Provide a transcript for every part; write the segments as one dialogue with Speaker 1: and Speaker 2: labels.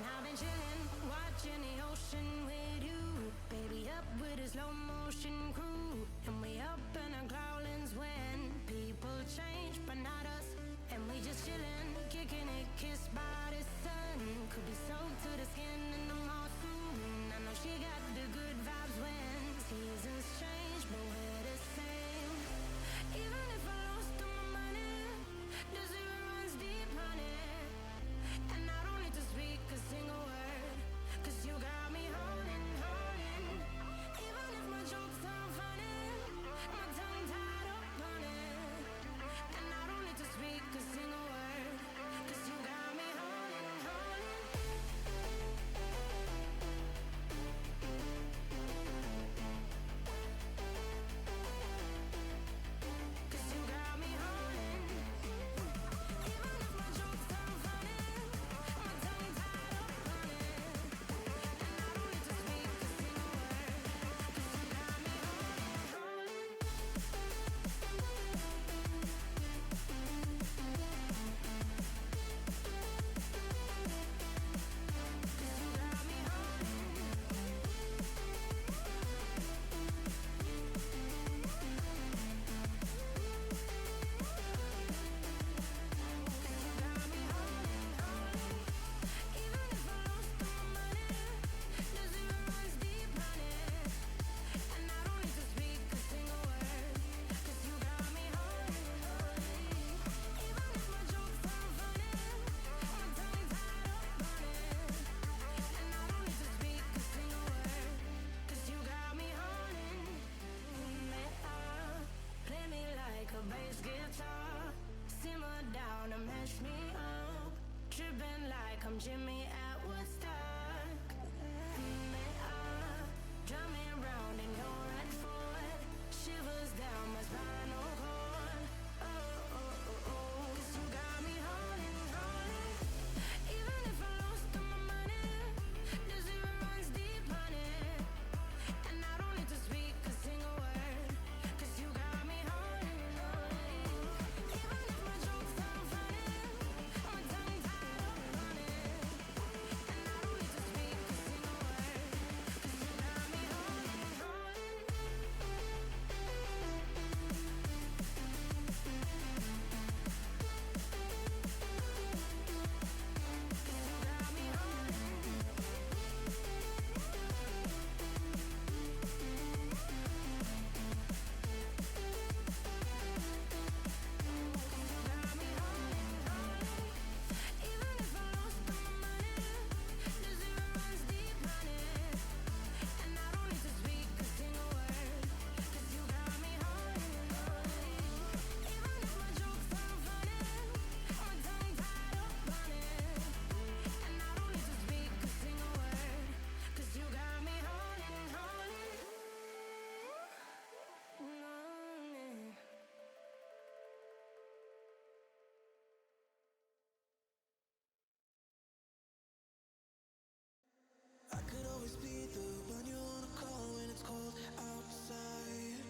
Speaker 1: I've been chillin', watching the ocean with you. Baby up with a slow motion crew. And we up in our growlings when people change, but not us. And we just chillin', kicking it, kissed by the sun. Could be soaked to the skin in the mall soon. I know she got the good vibes when seasons change, but we're the same. Even if I lost all my money, the zero runs deep, honey. And I don't need to speak a single word, 'cause you got me holding, holding. Even if my jokes sound funny, my tongue tied up on it. And I don't need to speak a single word, 'cause you got me holding, holding. 'Cause you got me holding. Even if my jokes sound funny, my tongue tied up on it. And I don't need to speak a single word, 'cause you got me holding, holding. 'Cause you got me holding. Even if I lost all my money, the zero runs deep, honey. And I don't need to speak a single word, 'cause you got me holding, holding. Even if my jokes sound funny, my tongue tied up on it. And I don't need to speak a single word, 'cause you got me holding. Play me like a bass guitar, simmer down and mash me up, tripping like I'm Jimmy at Woodstock. Drum me round in your red Ford, shivers down my spinal cord. Oh, oh, oh, oh, 'cause you got me holding, holding. Even if I lost all my money, the zero runs deep, honey. And I don't need to speak a single word, 'cause you got me holding, holding. Even if my jokes sound funny, my tongue tied up on it. And I don't need to speak a single word, 'cause you got me holding, holding. 'Cause you got me holding. Even if I lost all my money, the zero runs deep, honey. And I don't need to speak a single word, 'cause you got me holding, holding. Even if my jokes sound funny, my tongue tied up on it. And I don't need to speak a single word, 'cause you got me holding, holding.
Speaker 2: I could always be the one you wanna call when it's cold outside.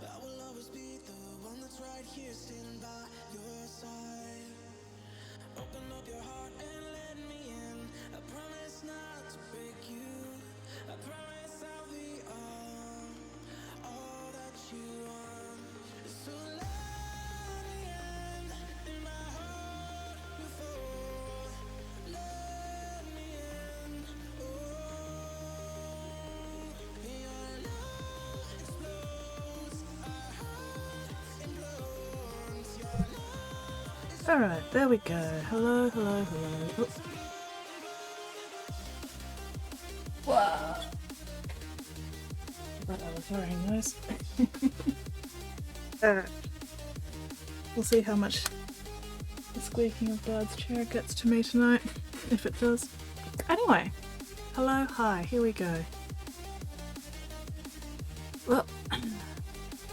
Speaker 2: I will always be the one that's right here standing by your side. Open up your heart and let me in. I promise not to break you. I promise I'll be all that you want. So let me in my heart before. Let me in. Your love explodes. Our heart implodes. Your love.
Speaker 3: Alright, there we go. Hello, hello, hello. Oh. Wow. But I was wearing those. We'll see how much the squeaking of Dad's chair gets to me tonight, if it does. Anyway, hello, hi, here we go. Well,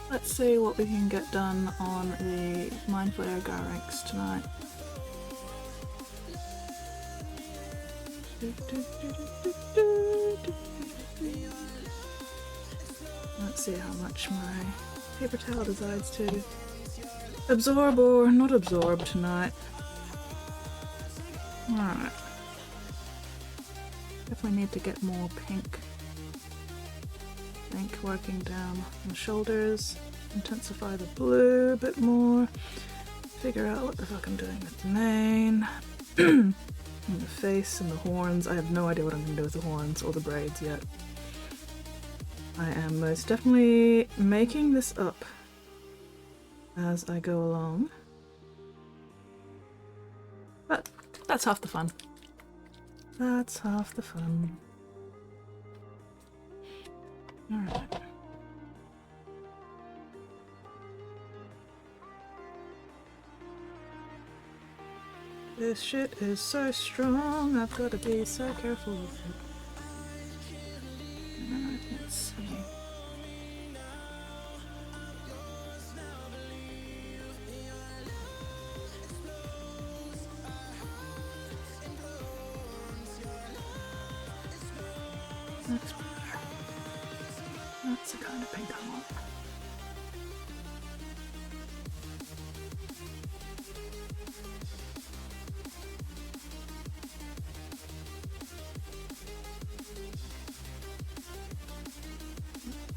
Speaker 3: let's see what we can get done on the Mindful Air Garrinks tonight. Let's see how much my paper towel decides to absorb or not absorb tonight. Alright. Definitely need to get more pink. Pink working down the shoulders. Intensify the blue a bit more. Figure out what the fuck I'm doing with the mane. And the face and the horns. I have no idea what I'm going to do with the horns or the braids yet. I am most definitely making this up as I go along. But that's half the fun. That's half the fun. Alright. This shit is so strong, I've got to be so careful with it. Let's see. That's better. That's the kind of pink I want.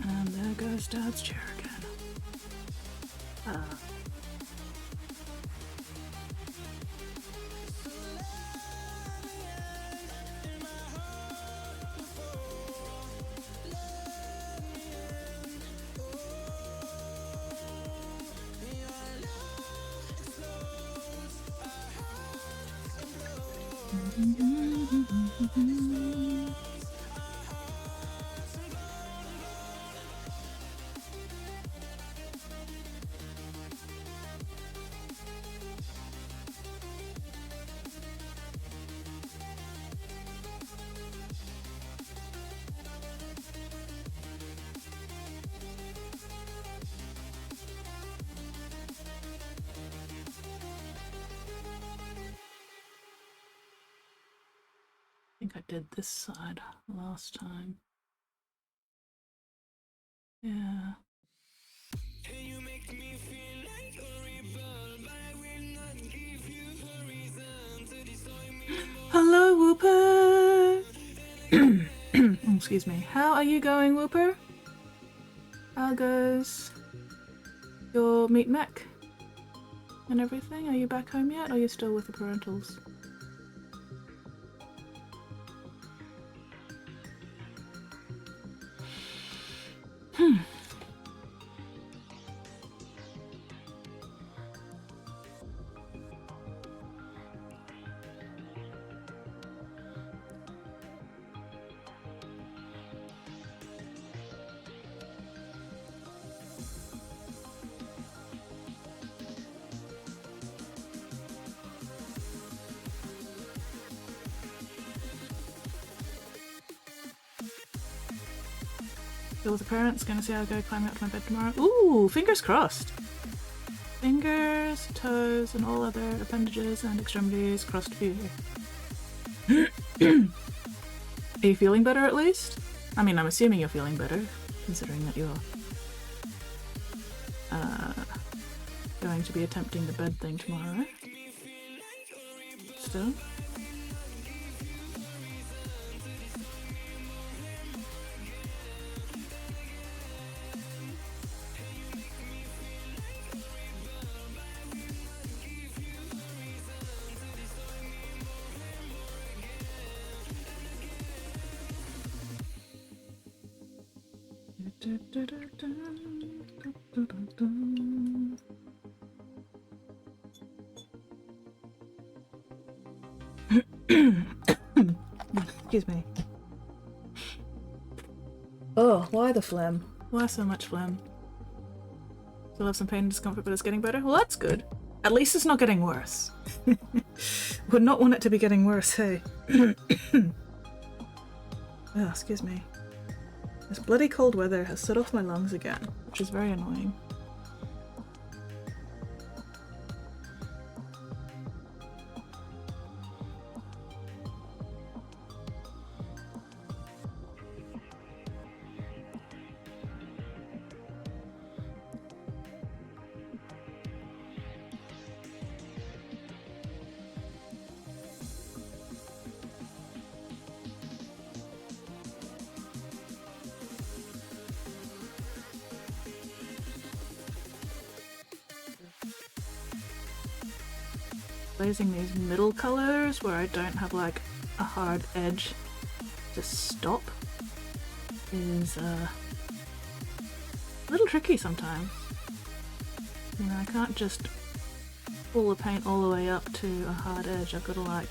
Speaker 3: And there goes Dad's chair again. I think I did this side last time. Yeah. Hello, Whooper! Excuse me. How are you going, Whooper? How goes your meat mech and everything? Are you back home yet, or are you still with the parentals? Still with the parents, gonna see how I go climbing up to my bed tomorrow. Ooh, fingers crossed. Fingers, toes, and all other appendages and extremities crossed for you. Are you feeling better at least? I mean, I'm assuming you're feeling better, considering that you're going to be attempting the bed thing tomorrow. Still? Excuse me. Oh, why the phlegm? Why so much phlegm? Still have some pain and discomfort, but it's getting better? Well, that's good. At least it's not getting worse. Would not want it to be getting worse, hey? Oh, excuse me. This bloody cold weather has set off my lungs again, which is very annoying. glazing these middle colors where I don't have like a hard edge to stop is a little tricky sometimes. You know, I can't just pull the paint all the way up to a hard edge. I've got to like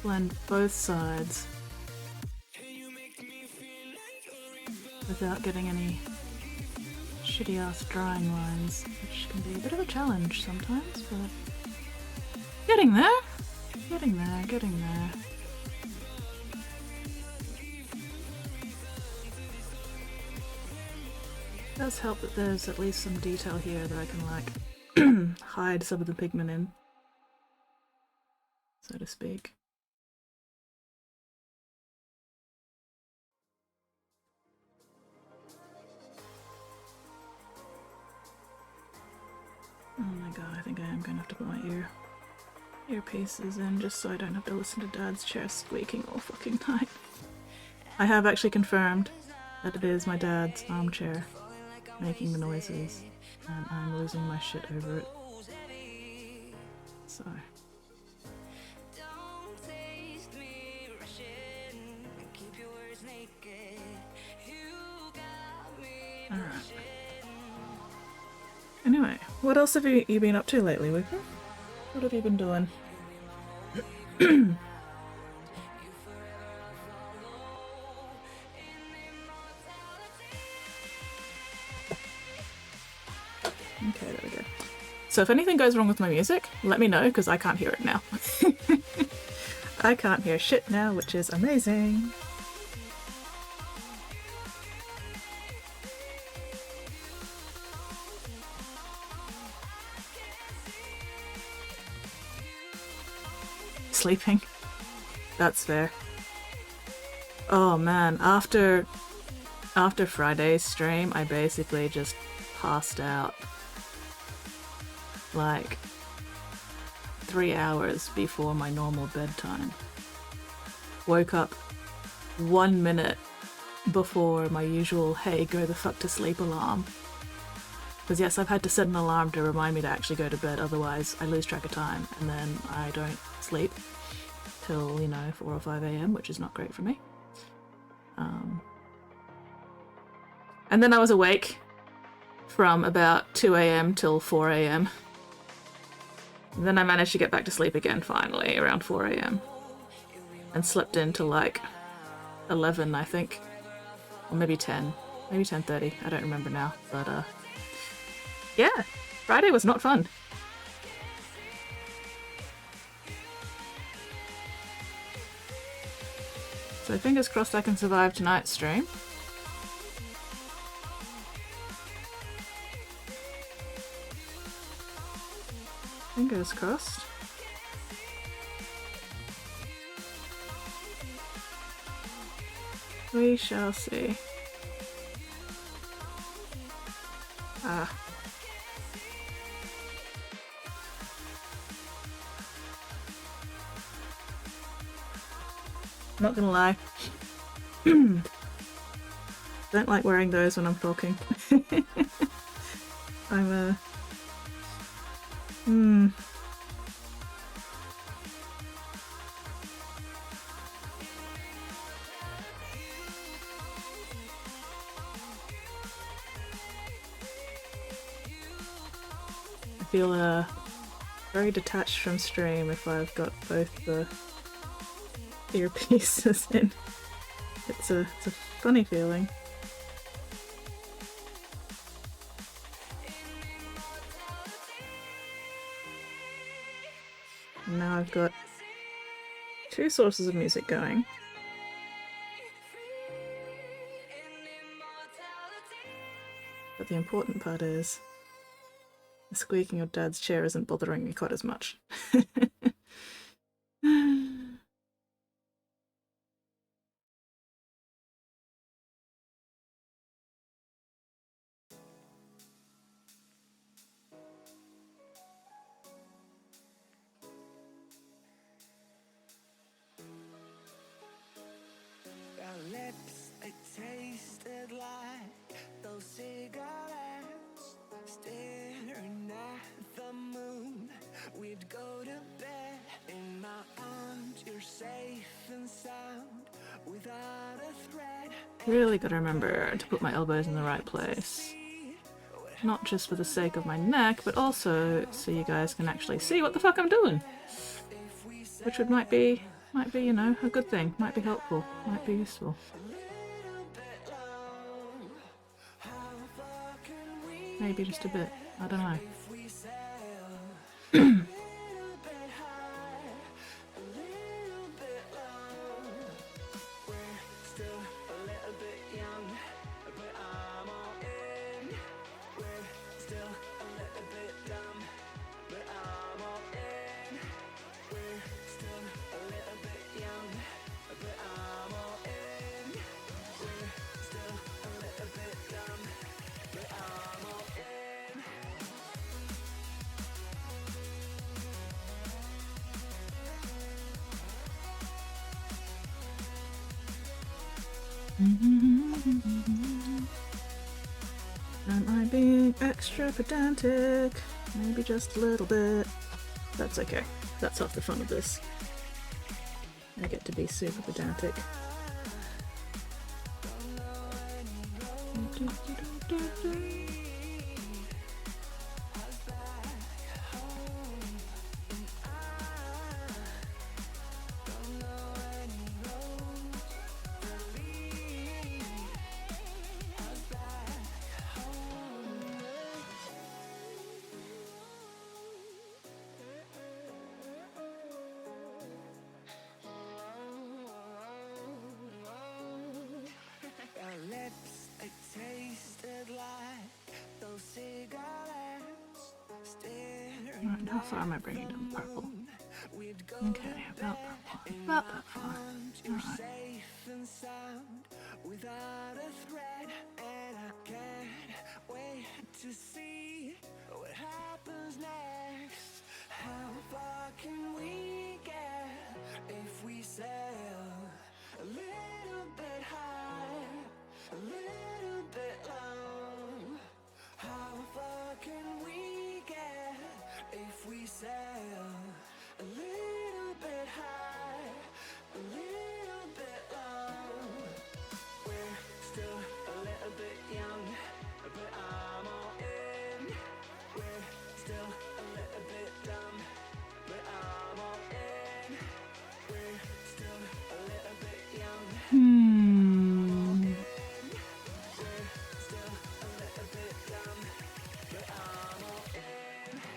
Speaker 3: blend both sides without getting any shitty ass drying lines, which can be a bit of a challenge sometimes, but getting there, getting there, getting there. It does help that there's at least some detail here that I can like hide some of the pigment in, so to speak. Oh my god, I think I am going to have to put my earpieces in just so I don't have to listen to Dad's chair squeaking all fucking night. I have actually confirmed that it is my dad's armchair making the noises, and I'm losing my shit over it. So. Alright. Anyway, what else have you been up to lately, Wicca? What have you been doing? Okay, there we go. So if anything goes wrong with my music, let me know, because I can't hear it now. I can't hear shit now, which is amazing. Sleeping. That's fair. Oh man, after Friday's stream, I basically just passed out like 3 hours before my normal bedtime. Woke up 1 minute before my usual hey go the fuck to sleep alarm. Because yes, I've had to set an alarm to remind me to actually go to bed, otherwise I lose track of time and then I don't sleep till, you know, 4 or 5 a.m, which is not great for me. And then I was awake from about 2 a.m. till 4 a.m. Then I managed to get back to sleep again finally around 4 a.m. and slept in till like 11, I think. Or maybe 10. Maybe 10:30. I don't remember now. But yeah, Friday was not fun. So fingers crossed I can survive tonight's stream. Fingers crossed. We shall see. Ah. Not gonna lie. Don't like wearing those when I'm talking. I'm I feel very detached from stream if I've got both the earpieces in. It's a funny feeling. Now I've got 2 sources of music going. But the important part is the squeaking of Dad's chair isn't bothering me quite as much.
Speaker 2: Lips, they tasted like those cigarettes. Staring at the moon, we'd go
Speaker 3: Really gotta remember to put my elbows in the right place. Not just for the sake of my neck, but also so you guys can actually see what the fuck I'm doing. Which might be, you know, a good thing. Might be helpful. Might be useful. Maybe just a bit. I don't know. Am I being extra pedantic? Maybe just a little bit. That's okay. That's half the fun of this. I get to be super pedantic. Alright, how far am I bringing down the purple? Okay, about that far. About that far. Alright.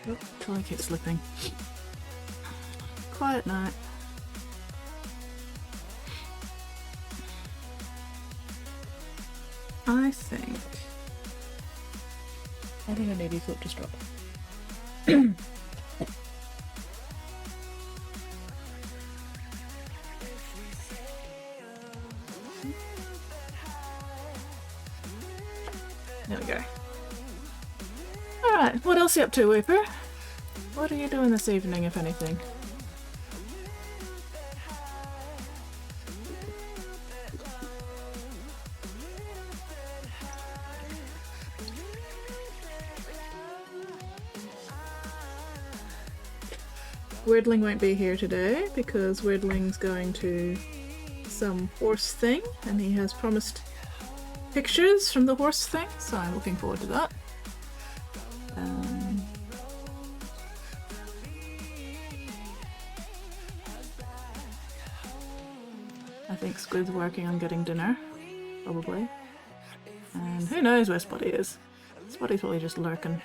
Speaker 3: Oh, till I keep slipping. Quiet night. I think I need these up to drop. There we go. Alright, what else are you up to, Weeper? What are you doing this evening, if anything? Weirdling won't be here today because Weirdling's going to some horse thing and he has promised pictures from the horse thing, so I'm looking forward to that. I think Squid's working on getting dinner, probably. And who knows where Spotty is? Spotty's probably just lurking.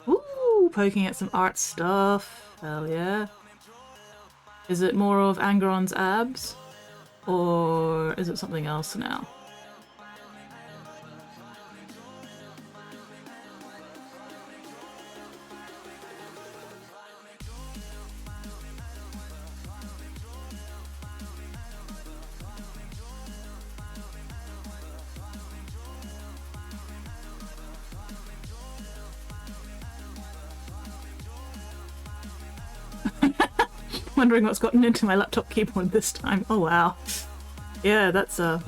Speaker 3: Ooh, poking at some art stuff. Hell yeah. Is it more of Angron's abs? Or is it something else now? Wondering what's gotten into my laptop keyboard this time. Oh wow. Yeah, that's a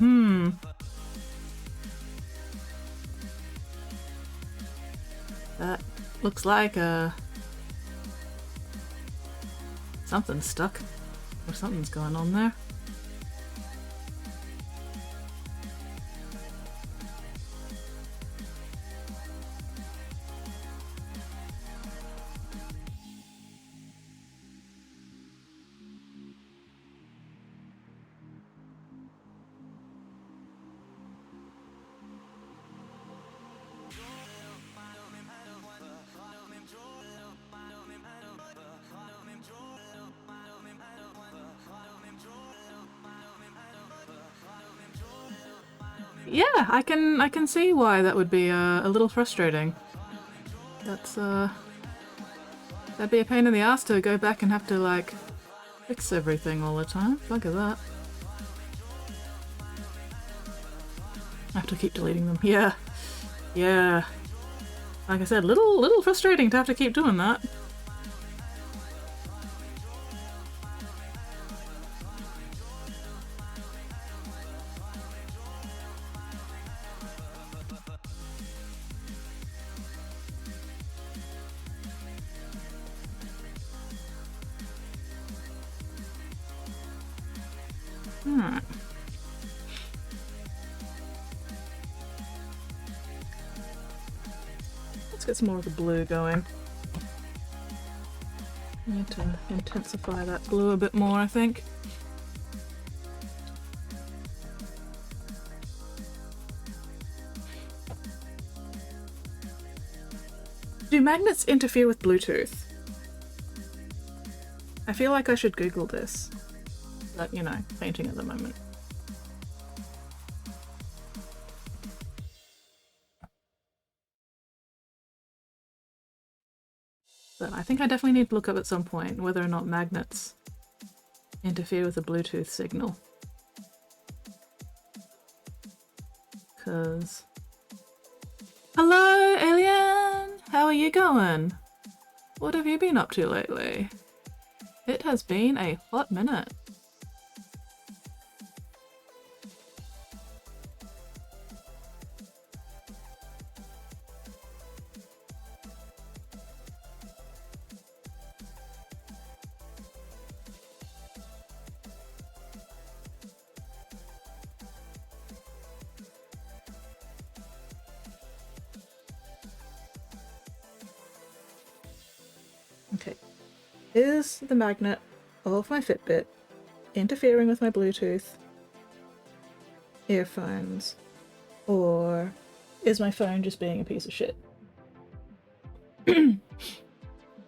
Speaker 3: That looks like something's stuck. Or something's going on there. Yeah, I can see why that would be a little frustrating. That's that'd be a pain in the ass to go back and have to like fix everything all the time. Look at that. I have to keep deleting them. Yeah. Yeah. Like I said, little frustrating to have to keep doing that. Alright. Let's get some more of the blue going. Need to intensify that blue a bit more, I think. Do magnets interfere with Bluetooth? I feel like I should Google this. But, you know, painting at the moment. But I think I definitely need to look up at some point whether or not magnets interfere with the Bluetooth signal. Cause... Hello, Alien! How are you going? What have you been up to lately? It has been a hot minute. Okay, is the magnet of my Fitbit interfering with my Bluetooth earphones, or is my phone just being a piece of shit?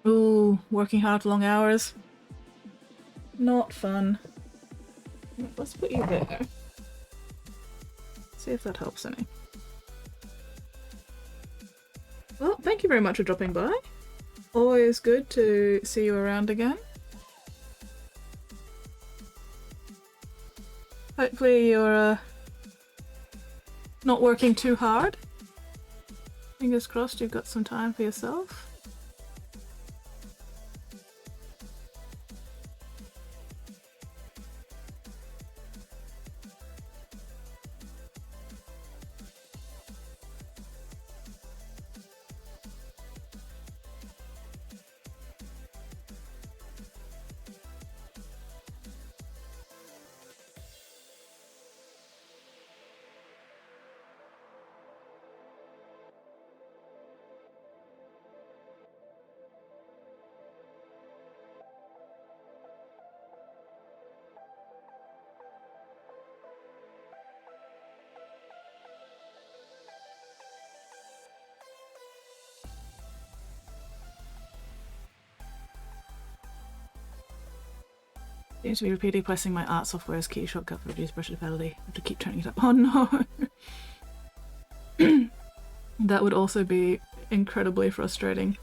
Speaker 3: Ooh, working hard for long hours. Not fun. Let's put you there. See if that helps any. Well, thank you very much for dropping by. Always good to see you around again. Hopefully you're not working too hard. Fingers crossed you've got some time for yourself. Seems to be repeatedly pressing my art software's key shortcut for reduced brush fidelity. I have to keep turning it up. Oh no! That would also be incredibly frustrating.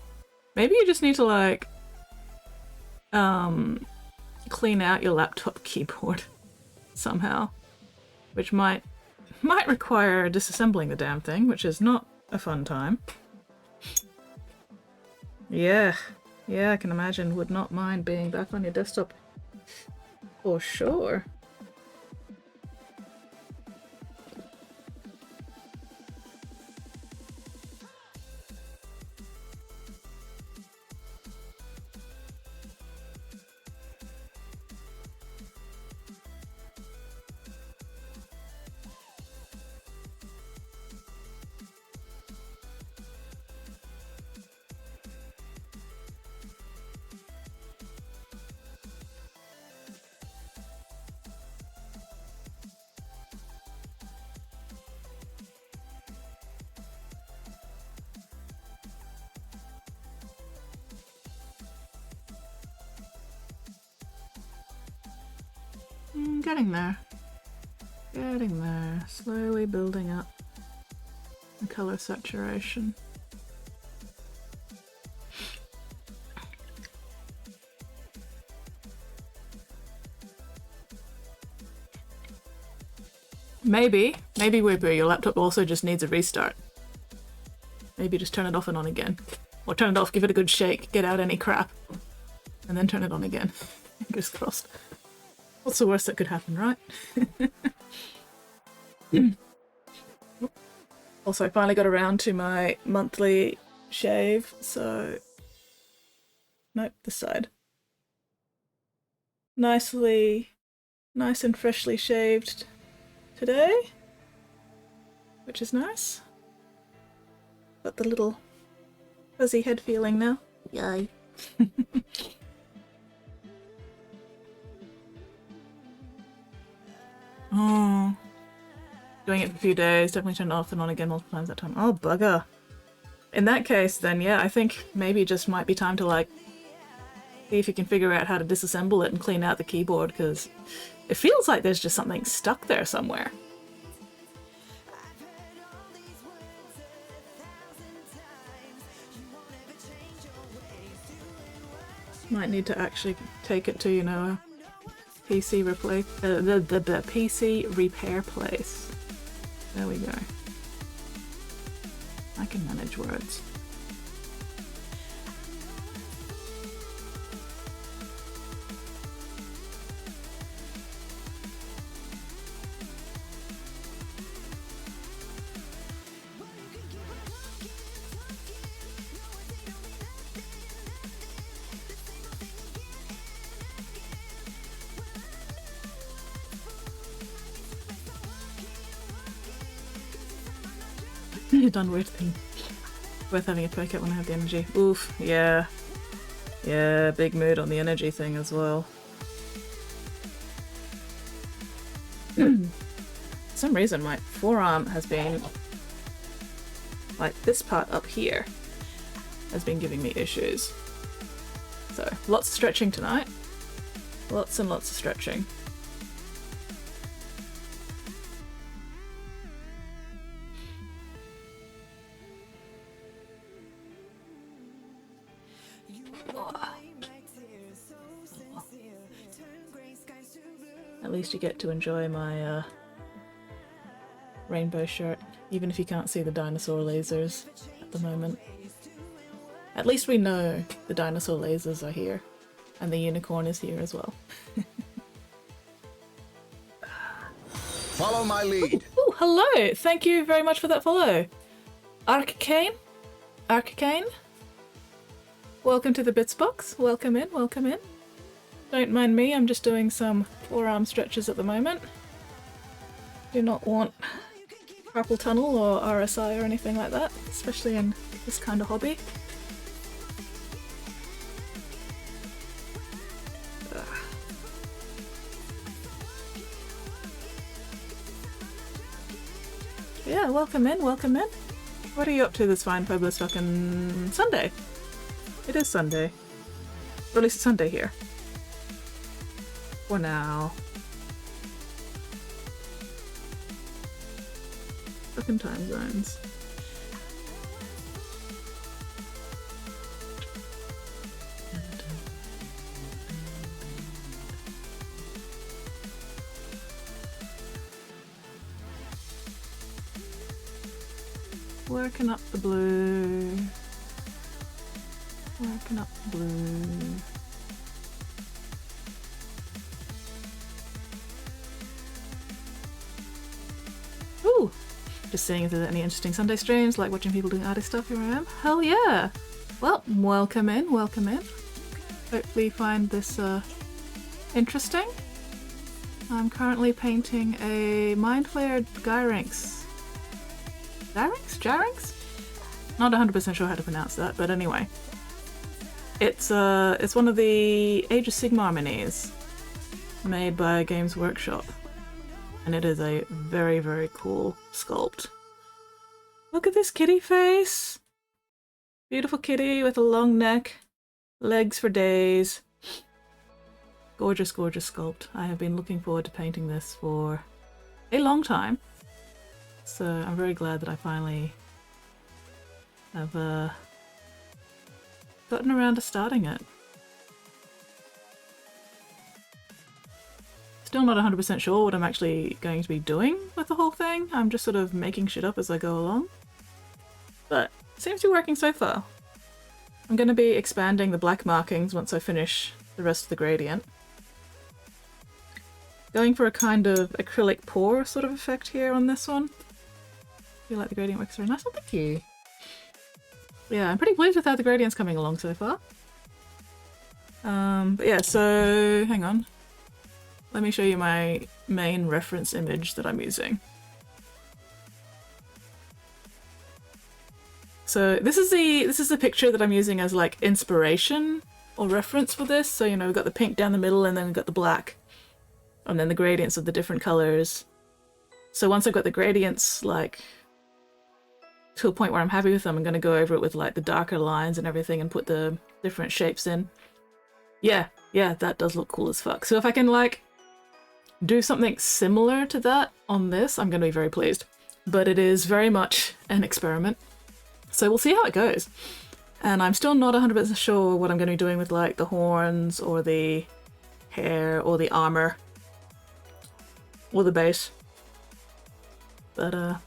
Speaker 3: Maybe you just need to like clean out your laptop keyboard somehow, which might require disassembling the damn thing, which is not a fun time. Yeah, I can imagine. Would not mind being back on your desktop for sure. Getting there. Getting there. Slowly building up the color saturation. Maybe Wooper, your laptop also just needs a restart. Maybe just turn it off and on again. Or turn it off, give it a good shake, get out any crap, and then turn it on again. Fingers crossed. What's the worst that could happen, right? Also, I finally got around to my monthly shave, so... Nope, this side. Nice and freshly shaved today, which is nice. Got the little fuzzy head feeling now. Yay. Oh, doing it for a few days, definitely turned it off and on again multiple times that time. Oh, bugger. In that case, then yeah, I think maybe it just might be time to like see if you can figure out how to disassemble it and clean out the keyboard, because it feels like there's just something stuck there somewhere. Might need to actually take it to, you know, PC replace the PC repair place. There we go. I can manage words. You've done weird thing. Worth having a poke at when I have the energy. Oof, yeah. Yeah, big mood on the energy thing as well. For some reason my forearm has been, like this part up here, has been giving me issues. So, lots of stretching tonight. Lots and lots of stretching. At least you get to enjoy my rainbow shirt, even if you can't see the dinosaur lasers at the moment. At least we know the dinosaur lasers are here, and the unicorn is here as well.
Speaker 4: Follow my lead.
Speaker 3: Oh, hello! Thank you very much for that follow. Arcane? Welcome to the Bits box. Welcome in, welcome in. Don't mind me, I'm just doing some forearm stretches at the moment. Do not want carpal tunnel or RSI or anything like that, especially in this kind of hobby. Yeah, welcome in, welcome in. What are you up to this fine Pueblo fucking Sunday? It is Sunday. Or at least it's Sunday here. for now. Fucking time zones. Working up the blue. Working up the blue. Ooh! Just seeing if there's any interesting Sunday streams, like watching people doing artist stuff. Here I am. Hell yeah! Well, welcome in, welcome in. Hopefully you find this interesting. I'm currently painting a Mind Flayer Gyrinx. Gyrinx? Not 100% sure how to pronounce that, but anyway. It's one of the Age of Sigmar minis made by Games Workshop. And it is a very, very cool sculpt. Look at this kitty face! Beautiful kitty with a long neck, legs for days. Gorgeous, gorgeous sculpt. I have been looking forward to painting this for a long time. So I'm very glad that I finally have gotten around to starting it. Still not 100% sure what I'm actually going to be doing with the whole thing. I'm just sort of making shit up as I go along. But it seems to be working so far. I'm going to be expanding the black markings once I finish the rest of the gradient. Going for a kind of acrylic pour sort of effect here on this one. I feel like the gradient works very nice. Oh, thank you. Yeah, I'm pretty pleased with how the gradient's coming along so far. But yeah, so hang on. Let me show you my main reference image that I'm using. So this is the picture that I'm using as like inspiration or reference for this. So, you know, we've got the pink down the middle and then we've got the black. And then the gradients of the different colors. So once I've got the gradients like to a point where I'm happy with them, I'm going to go over it with like the darker lines and everything and put the different shapes in. Yeah, that does look cool as fuck. So if I can like do something similar to that on this, I'm going to be very pleased. But it is very much an experiment. So we'll see how it goes. And I'm still not 100% sure what I'm going to be doing with like the horns or the hair or the armor or the base. But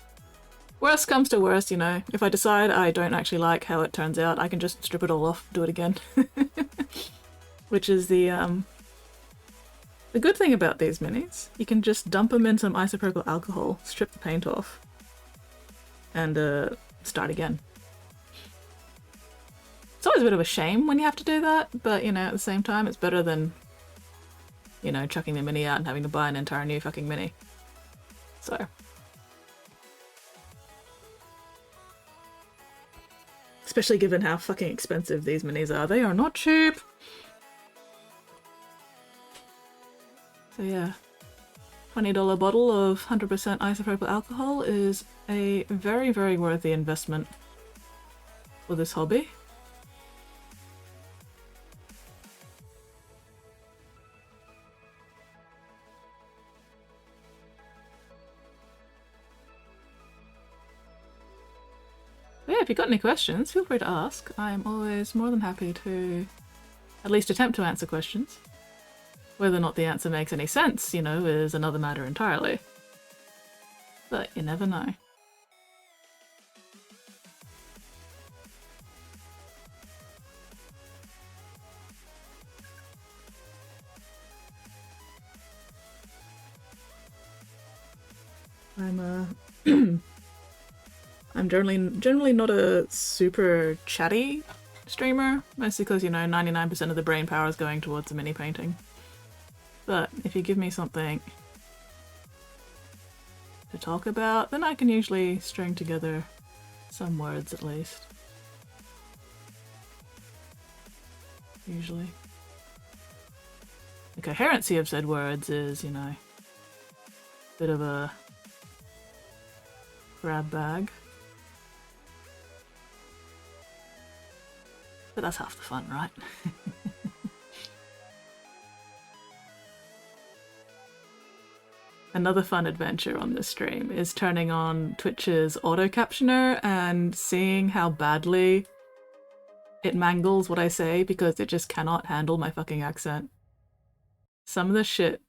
Speaker 3: worst comes to worst, you know, if I decide I don't actually like how it turns out, I can just strip it all off, do it again. Which is the good thing about these minis. You can just dump them in some isopropyl alcohol, strip the paint off, and start again. It's always a bit of a shame when you have to do that, but, you know, at the same time, it's better than, you know, chucking the mini out and having to buy an entire new fucking mini. So. Especially given how fucking expensive these minis are. They are not cheap! So yeah. $20 bottle of 100% isopropyl alcohol is a very, very worthy investment for this hobby. But yeah, if you've got any questions, feel free to ask. I'm always more than happy to at least attempt to answer questions. Whether or not the answer makes any sense, you know, is another matter entirely. But you never know. I'm generally not a super chatty streamer, mostly because, you know, 99% of the brain power is going towards the mini painting. But if you give me something to talk about, then I can usually string together some words at least. Usually. The coherency of said words is, you know, a bit of a grab bag. But that's half the fun, right? another fun adventure on this stream is turning on Twitch's auto captioner and seeing how badly it mangles what I say because it just cannot handle my fucking accent. Some of the shit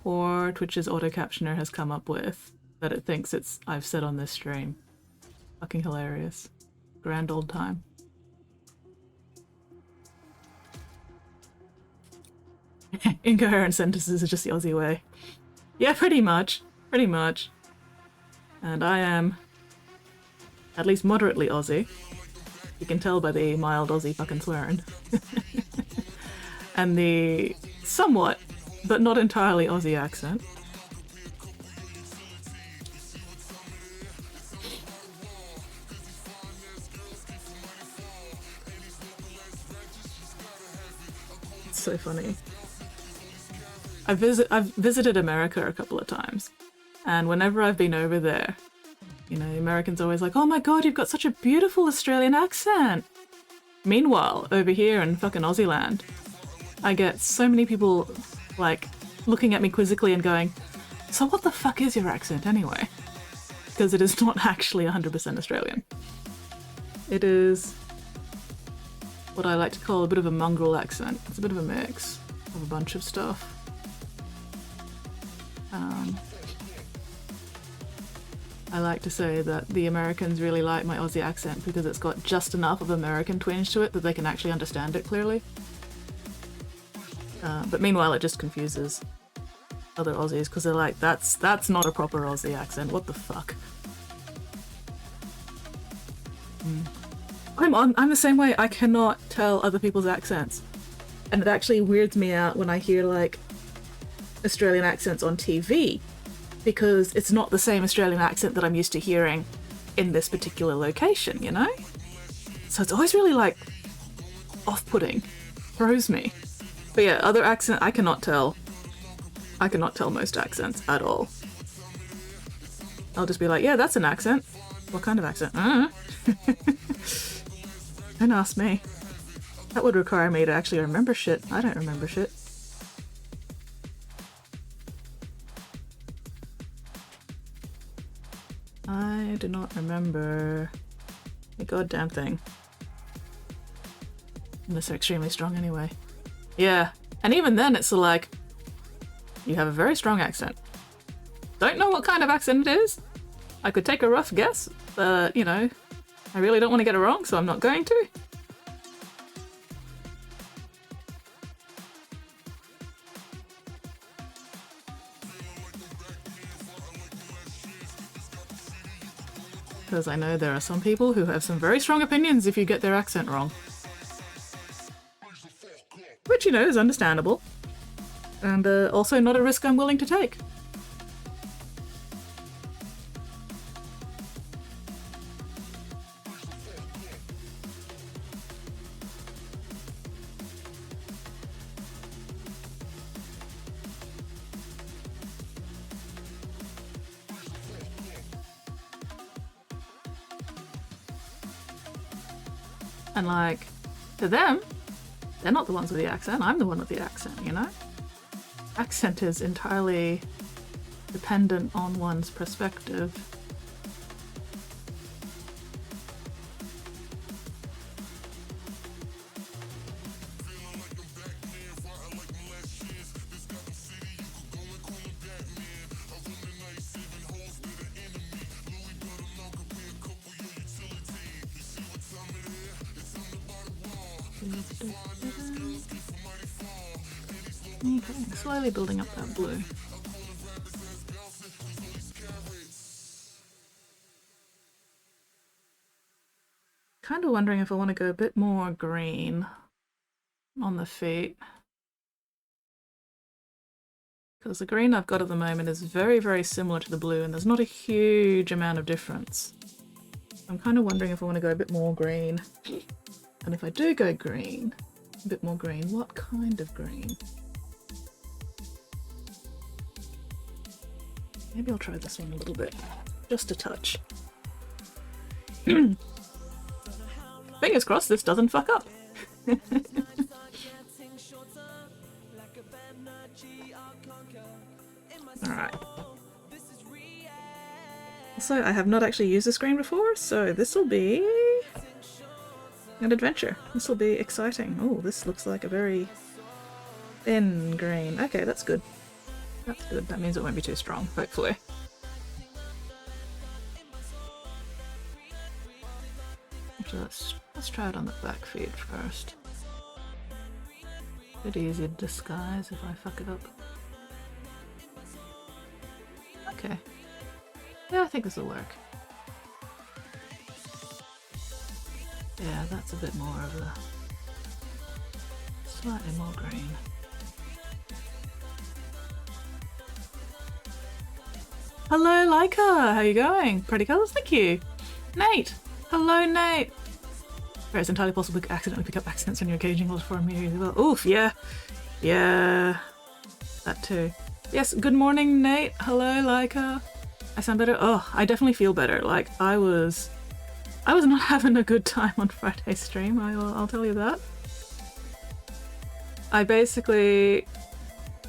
Speaker 3: poor Twitch's auto captioner has come up with that it thinks I've said on this stream. Fucking hilarious. Grand old time. Incoherent sentences are just the Aussie way. Yeah, pretty much. Pretty much. And I am at least moderately Aussie. You can tell by the mild Aussie fucking swearing. And the somewhat, but not entirely Aussie accent. It's so funny. I've visited America a couple of times, and whenever I've been over there, you know, Americans are always like, oh my god, you've got such a beautiful Australian accent. Meanwhile, over here in fucking Aussie land, I get so many people, like, looking at me quizzically and going, so what the fuck is your accent anyway? Because it is not actually 100% Australian. It is what I like to call a bit of a mongrel accent. It's a bit of a mix of a bunch of stuff. I like to say that the Americans really like my Aussie accent because it's got just enough of American twinge to it that they can actually understand it clearly. But meanwhile it just confuses other Aussies because they're like, that's not a proper Aussie accent, what the fuck? I'm the same way, I cannot tell other people's accents. And it actually weirds me out when I hear like Australian accents on TV, because it's not the same Australian accent that I'm used to hearing in this particular location, you know? So it's always really like off-putting, throws me. But yeah, other accent, I cannot tell most accents at all. I'll just be like, yeah, that's an accent. What kind of accent? Don't ask me. That would require me to actually remember shit. I don't remember shit. I do not remember a goddamn thing. Unless they're extremely strong anyway. Yeah, and even then it's like, you have a very strong accent. Don't know what kind of accent it is. I could take a rough guess, but, you know, I really don't want to get it wrong, so I'm not going to. Because I know there are some people who have some very strong opinions if you get their accent wrong. Which, you know, is understandable. And also not a risk I'm willing to take. And like, to them, they're not the ones with the accent, I'm the one with the accent, you know? Accent is entirely dependent on one's perspective. Okay, slowly building up that blue. Kind of wondering if I want to go a bit more green on the feet. Because the green I've got at the moment is very, very similar to the blue and there's not a huge amount of difference. I'm kind of wondering if I want to go a bit more green. And if I do go green, a bit more green, what kind of green? Maybe I'll try this one a little bit, just a touch. Fingers crossed this doesn't fuck up. Alright. Also, I have not actually used the screen before, so this will be an adventure. This will be exciting. Oh, this looks like a very thin green. Okay, that's good. That's good. That means it won't be too strong, hopefully. Actually, let's try it on the back feed first. Bit easy to disguise if I fuck it up. Okay. Yeah, I think this will work. Yeah, that's a bit more of a... slightly more green. Hello, Leica! How you going? Pretty colours, thank you! Nate! Hello, Nate! Where it's entirely possible to accidentally pick up accents when you're engaging with foreign media as well. Oof, yeah! Yeah... that too. Yes, good morning, Nate. Hello, Leica. I sound better? Oh, I definitely feel better. Like, I was not having a good time on Friday's stream, I'll tell you that. I basically...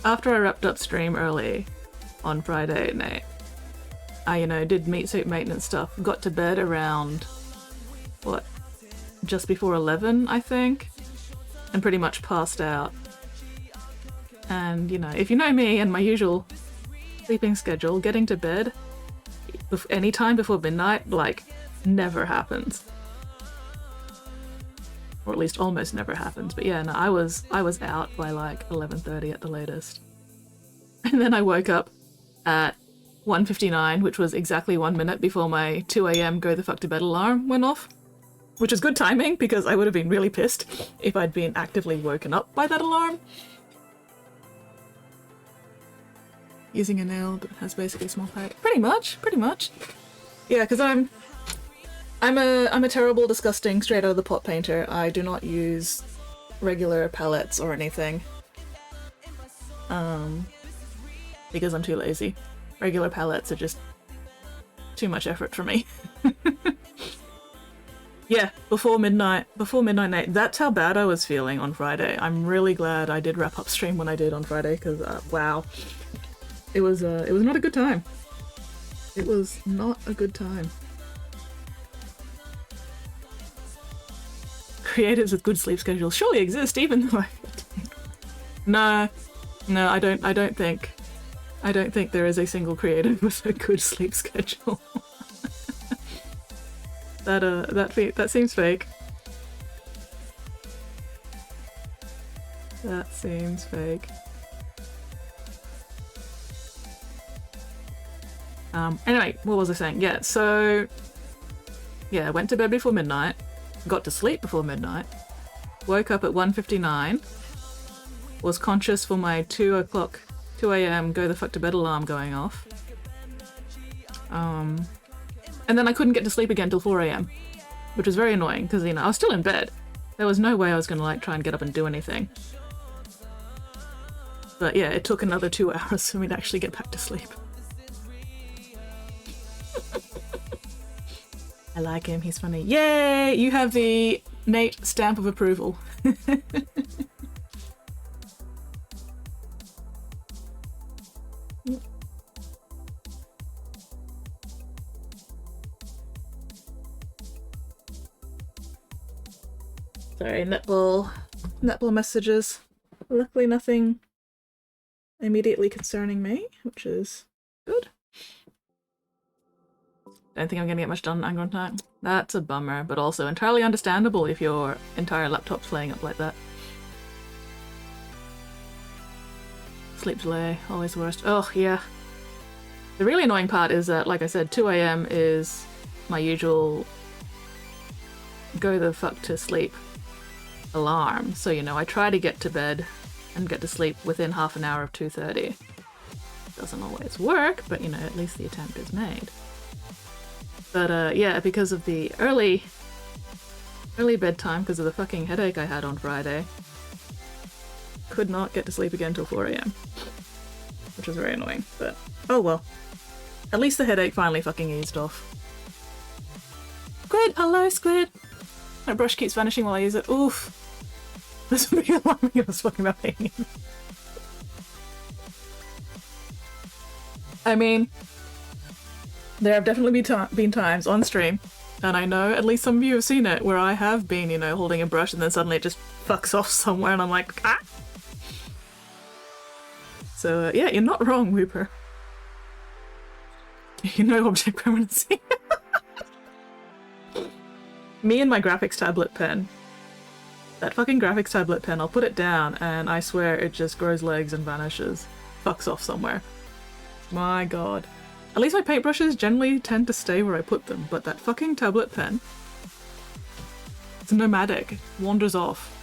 Speaker 3: after I wrapped up stream early on Friday night, I, did meat suit maintenance stuff, got to bed around, what, just before 11, I think, and pretty much passed out. And, if you know me and my usual sleeping schedule, getting to bed any time before midnight, like, never happens. Or at least almost never happens. But yeah, no, I was out by like 11:30 at the latest. And then I woke up at 1:59, which was exactly 1 minute before my 2 a.m. go the fuck to bed alarm went off. Which is good timing, because I would have been really pissed if I'd been actively woken up by that alarm. Using a nail that has basically a small pack. Pretty much. Yeah, because I'm a terrible, disgusting, straight out of the pot painter. I do not use regular palettes or anything. Because I'm too lazy. Regular palettes are just too much effort for me. Yeah, before midnight night. That's how bad I was feeling on Friday. I'm really glad I did wrap up stream when I did on Friday, because wow, it was not a good time. It was not a good time. Creatives with good sleep schedules surely exist, even though No, I don't think there is a single creative with a good sleep schedule. That seems fake. That seems fake. Anyway, what was I saying? Yeah, so yeah, went to bed before midnight, got to sleep before midnight, woke up at 1:59, was conscious for my 2 a.m. go the fuck to bed alarm going off. And then I couldn't get to sleep again till 4 a.m, which was very annoying because, I was still in bed. There was no way I was going to like try and get up and do anything. But yeah, it took another 2 hours for me to actually get back to sleep. I like him, he's funny. Yay! You have the Nate stamp of approval. Sorry, netball messages. Luckily nothing immediately concerning me, which is good. Don't think I'm gonna get much done on time. That's a bummer, but also entirely understandable if your entire laptop's playing up like that. Sleep delay, always the worst. Oh, yeah. The really annoying part is that, like I said, 2 a.m. is my usual go the fuck to sleep alarm. So, I try to get to bed and get to sleep within half an hour of 2:30. Doesn't always work, but, at least the attempt is made. But, yeah, because of the early bedtime, because of the fucking headache I had on Friday, could not get to sleep again till 4 a.m. Which was very annoying, but oh well. At least the headache finally fucking eased off. Squid! Hello, Squid! My brush keeps vanishing while I use it. Oof! This would be alarming if I was fucking about painting. I mean, there have definitely been times on stream, and I know at least some of you have seen it, where I have been, you know, holding a brush and then suddenly it just fucks off somewhere and I'm like, ah! So, yeah, you're not wrong, Whooper. You know object permanency. Me and my graphics tablet pen. That fucking graphics tablet pen, I'll put it down and I swear it just grows legs and vanishes. Fucks off somewhere. My god. At least my paintbrushes generally tend to stay where I put them, but that fucking tablet pen, it's nomadic. Wanders off.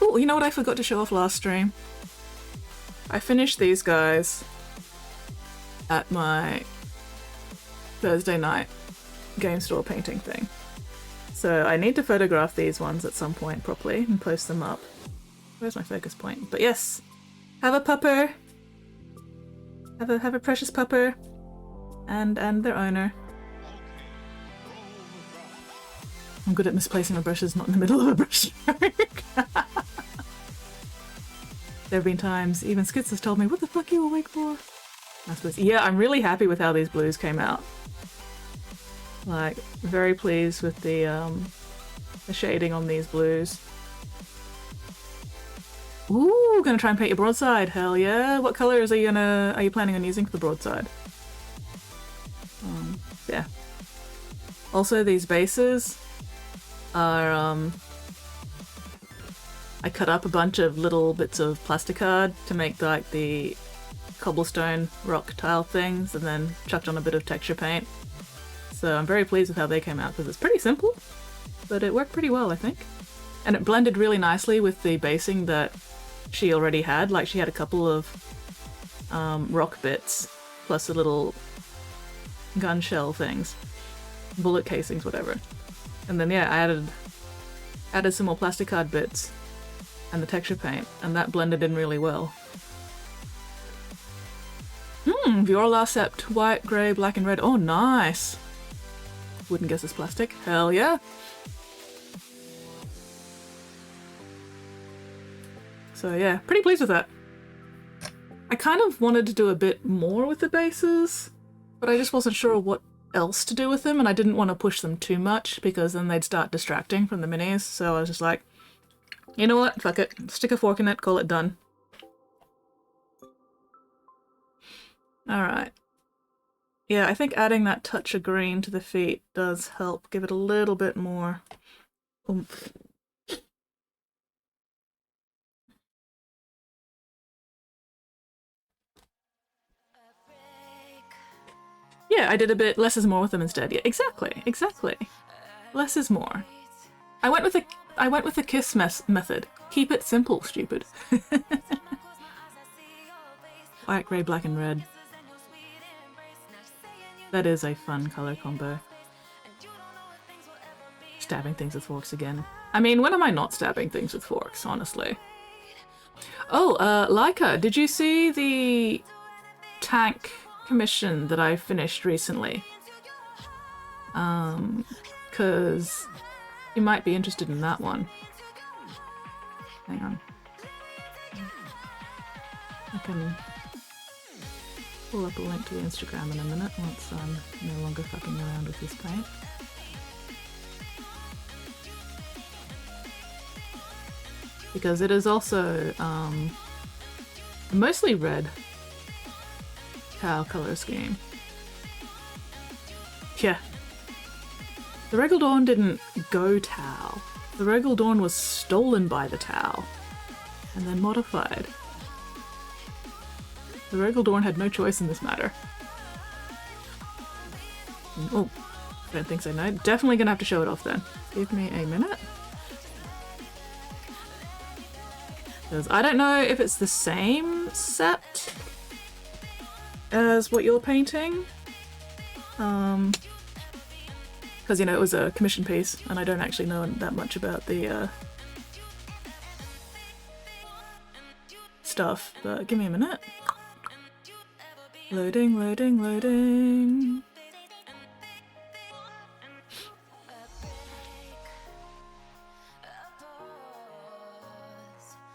Speaker 3: Oh, you know what I forgot to show off last stream? I finished these guys at my Thursday night game store painting thing. So I need to photograph these ones at some point properly and post them up. Where's my focus point? But yes, have a pupper. Have a precious pupper. And their owner. I'm good at misplacing my brushes, not in the middle of a brush stroke. There have been times even Skits has told me, what the fuck are you awake for? I suppose, yeah, I'm really happy with how these blues came out. Like, very pleased with the shading on these blues. Ooh, gonna try and paint your broadside. Hell yeah! What colors are you planning on using for the broadside? Yeah. Also, these bases are I cut up a bunch of little bits of plasticard to make like the cobblestone rock tile things, and then chucked on a bit of texture paint. So I'm very pleased with how they came out because it's pretty simple, but it worked pretty well, I think. And it blended really nicely with the basing that she already had. Like, she had a couple of rock bits, plus the little gun shell things, bullet casings, whatever. And then yeah, I added some more plasticard bits and the texture paint, and that blended in really well. Viewer last sept, white, grey, black and red. Oh, nice! Wouldn't guess it's plastic. Hell yeah! So yeah, pretty pleased with that. I kind of wanted to do a bit more with the bases, but I just wasn't sure what else to do with them, and I didn't want to push them too much because then they'd start distracting from the minis, so I was just like, you know what, fuck it. Stick a fork in it, call it done. Alright. Yeah, I think adding that touch of green to the feet does help give it a little bit more oomph. Yeah, I did a bit less is more with them instead. Yeah, exactly, exactly. Less is more. I went with the kiss method. Keep it simple, stupid. White, grey, black and red. That is a fun color combo. Stabbing things with forks again. I mean, when am I not stabbing things with forks, honestly? Oh, Laika, did you see the tank commission that I finished recently? Cause you might be interested in that one. Hang on. I can pull up a link to the Instagram in a minute once I'm no longer fucking around with this paint. Because it is also a mostly red cow color scheme. Yeah. The Regal Dawn didn't go Tau. The Regal Dawn was stolen by the Tau and then modified. The Regal Dawn had no choice in this matter. Oh, I don't think so, no. Definitely gonna have to show it off then. Give me a minute. Because I don't know if it's the same set as what you're painting. Because, you know, it was a commission piece, and I don't actually know that much about the stuff, but give me a minute. Loading, loading, loading.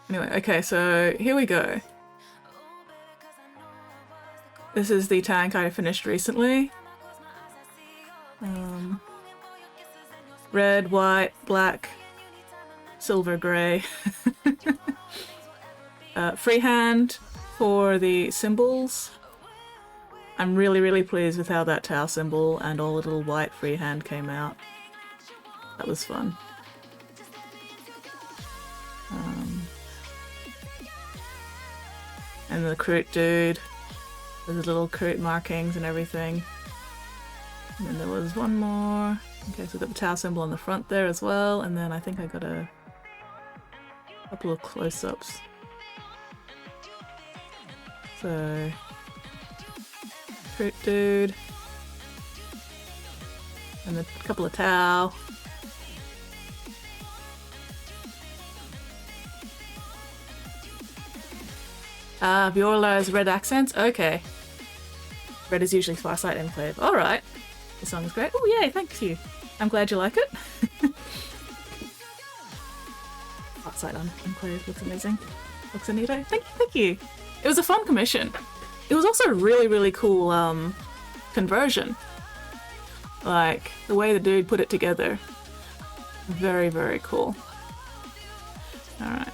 Speaker 3: Anyway, okay, so here we go. This is the tank I finished recently. Red, white, black, silver, grey. Freehand for the symbols. I'm really pleased with how that Tau symbol and all the little white freehand came out. That was fun. And the Kroot dude with his little Kroot markings and everything. And then there was one more. Okay, so we've got the Tau symbol on the front there as well, and then I think I got a couple of close-ups. So, Kroot dude, and a couple of Tau. Bjorla's red accents? Okay. Red is usually Farsight Enclave. Alright. The song is great. Oh yay, thank you. I'm glad you like it. Farsight Enclave looks amazing. Looks neato. Thank you. It was a fun commission. It was also a really cool conversion. Like, the way the dude put it together. Very cool. Alright.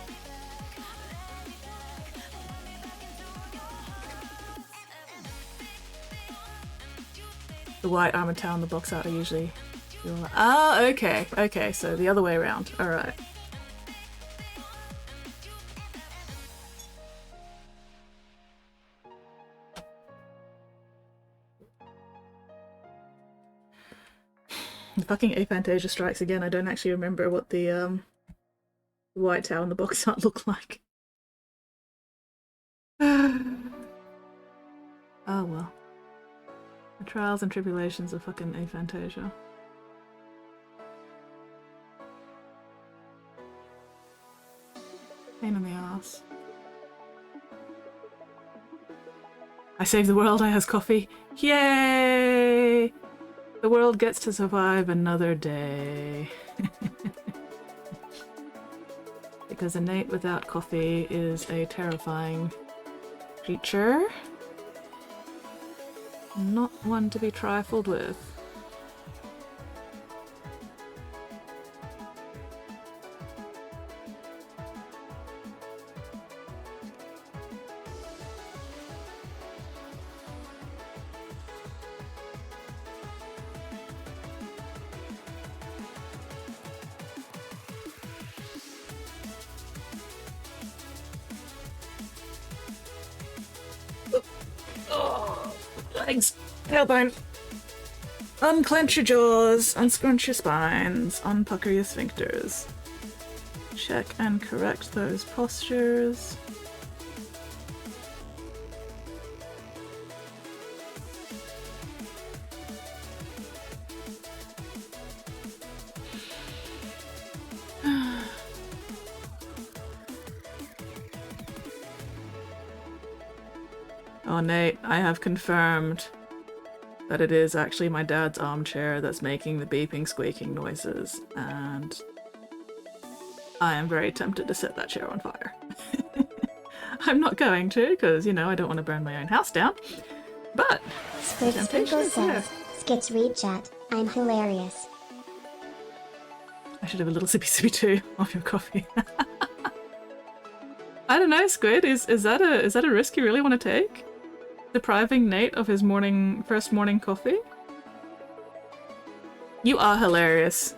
Speaker 3: The white armored Tau and the box art are usually... Oh, okay, so the other way around. Alright. The fucking aphantasia strikes again. I don't actually remember what the white Tau and the box art look like. Oh well. The trials and tribulations of fucking aphantasia. Pain in the ass. I saved the world, I has coffee. Yay! The world gets to survive another day. Because a Nate without coffee is a terrifying creature. Not one to be trifled with. Legs, tailbone. Unclench your jaws, unscrunch your spines, unpucker your sphincters. Check and correct those postures. Oh, Nate, I have confirmed that it is actually my dad's armchair that's making the beeping, squeaking noises, and I am very tempted to set that chair on fire. I'm not going to, because, you know, I don't want to burn my own house down, but
Speaker 5: Squid Sprinkle says, Skits read chat, I'm hilarious.
Speaker 3: I should have a little sippy too of your coffee. I don't know, Squid, is that a risk you really want to take? Depriving Nate of his first morning coffee? You are hilarious,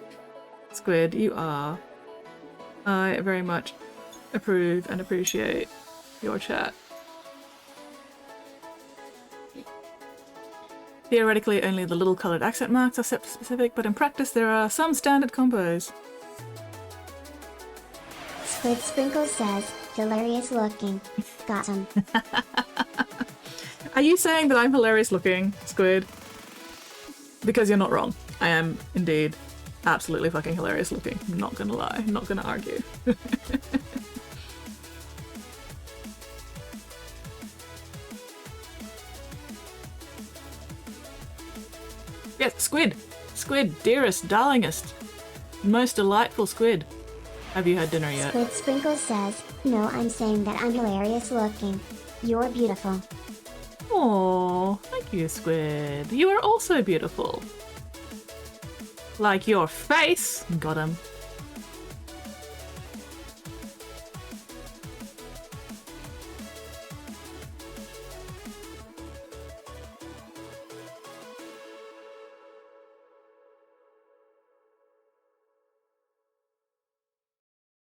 Speaker 3: Squid, you are. I very much approve and appreciate your chat. Theoretically, only the little coloured accent marks are sector specific, but in practice there are some standard combos.
Speaker 5: Squid Sprinkle says, hilarious looking. Got him.
Speaker 3: Are you saying that I'm hilarious looking, Squid? Because you're not wrong. I am indeed absolutely fucking hilarious looking. I'm not gonna lie. I'm not gonna argue. Yes, Squid! Squid, dearest, darlingest, most delightful Squid. Have you had dinner yet?
Speaker 5: Squid Sprinkle says, no, I'm saying that I'm hilarious looking. You're beautiful.
Speaker 3: Oh, thank you, Squid. You are also beautiful. Like your face. Got him.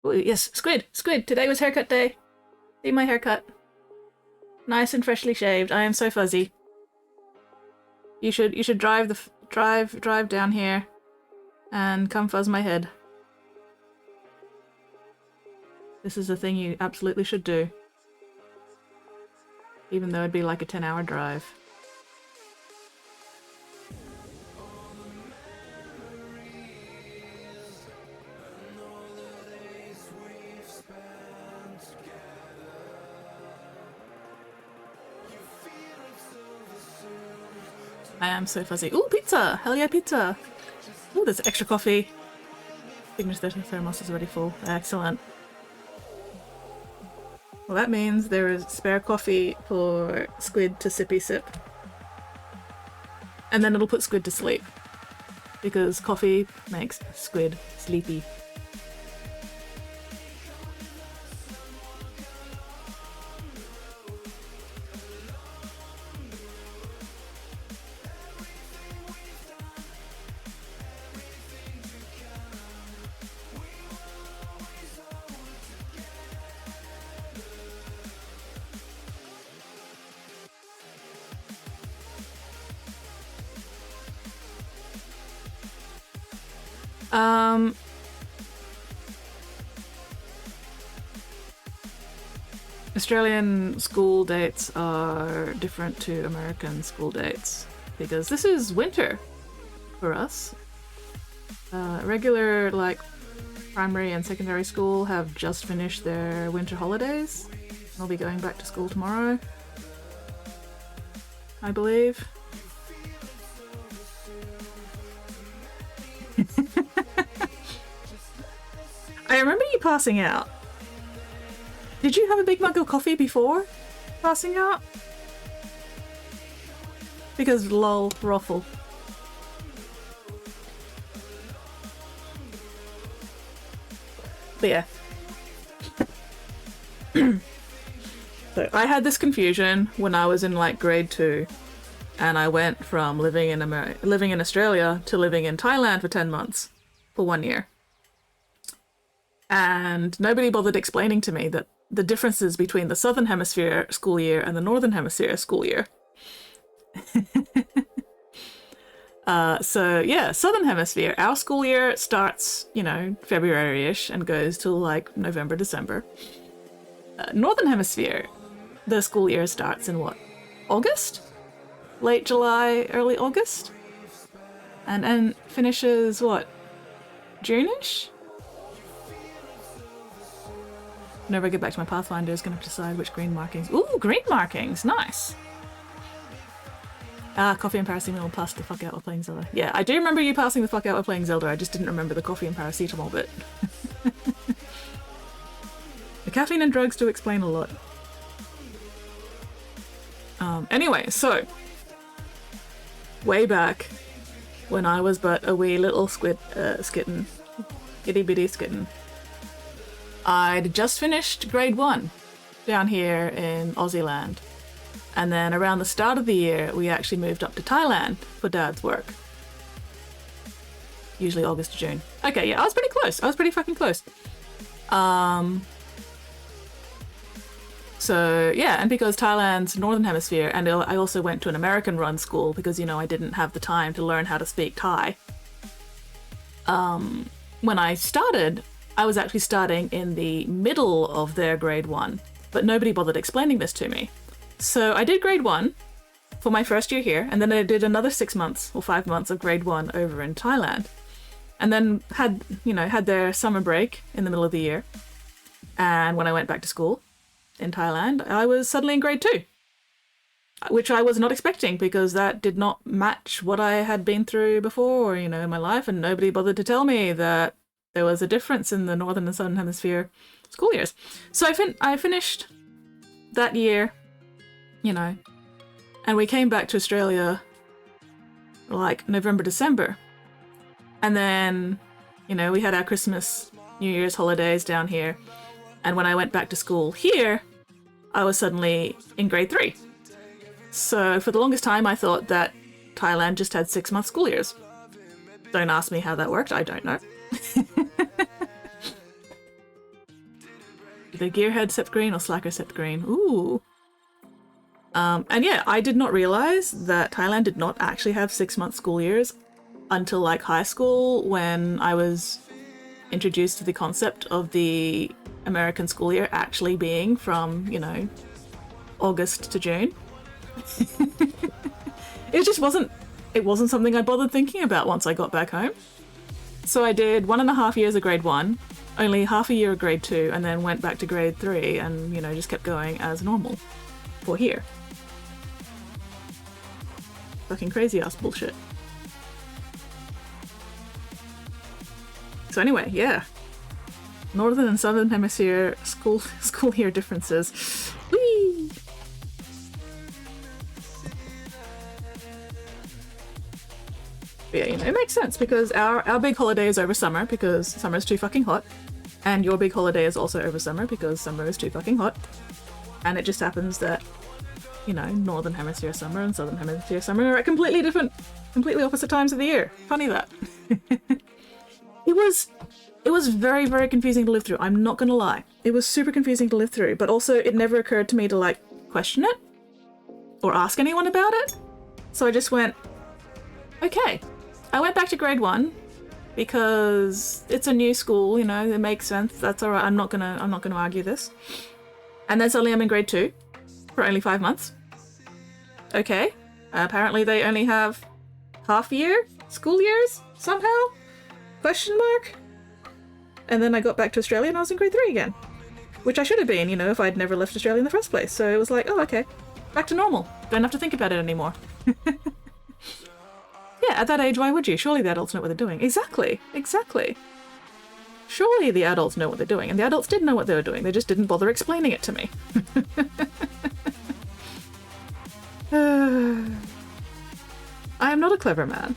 Speaker 3: Ooh, yes, Squid, today was haircut day. See my haircut. Nice and freshly shaved. I am so fuzzy. You should drive down here and come fuzz my head. This is a thing you absolutely should do. Even though it'd be like a 10-hour drive. I am so fuzzy. Ooh, pizza! Hell yeah, pizza! Ooh, there's extra coffee. Signature thermos is already full. Excellent. Well, that means there is spare coffee for Squid to sippy sip. And then it'll put Squid to sleep. Because coffee makes Squid sleepy. Australian school dates are different to American school dates because this is winter for us. Regular, like, primary and secondary school have just finished their winter holidays. I'll be going back to school tomorrow, I believe. I remember you passing out. Did you have a big mug of coffee before passing out? Because lol, ruffle. But yeah. So I had this confusion when I was in like grade 2 and I went from living in Australia to living in Thailand for 10 months for 1 year. And nobody bothered explaining to me that the differences between the Southern Hemisphere school year and the Northern Hemisphere school year. So yeah, Southern Hemisphere, our school year starts, you know, February-ish and goes till like November, December. Northern Hemisphere, the school year starts in what? August? Late July, early August? And finishes what? June-ish? Whenever I get back to my Pathfinder, I'm going to decide which green markings. Ooh, green markings! Nice! Coffee and paracetamol passed the fuck out while playing Zelda. Yeah, I do remember you passing the fuck out while playing Zelda, I just didn't remember the coffee and paracetamol bit. The caffeine and drugs do explain a lot. Anyway, so... way back, when I was but a wee little skitten. Itty bitty skitten. I'd just finished grade 1 down here in Aussie land. And then around the start of the year, we actually moved up to Thailand for Dad's work. Usually August to June. Okay, yeah, I was pretty close. I was pretty fucking close. So, yeah, and because Thailand's Northern Hemisphere, and I also went to an American-run school because, you know, I didn't have the time to learn how to speak Thai. When I started, I was actually starting in the middle of their grade 1, but nobody bothered explaining this to me. So I did grade 1 for my first year here, and then I did another 6 months or 5 months of grade 1 over in Thailand. And then had their summer break in the middle of the year. And when I went back to school in Thailand, I was suddenly in grade 2, which I was not expecting because that did not match what I had been through before, you know, in my life, and nobody bothered to tell me that there was a difference in the Northern and Southern Hemisphere school years. So I finished that year, you know, And we came back to Australia like November, December. And then, you know, we had our Christmas, New Year's holidays down here. And when I went back to school here, I was suddenly in grade 3. So for the longest time, I thought that Thailand just had 6-month school years. Don't ask me how that worked, I don't know. The gearhead set green or slacker set green? Ooh. And yeah, I did not realize that Thailand did not actually have 6-month school years until like high school, when I was introduced to the concept of the American school year actually being from, you know, August to June. It wasn't something I bothered thinking about once I got back home. So I did 1.5 years of grade 1, only half a year of grade 2, and then went back to grade 3 and, you know, just kept going as normal for here. Fucking crazy ass bullshit. So anyway, yeah. Northern and Southern Hemisphere school year differences. Whee! But yeah, you know, it makes sense because our big holiday is over summer because summer is too fucking hot. And your big holiday is also over summer because summer is too fucking hot. And it just happens that, you know, Northern Hemisphere summer and Southern Hemisphere summer are at completely opposite times of the year. Funny that. It was very, very confusing to live through. I'm not gonna lie. It was super confusing to live through, but also it never occurred to me to like question it or ask anyone about it. So I just went, okay. I went back to grade 1 because it's a new school, you know, it makes sense. That's all right. I'm not gonna argue this. And then suddenly I'm in grade 2 for only 5 months. Okay. Apparently they only have half year school years somehow? Question mark? And then I got back to Australia and I was in grade 3 again. Which I should have been, you know, if I'd never left Australia in the first place. So it was like, oh, okay. Back to normal. Don't have to think about it anymore. Yeah, at that age, why would you? Surely the adults know what they're doing. Exactly. Surely the adults know what they're doing. And the adults did know what they were doing. They just didn't bother explaining it to me. I am not a clever man.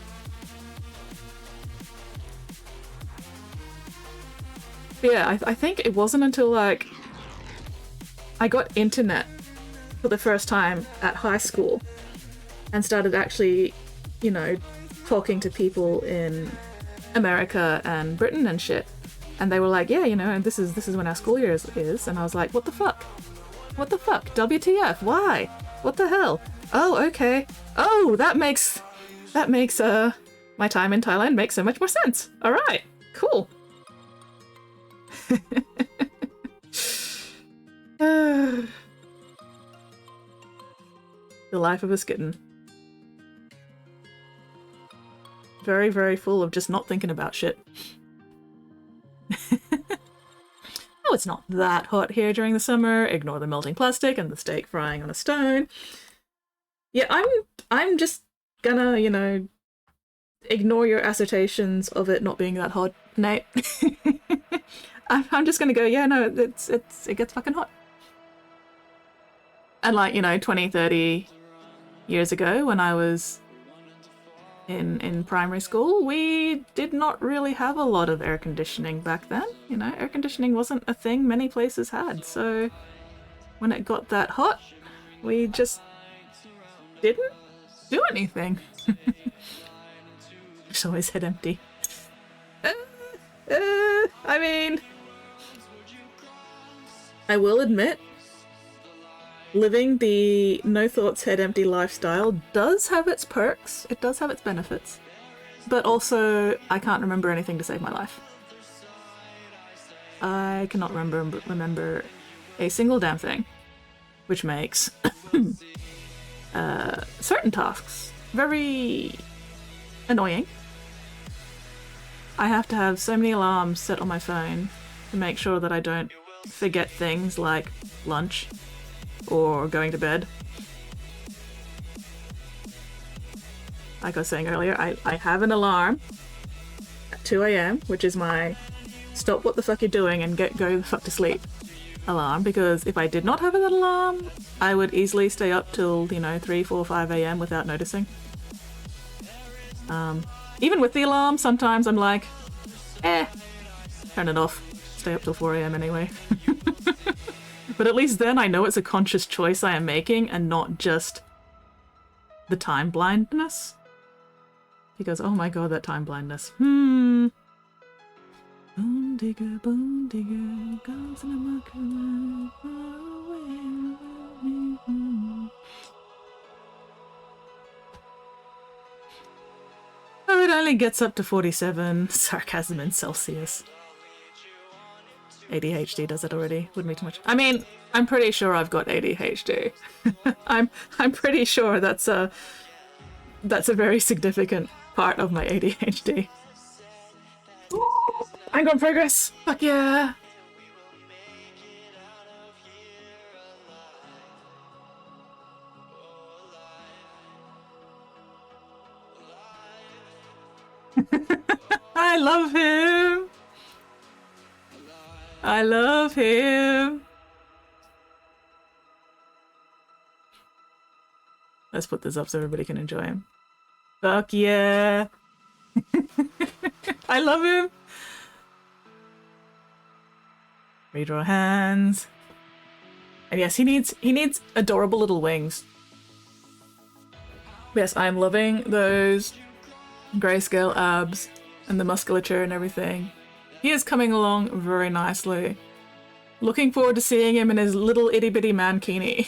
Speaker 3: But yeah, I think it wasn't until like I got internet for the first time at high school and started actually, you know, talking to people in America and Britain and shit. And they were like, yeah, you know, and this is when our school year is. And I was like, what the fuck? What the fuck? WTF? Why? What the hell? Oh, okay. Oh, that makes my time in Thailand makes so much more sense. All right, cool. The life of a skitten. Very, very full of just not thinking about shit. Oh, it's not that hot here during the summer. Ignore the melting plastic and the steak frying on a stone. Yeah, I'm just gonna, you know, ignore your assertions of it not being that hot, Nate. I'm just gonna go, yeah, no, it gets fucking hot. And like, you know, 20, 30 years ago when I was in primary school, we did not really have a lot of air conditioning back then. You know, air conditioning wasn't a thing many places had. So when it got that hot, we just didn't do anything. It's always head empty. I mean, I will admit, living the no thoughts head empty lifestyle does have its perks. It does have its benefits. But also, I can't remember anything to save my life. I cannot remember a single damn thing. Which makes certain tasks very annoying. I have to have so many alarms set on my phone to make sure that I don't forget things like lunch or going to bed. Like I was saying earlier, I have an alarm at 2 a.m, which is my stop what the fuck you're doing and go the fuck to sleep. alarm, because if I did not have that alarm, I would easily stay up till, you know, 3, 4, 5 a.m. without noticing. Even with the alarm, sometimes I'm like, turn it off. Stay up till 4 a.m. anyway. But at least then I know it's a conscious choice I am making and not just the time blindness. Because, oh my god, that time blindness. Bone digger, goes in a mockery, far away. Oh, it only gets up to 47. Sarcasm in Celsius. ADHD does it already. Wouldn't be too much. I mean, I'm pretty sure I've got ADHD. I'm pretty sure that's a very significant part of my ADHD. Anger on progress. Fuck yeah. I love him. I love him. Let's put this up so everybody can enjoy him. Fuck yeah. I love him. Redraw hands. And yes, he needs adorable little wings. Yes, I'm loving those grayscale abs and the musculature and everything. He is coming along very nicely. Looking forward to seeing him in his little itty bitty mankini.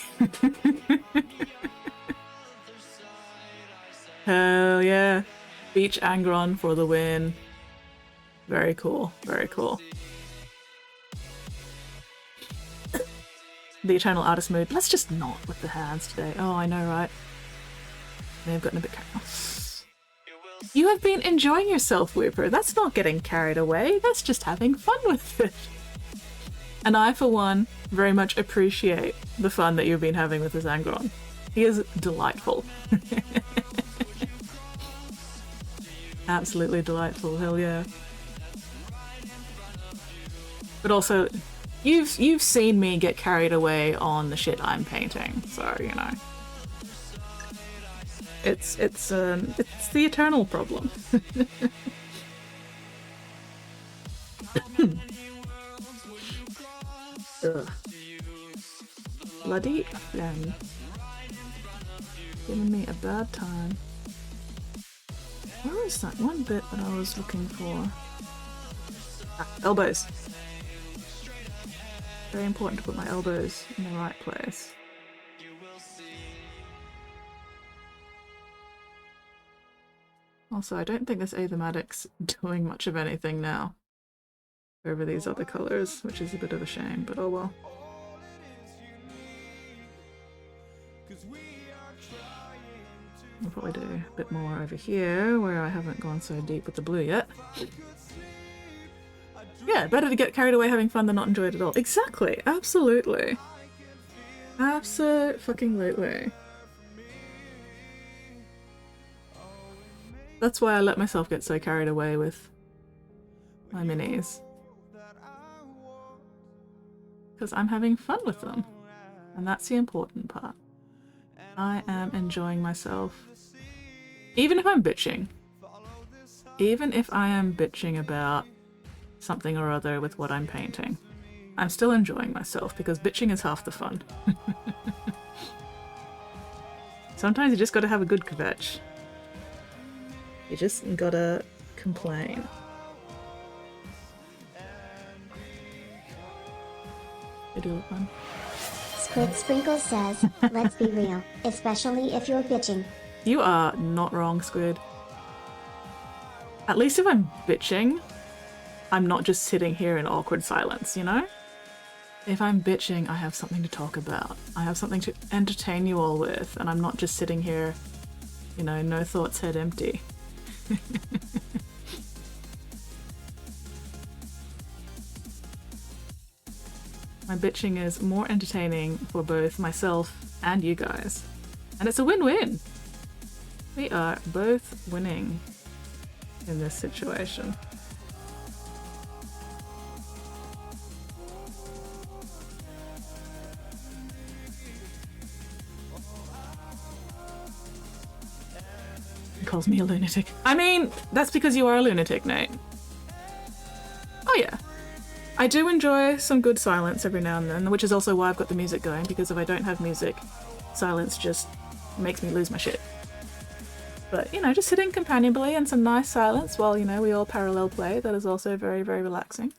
Speaker 3: Hell yeah. Beach Angron for the win. Very cool, very cool. The eternal artist mood. Let's just not with the hands today. Oh, I know, right? May have gotten a bit carried away. You have been enjoying yourself, Whooper. That's not getting carried away. That's just having fun with it. And I, for one, very much appreciate the fun that you've been having with this Angron. He is delightful. Absolutely delightful. Hell yeah. But also, you've seen me get carried away on the shit I'm painting, so you know. It's the eternal problem. Ugh. Bloody phlegm. Giving me a bad time. Where was that one bit that I was looking for? Ah, elbows. Very important to put my elbows in the right place. Also, I don't think this Aethematic's doing much of anything now over these other colours, which is a bit of a shame, but oh well. I'll probably do a bit more over here, where I haven't gone so deep with the blue yet. Yeah, better to get carried away having fun than not enjoy it at all. Exactly, absolutely. Abso-fucking-lutely. That's why I let myself get so carried away with my minis. Because I'm having fun with them. And that's the important part. I am enjoying myself. Even if I'm bitching. Even if I am bitching about something or other with what I'm painting, I'm still enjoying myself because bitching is half the fun. Sometimes you just gotta have a good kvetch. You just gotta complain. You do it, man.
Speaker 5: Squid Sprinkle says, let's be real, especially if you're bitching.
Speaker 3: You are not wrong, Squid. At least if I'm bitching, I'm not just sitting here in awkward silence, you know? If I'm bitching, I have something to talk about. I have something to entertain you all with, and I'm not just sitting here, you know, no thoughts, head empty. My bitching is more entertaining for both myself and you guys. And it's a win-win! We are both winning in this situation. calls me a lunatic. I mean, that's because you are a lunatic, Nate. Oh yeah. I do enjoy some good silence every now and then, which is also why I've got the music going, because if I don't have music, silence just makes me lose my shit. But, you know, just sitting companionably in some nice silence while, you know, we all parallel play, that is also very, very relaxing.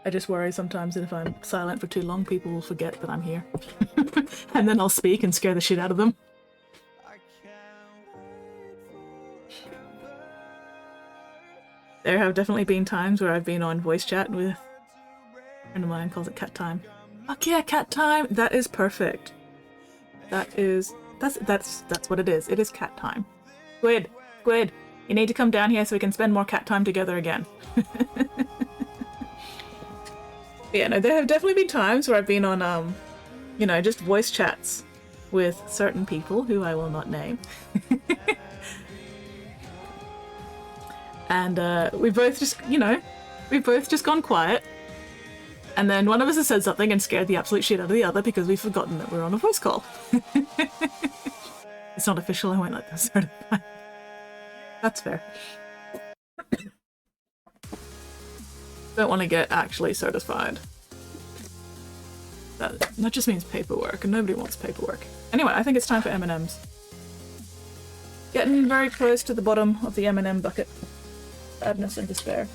Speaker 3: I just worry sometimes that if I'm silent for too long, people will forget that I'm here. And then I'll speak and scare the shit out of them. There have definitely been times where I've been on voice chat with a friend of mine, calls it cat time. Fuck yeah, cat time! That is perfect. That's what it is. It is cat time. Squid, you need to come down here so we can spend more cat time together again. Yeah, no, there have definitely been times where I've been on, you know, just voice chats with certain people who I will not name. And we've both just, you know, we've both just gone quiet. And then one of us has said something and scared the absolute shit out of the other because we've forgotten that we're on a voice call. It's not official, I won't let that certify. That's fair. Don't want to get actually certified. That just means paperwork, and nobody wants paperwork. Anyway, I think it's time for M&Ms. Getting very close to the bottom of the M&M bucket. Sadness and despair.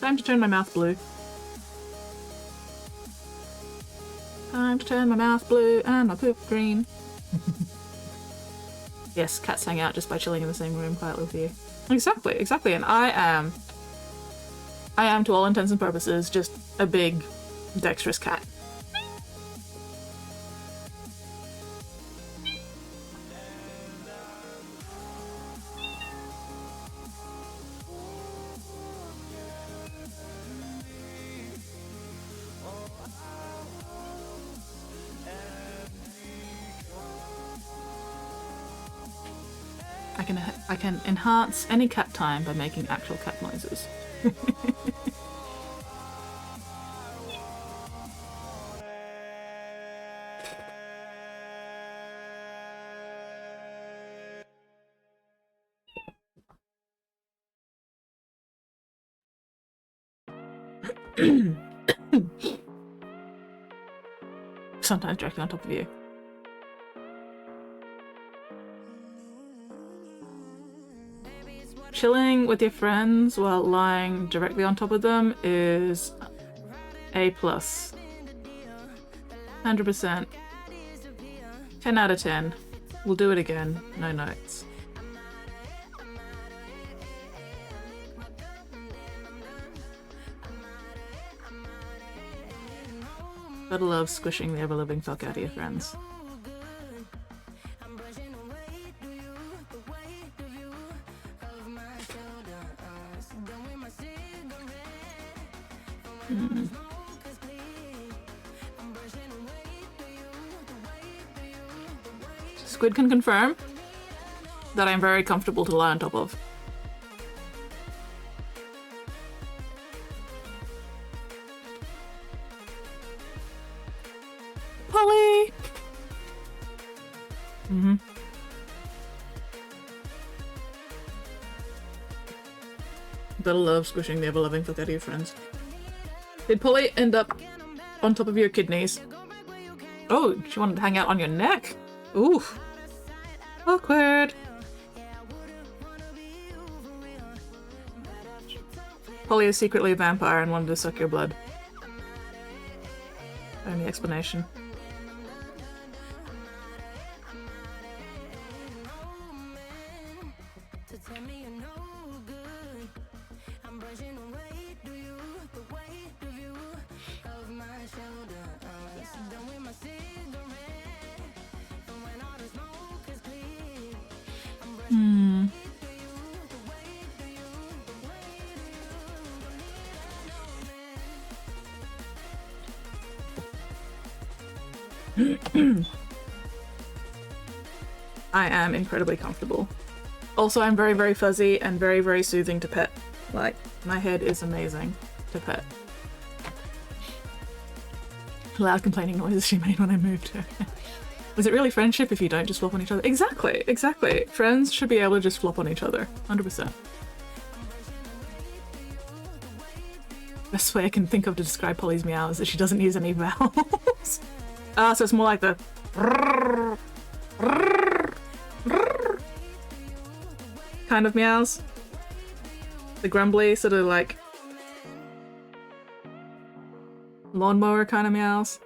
Speaker 3: Time to turn my mouth blue. Time to turn my mouth blue and my poop green. Yes, cats hang out just by chilling in the same room quietly with you. Exactly, and I am to all intents and purposes just a big, dexterous cat. I can enhance any cat time by making actual cat noises. Sometimes directly on top of you. Chilling with your friends while lying directly on top of them is A+. 100%. 10 out of 10. We'll do it again. No notes. Gotta love squishing the ever-living fuck out of your friends. Squid can confirm that I'm very comfortable to lie on top of. Polly! Gotta love squishing the ever-loving fuck out of your friends. Did Polly end up on top of your kidneys? Oh, she wanted to hang out on your neck? Oof. Awkward. Polly is secretly a vampire and wanted to suck your blood. Only explanation. I am incredibly comfortable. Also, I'm very, very fuzzy and very, very soothing to pet. Like, my head is amazing to pet. Loud complaining noises she made when I moved her. Was it really friendship if you don't just flop on each other? Exactly, exactly. Friends should be able to just flop on each other. 100%. Best way I can think of to describe Polly's meow is that she doesn't use any vowels. So it's more like the kind of meows. The grumbly, sort of like lawnmower kind of meows.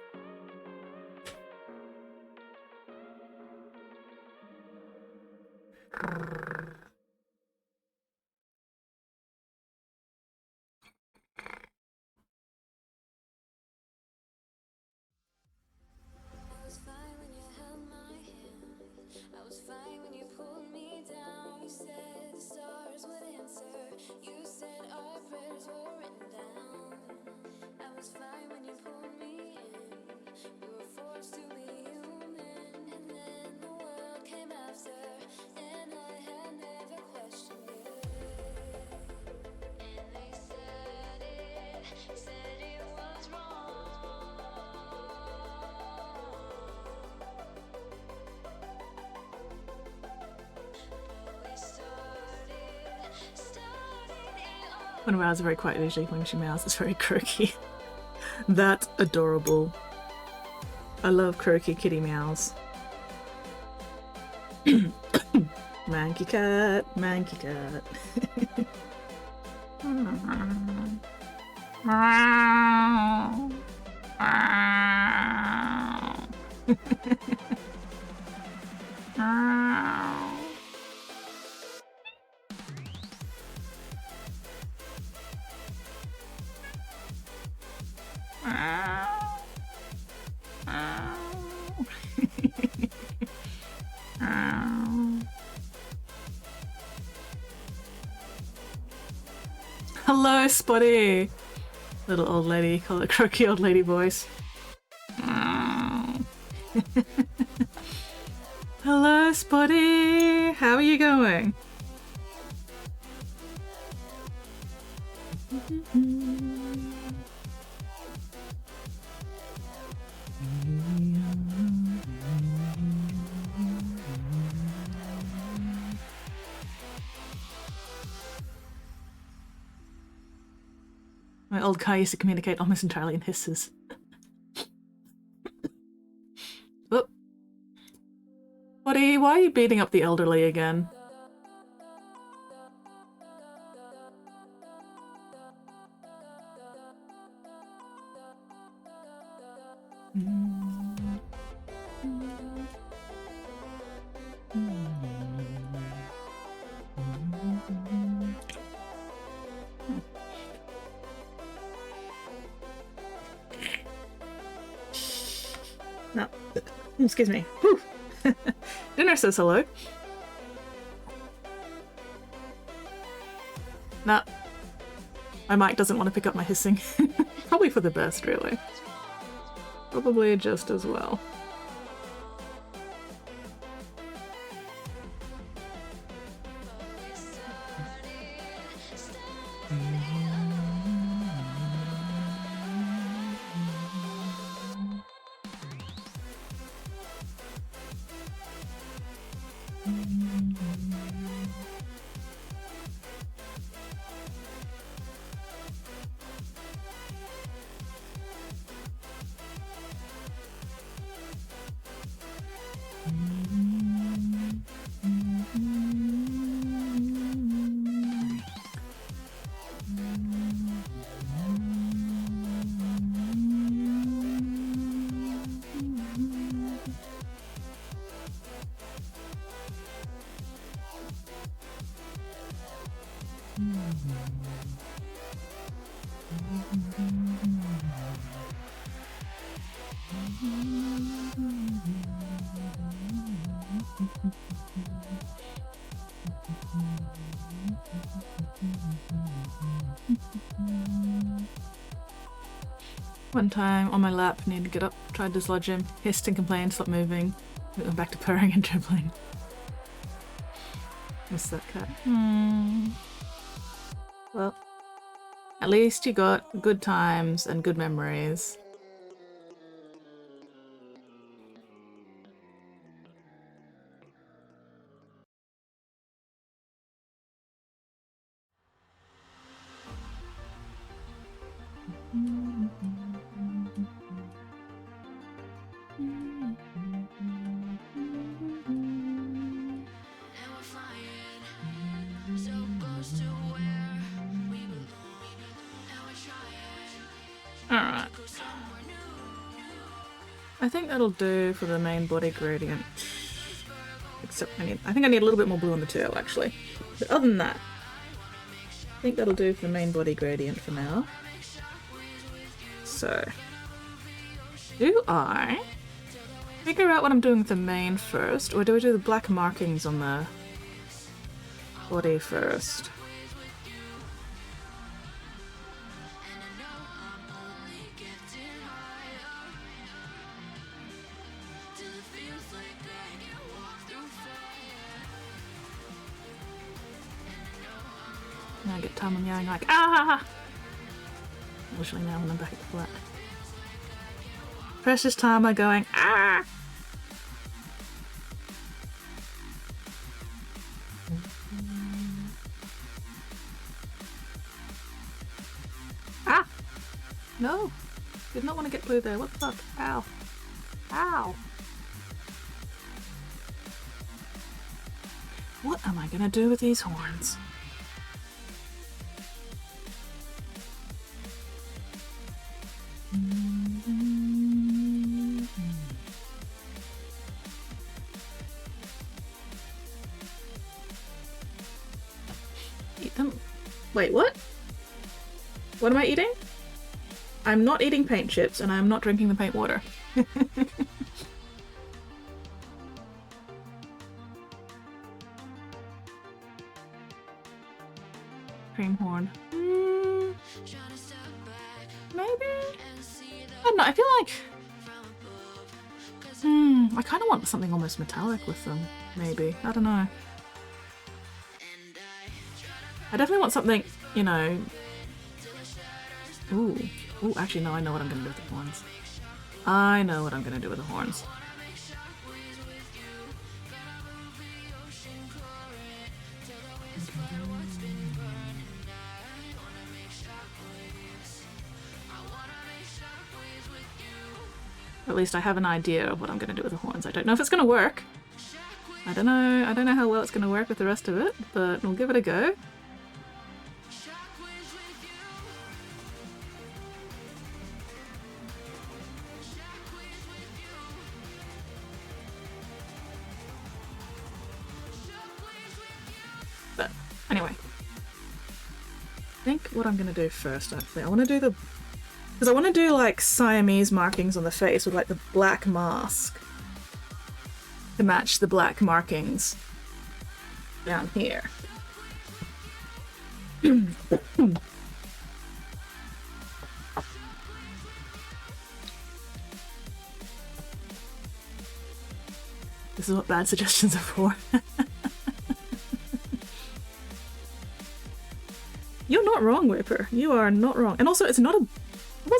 Speaker 3: When Rao's very quiet usually when she meows, it's very croaky. That's adorable. I love croaky kitty meows. Manky cat, manky cat. Hello, Spotty! Little old lady, call it croaky old lady voice. Hello, Spotty! How are you going? My old car used to communicate almost entirely in hisses. Oh. Buddy, why are you beating up the elderly again? No. Excuse me. Whew. Dinner says hello. Nah. My mic doesn't want to pick up my hissing. Probably for the best, really. Probably just as well. One time on my lap, needed to get up, tried to dislodge him, hissed and complained, stopped moving, went back to purring and dribbling. Miss that cat. Well, at least you got good times and good memories. Alright. I think that'll do for the main body gradient. Except I think I need a little bit more blue on the tail actually. But other than that, I think that'll do for the main body gradient for now. So, do I figure out what I'm doing with the mane first, or do I do the black markings on the body first? And I get time I'm yelling like, ah! Literally now when I'm back at the flat. Precious time I'm going, ah! Ah! No! Did not want to get blue there. What the fuck? Ow. Ow! What am I gonna do with these horns? Eat them. Wait, what? What am I eating? I'm not eating paint chips and I'm not drinking the paint water. Cream horn. Maybe? I don't know, I feel like... I kind of want something almost metallic with them, maybe. I don't know. I definitely want something, you know... Ooh. Ooh, actually, no, I know what I'm going to do with the horns. I know what I'm going to do with the horns. Or at least I have an idea of what I'm going to do with the horns. I don't know if it's going to work. I don't know how well it's going to work with the rest of it, but we'll give it a go. But anyway, I think what I'm going to do first, actually, I want to do the... Because I want to do like Siamese markings on the face with like the black mask to match the black markings down here. This is what bad suggestions are for. You're not wrong, Whipper. You are not wrong. And also, it wasn't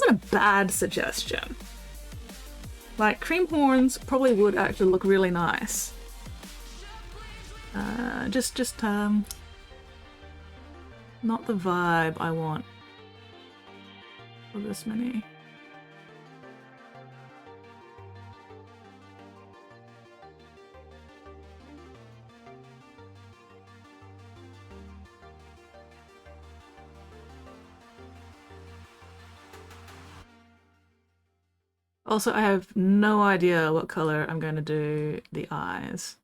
Speaker 3: a bad suggestion. Like, cream horns probably would actually look really nice. Just not the vibe I want for this mini. Also, I have no idea what color I'm going to do the eyes.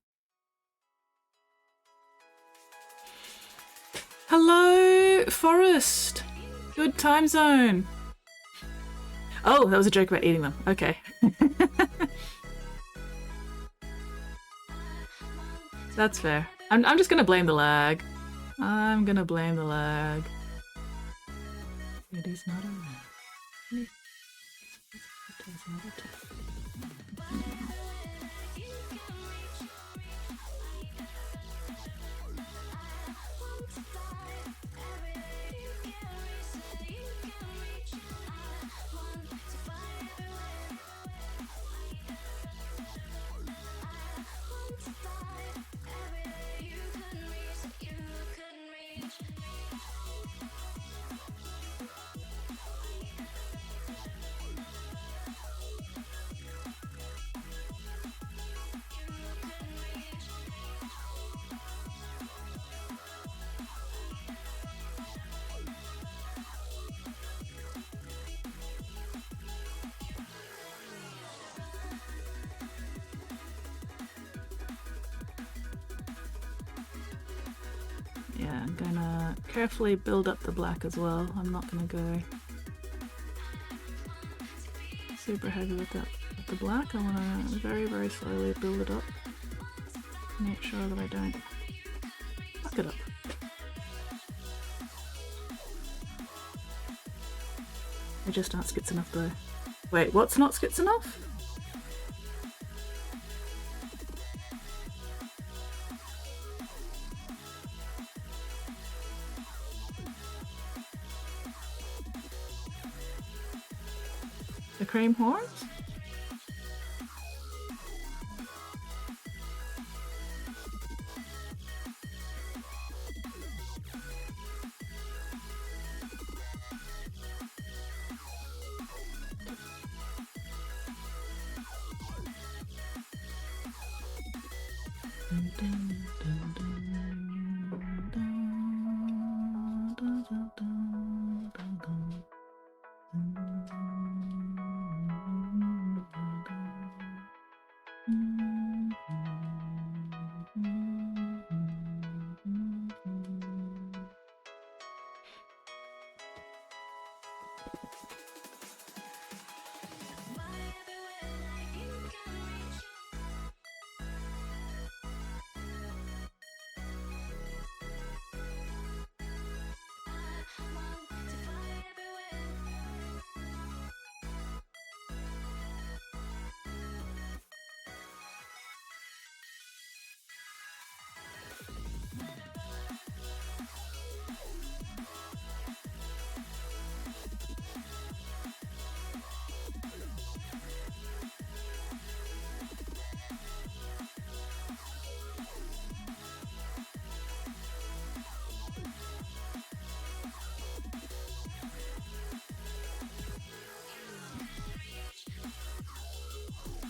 Speaker 3: Hello, Forest! Good time zone! Oh, that was a joke about eating them. Okay. That's fair. I'm just going to blame the lag. I'm going to blame the lag. It is not around. gonna carefully build up the black as well. I'm not gonna go super heavy with the black. I wanna very, very slowly build it up. Make sure that I don't fuck it up. They're just not skits enough though. Wait, what's not skits enough? The cream horns?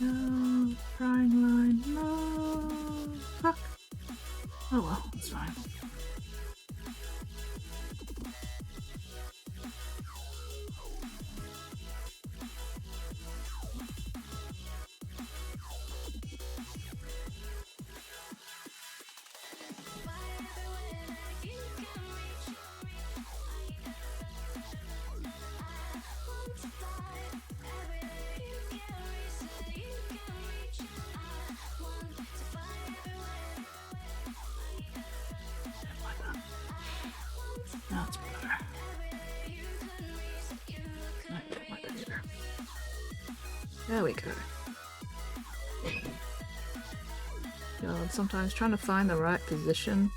Speaker 3: No, drawing line, no, fuck. Oh well, it's fine. Now it's better. No, don't like that either. There we go. God, sometimes trying to find the right position.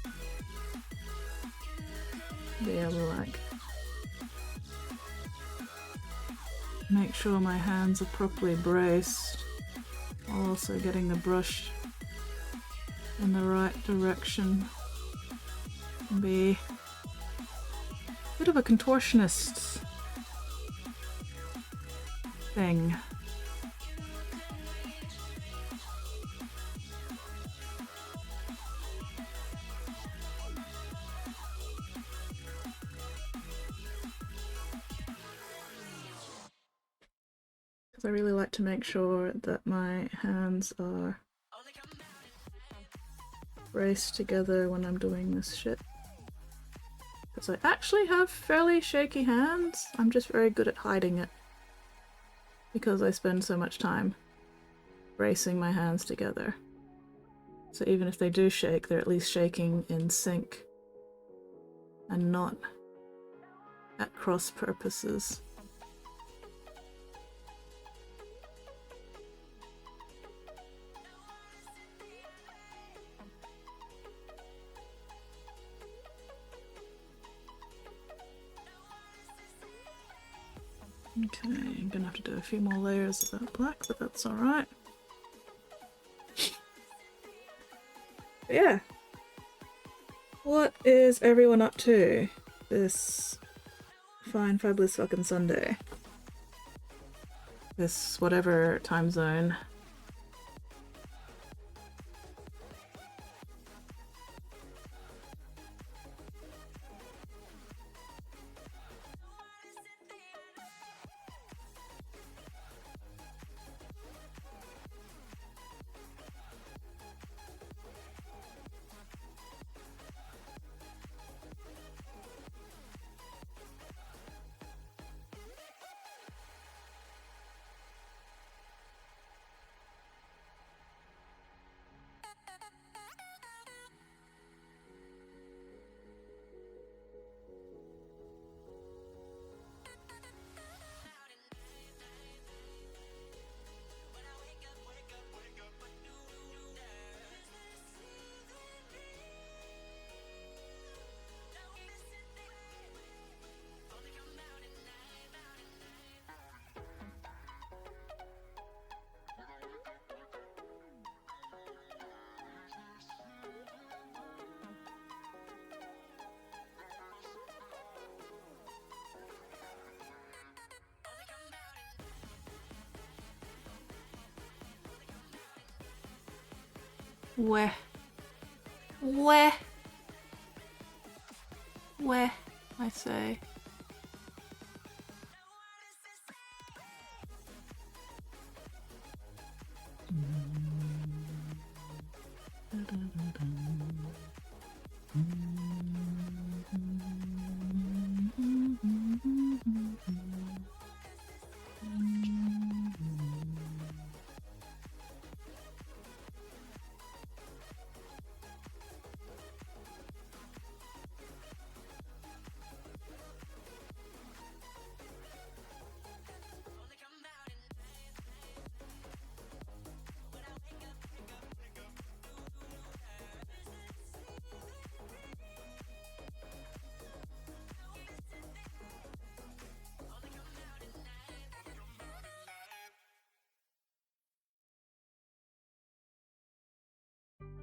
Speaker 3: Be able to like make sure my hands are properly braced while also getting the brush in the right direction. And be a bit of a contortionist thing. Because I really like to make sure that my hands are braced together when I'm doing this shit. Because I actually have fairly shaky hands. I'm just very good at hiding it. Because I spend so much time bracing my hands together. So even if they do shake, they're at least shaking in sync. And not at cross purposes. Okay, I'm gonna have to do a few more layers of that black, but that's alright. Yeah. What is everyone up to this fine, fabulous fucking Sunday? This whatever time zone. Where, I say.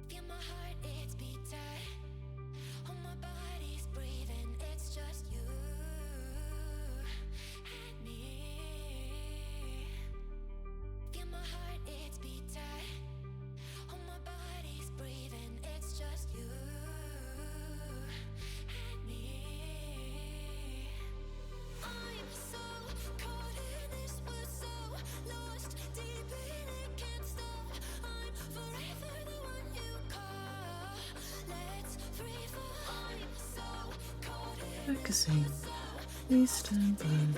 Speaker 1: Feel my heart, it's beating. Oh, my body's breathing. It's just you and me. Feel my heart, it's beating. Oh, my body's breathing. It's just you and me. I'm so caught in this, we're so lost deep in it, can't stop. I'm forever the one you call. Let's free fall. I'm so caught in
Speaker 3: Focusing. Eastern Blend.
Speaker 1: it,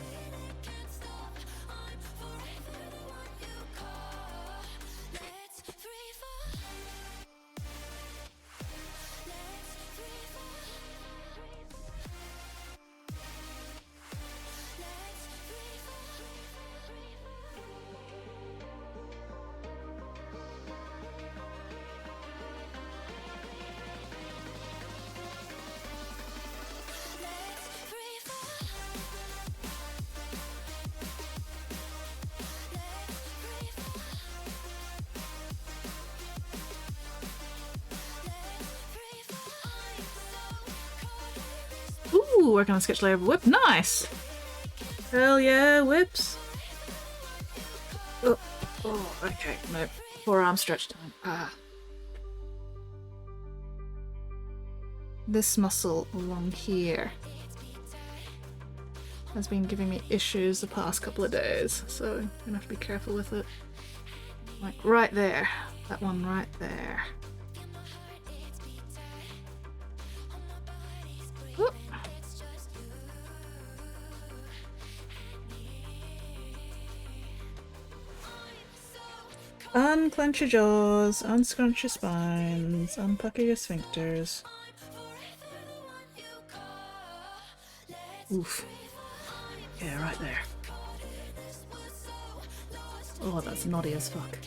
Speaker 1: can't stop. I'm forever the one you call. Let's free fall. Let's free fall. Let's free
Speaker 3: Ooh, working on sketch layer of whip. Nice! Hell yeah, whips. Oh, okay, no. Forearm stretch time. Ah. This muscle along here has been giving me issues the past couple of days, so I'm gonna have to be careful with it. Like right there. That one right there. Ooh. Unclench your jaws, unscrunch your spines, unpucker your sphincters. Oof. Yeah, right there. Oh, that's naughty as fuck.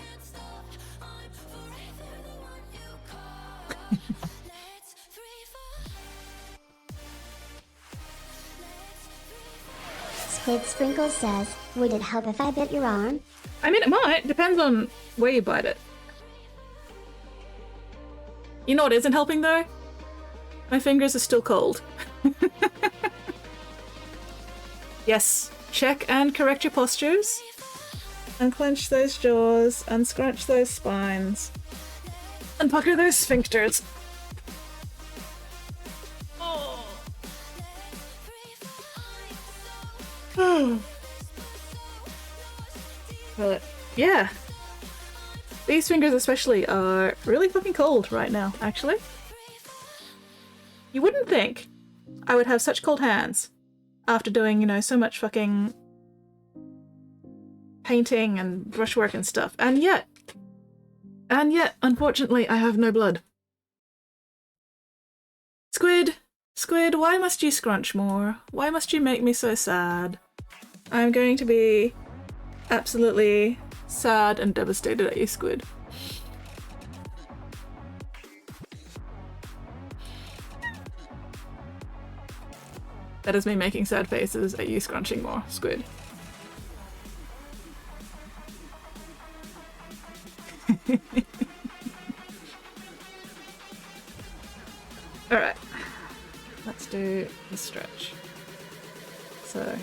Speaker 5: Squid Sprinkle says, would it help if I bit your arm?
Speaker 3: I mean, it might. Depends on where you bite it. You know what isn't helping, though? My fingers are still cold. Yes. Check and correct your postures. Unclench those jaws. Unscrunch those spines. Unpucker those sphincters. Oh. But yeah, these fingers especially are really fucking cold right now, actually. You wouldn't think I would have such cold hands after doing, you know, so much fucking painting and brushwork and stuff. And yet, unfortunately, I have no blood. Squid, why must you scrunch more? Why must you make me so sad? I'm going to be absolutely sad and devastated at you, Squid. That is me making sad faces at you scrunching more, Squid. Alright, let's do the stretch. So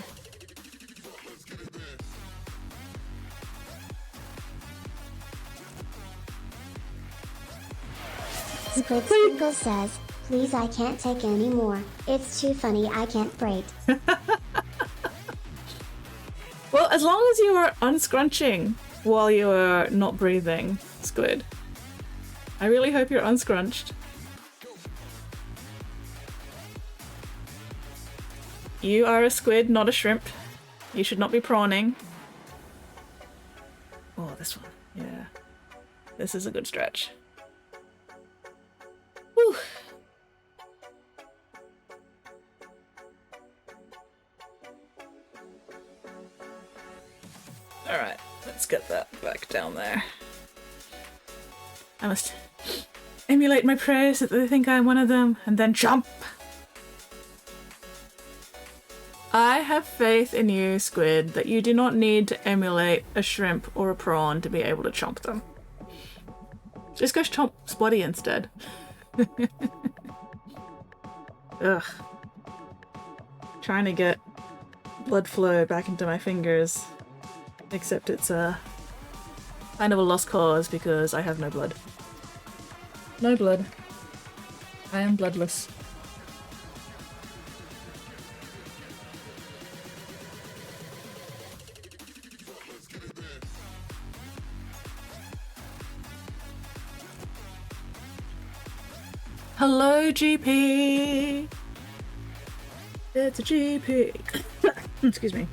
Speaker 5: Squid Sprinkles says, please I can't take any more. It's too funny I can't break.
Speaker 3: Well, as long as you are unscrunching while you are not breathing, Squid. I really hope you're unscrunched. You are a squid, not a shrimp. You should not be prawning. Oh, this one. Yeah. This is a good stretch. Whew. Alright, let's get that back down there. I must emulate my prey so that they think I'm one of them, and then jump! I have faith in you, Squid, that you do not need to emulate a shrimp or a prawn to be able to chomp them. Just go chomp Spotty instead. Ugh. Trying to get blood flow back into my fingers. Except it's kind of a lost cause because I have no blood. No blood. I am bloodless. Hello, GP! It's a GP! Excuse me.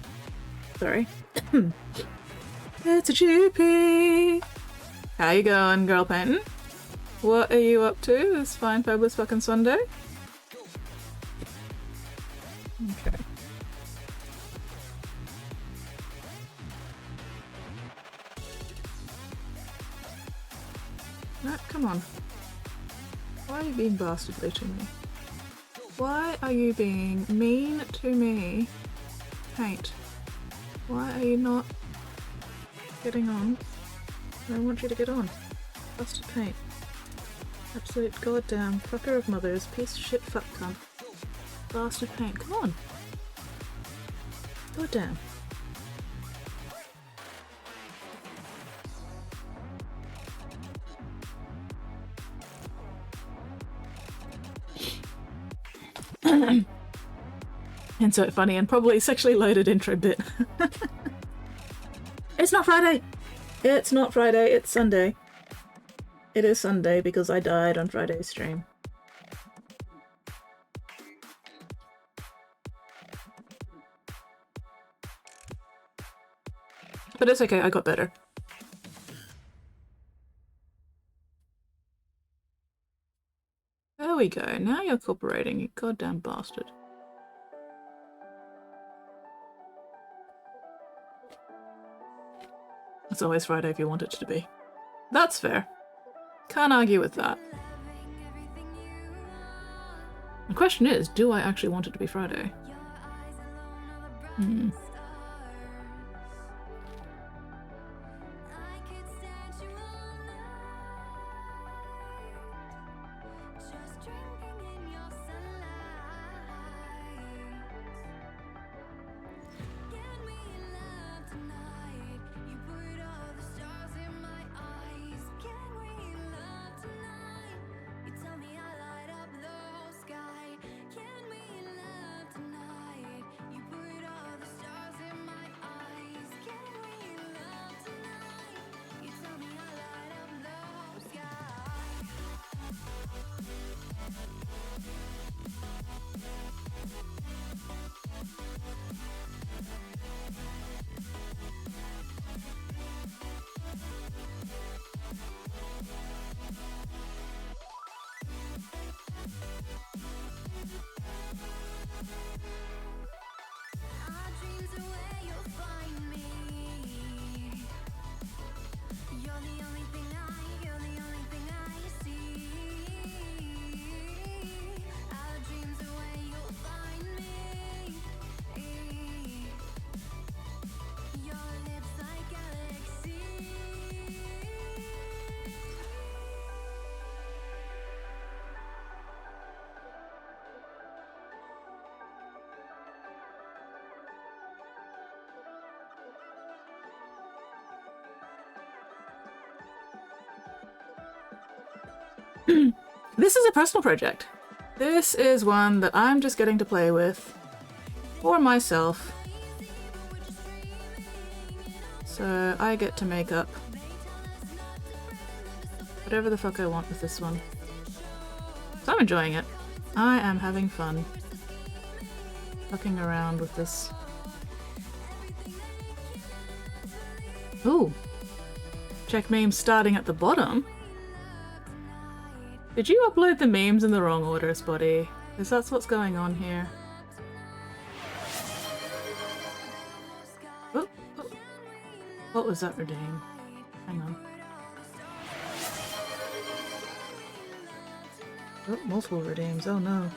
Speaker 3: Sorry. It's a GP! How you going, girl painting? What are you up to this fine fabulous fucking Sunday? Okay. No, come on. Why are you being bastardly to me? Why are you being mean to me? Paint. Why are you not getting on? I want you to get on. Bastard paint. Absolute goddamn fucker of mothers. Piece of shit fuck cunt. Bastard paint. Come on. Goddamn. Insert funny and probably sexually loaded intro bit. It's not Friday! It's not Friday, it's Sunday. It is Sunday because I died on Friday's stream. But it's okay, I got better. There we go, now you're cooperating, you goddamn bastard. It's always Friday if you want it to be. That's fair. Can't argue with that. The question is, do I actually want it to be Friday? This is a personal project. This is one that I'm just getting to play with for myself. So I get to make up whatever the fuck I want with this one. So I'm enjoying it. I am having fun fucking around with this. Ooh. Check memes starting at the bottom. Did you upload the memes in the wrong order, Spotty? Because that's what's going on here. Oh, oh. What was that redeem? Hang on. Oh, multiple redeems. Oh no.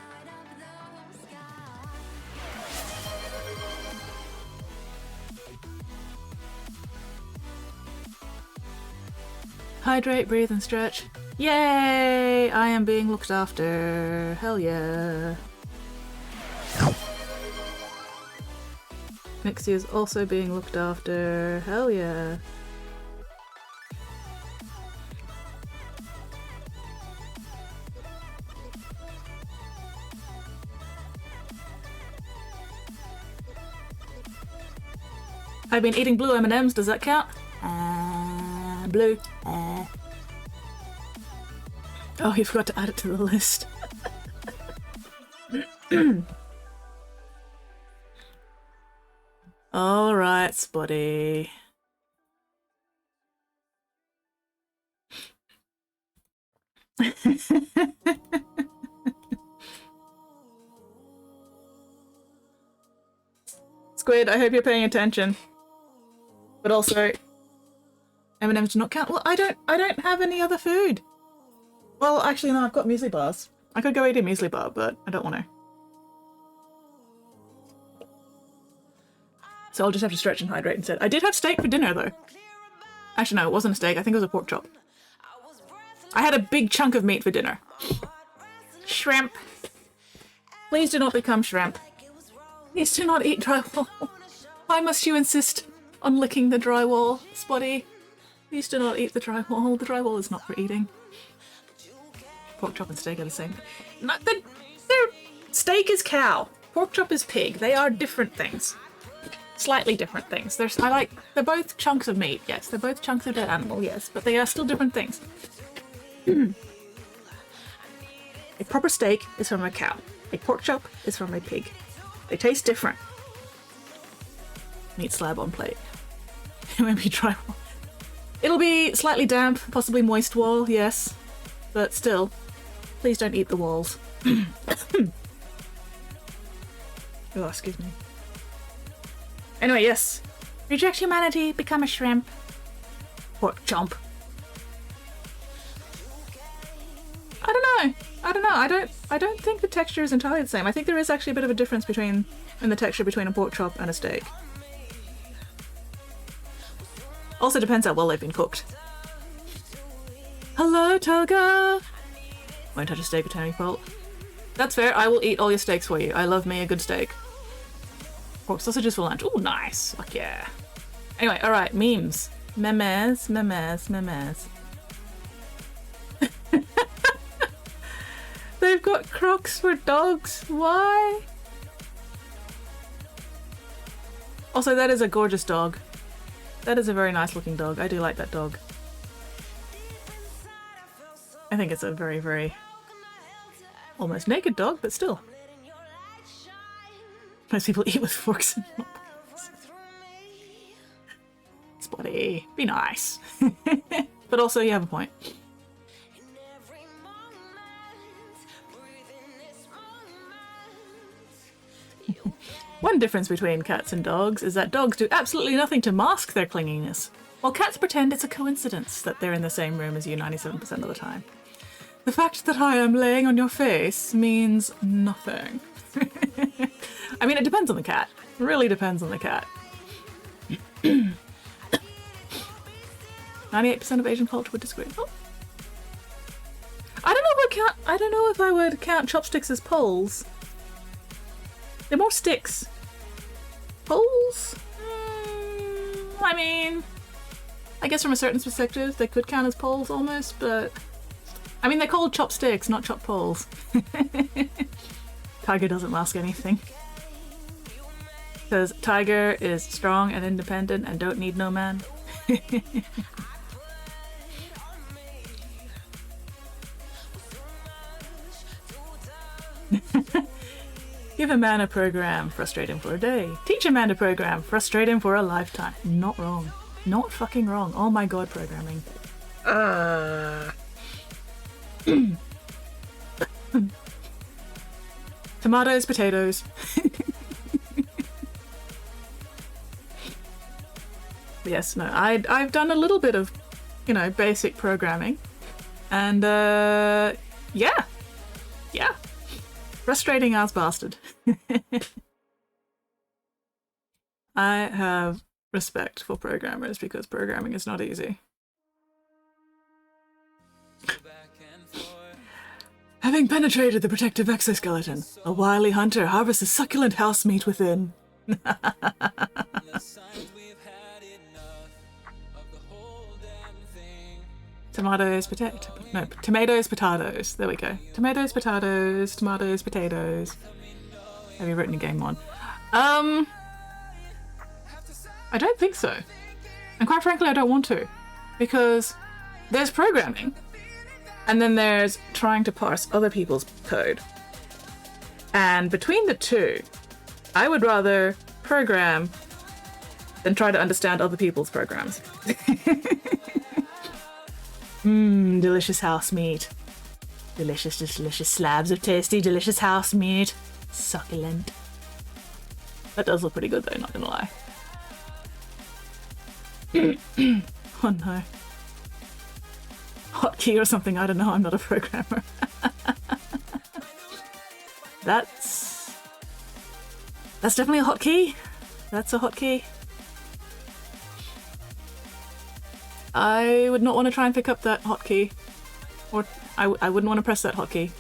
Speaker 3: Hydrate, breathe, and stretch. Yay! I am being looked after. Hell yeah. Mixie is also being looked after. Hell yeah. I've been eating blue M&Ms. Does that count? Blue. Oh, you forgot to add it to the list. All right, Spotty. Squid, I hope you're paying attention. But also, M&Ms do not count. Well, I don't have any other food. Well, actually, no, I've got muesli bars. I could go eat a muesli bar, but I don't want to. So I'll just have to stretch and hydrate instead. I did have steak for dinner, though. Actually, no, it wasn't a steak. I think it was a pork chop. I had a big chunk of meat for dinner. Shrimp. Please do not become shrimp. Please do not eat drywall. Why must you insist on licking the drywall, Spotty? Please do not eat the drywall. The drywall is not for eating. Pork chop and steak are the same. Steak is cow. Pork chop is pig. They are different things. Slightly different things. They're both chunks of meat, yes. They're both chunks of dead animal, yes. But they are still different things. A proper steak is from a cow. A pork chop is from a pig. They taste different. Meat slab on plate. It won't be drywall. It'll be slightly damp, possibly moist wall, yes. But still, please don't eat the walls. Oh, excuse me. Anyway, yes. Reject humanity, become a shrimp. Pork chomp. I don't know. I don't think the texture is entirely the same. I think there is actually a bit of a difference in the texture between a pork chop and a steak. Also depends how well they've been cooked. Hello, Toga! Won't touch a steak at any fault. That's fair, I will eat all your steaks for you. I love me a good steak. Pork sausages for lunch. Ooh, nice. Fuck yeah. Anyway, alright, memes. Memes. They've got Crocs for dogs. Why? Also, that is a gorgeous dog. That is a very nice looking dog. I do like that dog. I think it's a very, very almost naked dog, but still. Most people eat with forks and not knives. Spotty, be nice. But also, you have a point. One difference between cats and dogs is that dogs do absolutely nothing to mask their clinginess, while cats pretend it's a coincidence that they're in the same room as you 97% of the time. The fact that I am laying on your face means nothing. I mean, it depends on the cat. It really depends on the cat. 98% of Asian culture would disagree. Oh. I don't know if I would count chopsticks as poles. They're more sticks. Poles? I mean, I guess from a certain perspective they could count as poles almost, but I mean, they're called chopsticks, not chop poles. Tiger doesn't mask anything. Because Tiger is strong and independent and don't need no man. Give a man a program, frustrate him for a day. Teach a man a program, frustrate him for a lifetime. Not wrong. Not fucking wrong. Oh my god, programming. Tomatoes, potatoes. Yes, no, I've done a little bit of, you know, basic programming. And, yeah. Frustrating ass bastard. I have respect for programmers because programming is not easy. Having penetrated the protective exoskeleton, a wily hunter harvests a succulent house meat within. Tomatoes, tomatoes, potatoes. There we go. Tomatoes, potatoes, tomatoes, potatoes. Have you written a game one? I don't think so. And quite frankly, I don't want to. Because there's programming. And then there's trying to parse other people's code. And between the two, I would rather program than try to understand other people's programs. Delicious house meat. Delicious, delicious slabs of tasty, delicious house meat. Succulent. That does look pretty good though, not gonna lie. Oh no. Hotkey or something, I don't know, I'm not a programmer. That's definitely a hotkey. That's a hotkey. I would not want to try and pick up that hotkey. Or I wouldn't want to press that hotkey.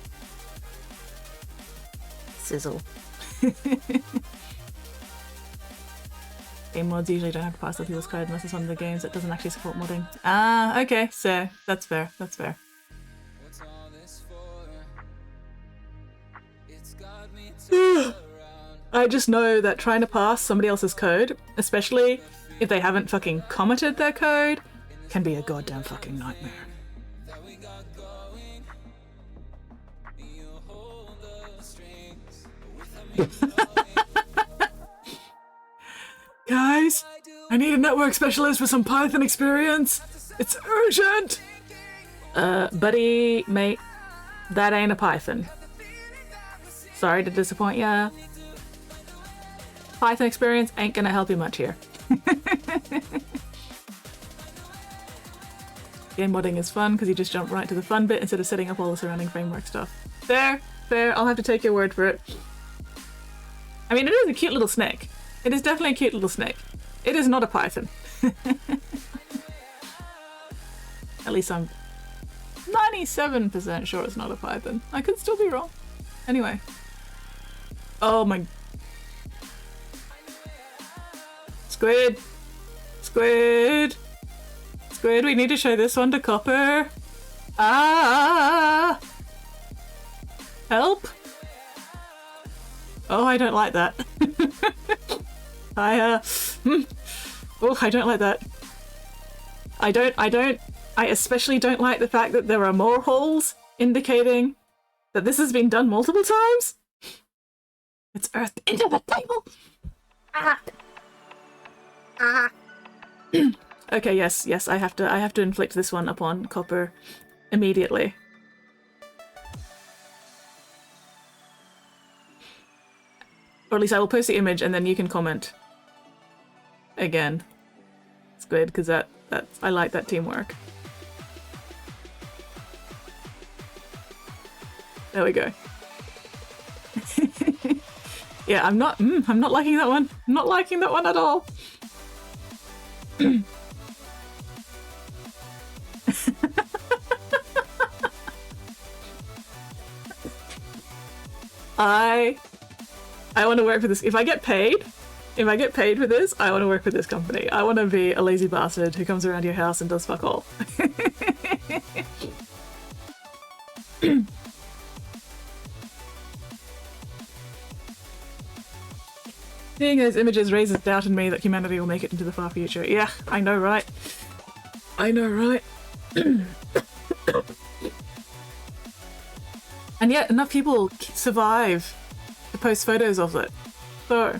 Speaker 3: Sizzle. Game mods usually don't have to pass other people's code unless it's one of the games that doesn't actually support modding. Ah, okay, so that's fair, that's fair. I just know that trying to pass somebody else's code, especially if they haven't fucking commented their code, can be a goddamn fucking nightmare. Guys, I need a network specialist with some Python experience. It's urgent! Buddy, mate, that ain't a Python. Sorry to disappoint ya. Python experience ain't gonna help you much here. Game modding is fun because you just jump right to the fun bit instead of setting up all the surrounding framework stuff. Fair, I'll have to take your word for it. I mean, it is a cute little snake. It is definitely a cute little snake. It is not a Python. At least I'm 97% sure it's not a Python. I could still be wrong. Anyway. Oh my... Squid! Squid! Squid, we need to show this one to Copper. Ah! Help! Oh, I don't like that. Oh, I don't like that. I especially don't like the fact that there are more holes indicating that this has been done multiple times. It's earthed into the table. Ah. Ah. Okay, yes, I have to inflict this one upon Copper immediately. Or at least I will post the image and then you can comment again. It's good because I like that teamwork. There we go. Yeah, I'm not liking that one. I'm not liking that one at all. I want to work for this. If I get paid for this, I want to work for this company. I want to be a lazy bastard who comes around your house and does fuck all. Seeing those images raises doubt in me that humanity will make it into the far future. Yeah, I know, right? I know, right? And yet, enough people survive to post photos of it. So...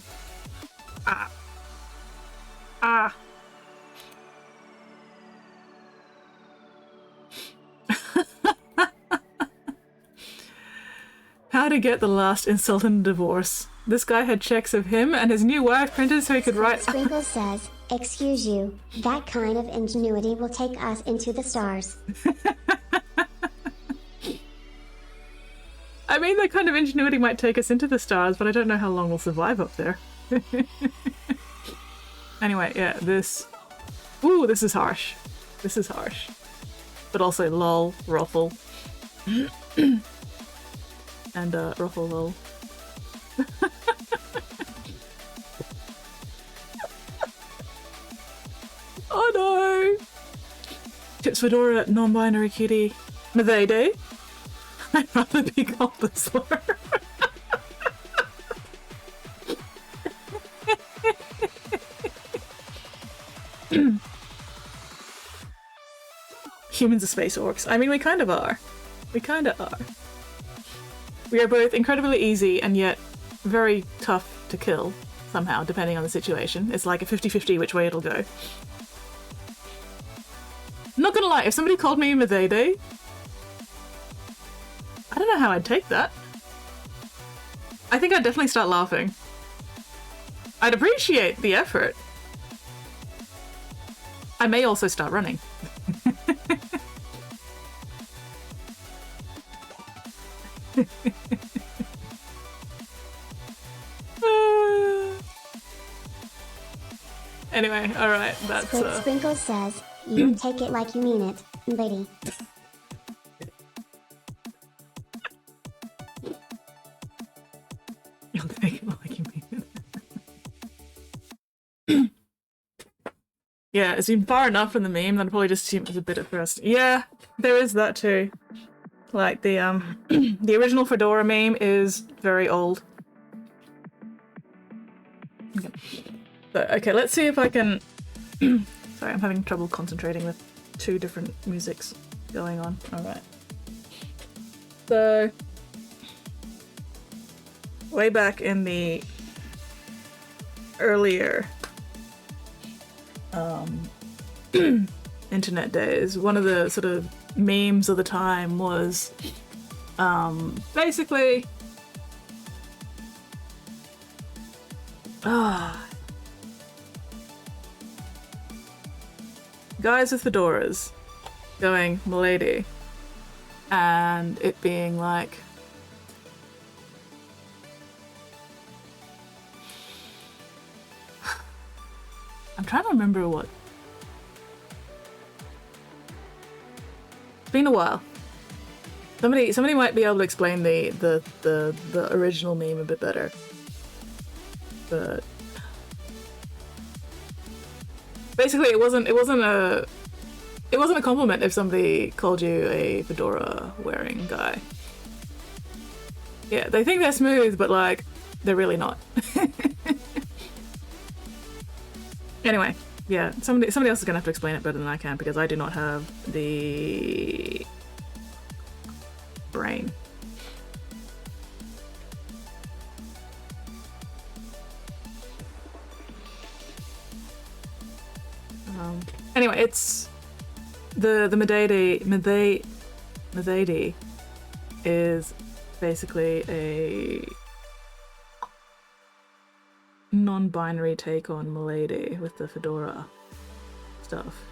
Speaker 3: Ah. How to get the last insult in divorce. This guy had checks of him and his new wife printed so he could write...
Speaker 5: Sprinkle says, excuse you, that kind of ingenuity will take us into the stars.
Speaker 3: I mean, that kind of ingenuity might take us into the stars, but I don't know how long we'll survive up there. Anyway, yeah, this... Ooh, this is harsh. This is harsh. But also lol, ruffle. And ruffle lol. Oh no! Tips Fedora, non-binary kitty. They do? I'd rather be called the slur. Humans are space orcs. I mean, we kind of are. We kind of are. We are both incredibly easy and yet very tough to kill, somehow, depending on the situation. It's like a 50-50 which way it'll go. I'm not gonna lie, if somebody called me Madede, I don't know how I'd take that. I think I'd definitely start laughing. I'd appreciate the effort. I may also start running. Anyway, alright, that's
Speaker 5: Sprinkle says, you take it like you mean it, lady.
Speaker 3: You'll take it like you mean it. Yeah, it's been far enough from the meme that I'd probably just assume it was a bit at first. Yeah, there is that too. Like the the original Fedora meme is very old. Okay. So, okay, let's see if I can... Sorry, I'm having trouble concentrating with two different musics going on. Alright. So... way back in the earlier internet days, one of the sort of memes of the time was basically guys with fedoras going "Milady," and it being like, I'm trying to remember what. It's been a while. Somebody might be able to explain the original meme a bit better. But basically, it wasn't a compliment if somebody called you a fedora wearing guy. Yeah, they think they're smooth, but like they're really not. Anyway, yeah, somebody else is gonna have to explain it better than I can because I do not have the brain. Anyway, it's the Madede is basically a non-binary take on Milady with the fedora stuff,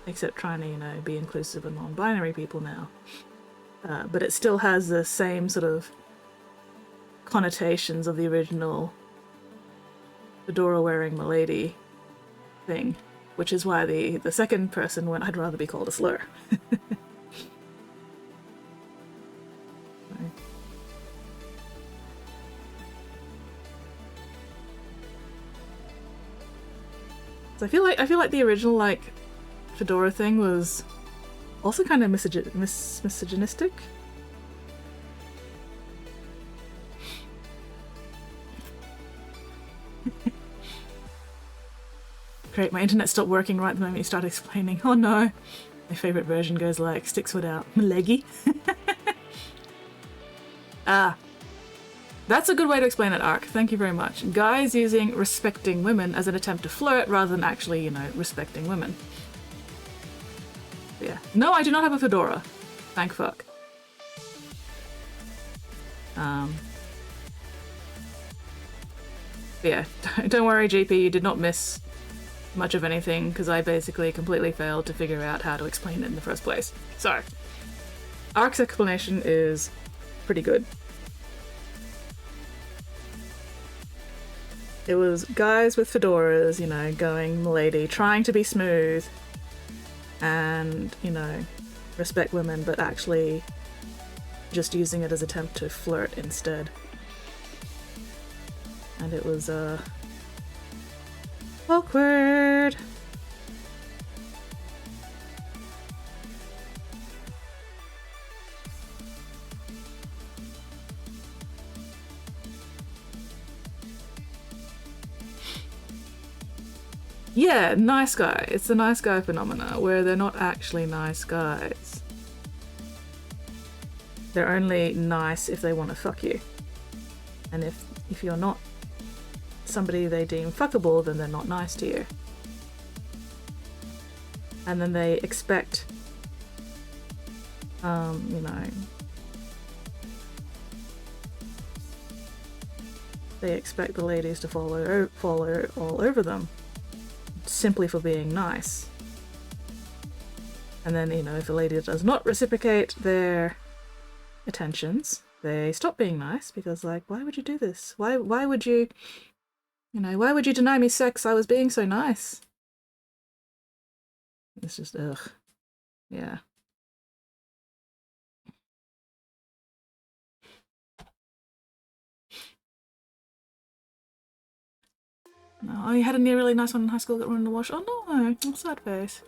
Speaker 3: except trying to, you know, be inclusive of non-binary people now. But it still has the same sort of connotations of the original fedora wearing Milady thing, which is why the second person went, I'd rather be called a slur. So I feel like the original like fedora thing was also kind of misogynistic. Great, my internet stopped working right the moment you started explaining. Oh no. My favourite version goes like, sticks foot out. Leggy. Ah. That's a good way to explain it, Ark. Thank you very much. Guys using respecting women as an attempt to flirt rather than actually, you know, respecting women. But yeah. No, I do not have a fedora. Thank fuck. But yeah, don't worry, GP, you did not miss much of anything because I basically completely failed to figure out how to explain it in the first place. So, Ark's explanation is pretty good. It was guys with fedoras, you know, going milady, trying to be smooth and, you know, respect women, but actually just using it as an attempt to flirt instead. And it was, awkward. Yeah, nice guy. It's the nice guy phenomena, where they're not actually nice guys. They're only nice if they want to fuck you. And if you're not somebody they deem fuckable, then they're not nice to you. And then they expect, you know, they expect the ladies to follow all over them. Simply for being nice. And then, you know, if a lady does not reciprocate their attentions, they stop being nice because, like, why would you do this? Why would you, you know, why would you deny me sex? I was being so nice. It's just, ugh. Yeah. No, you had a really nice one in high school that ruined the wash. Oh no, oh, sad face.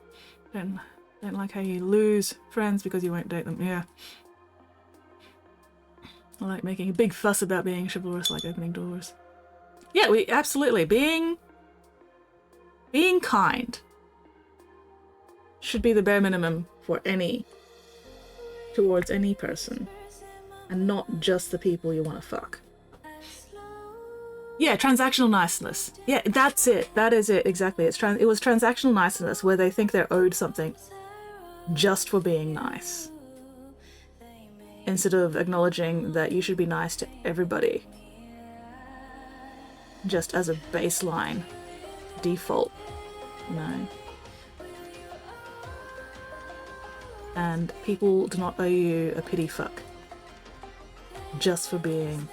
Speaker 3: Don't like how you lose friends because you won't date them. Yeah. I like making a big fuss about being chivalrous, like opening doors. Yeah, we absolutely being kind should be the bare minimum for towards any person, and not just the people you want to fuck. Yeah, transactional niceness. Yeah, that's it. That is it, exactly. It was transactional niceness where they think they're owed something just for being nice. Instead of acknowledging that you should be nice to everybody. Just as a baseline default, you know. And people do not owe you a pity fuck just for being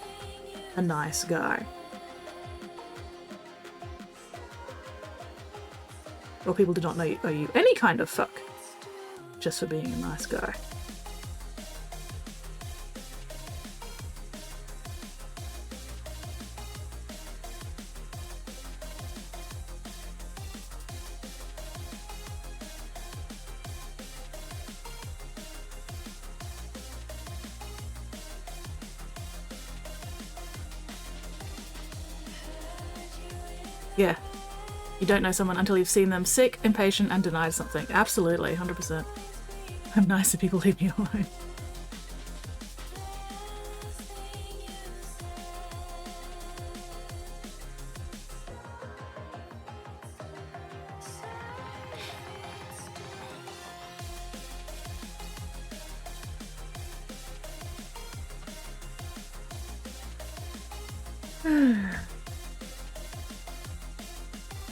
Speaker 3: a nice guy. Or people do not owe you any kind of fuck just for being a nice guy. Yeah. You don't know someone until you've seen them sick, impatient, and denied something. Absolutely, 100%. I'm nice if people leave me alone.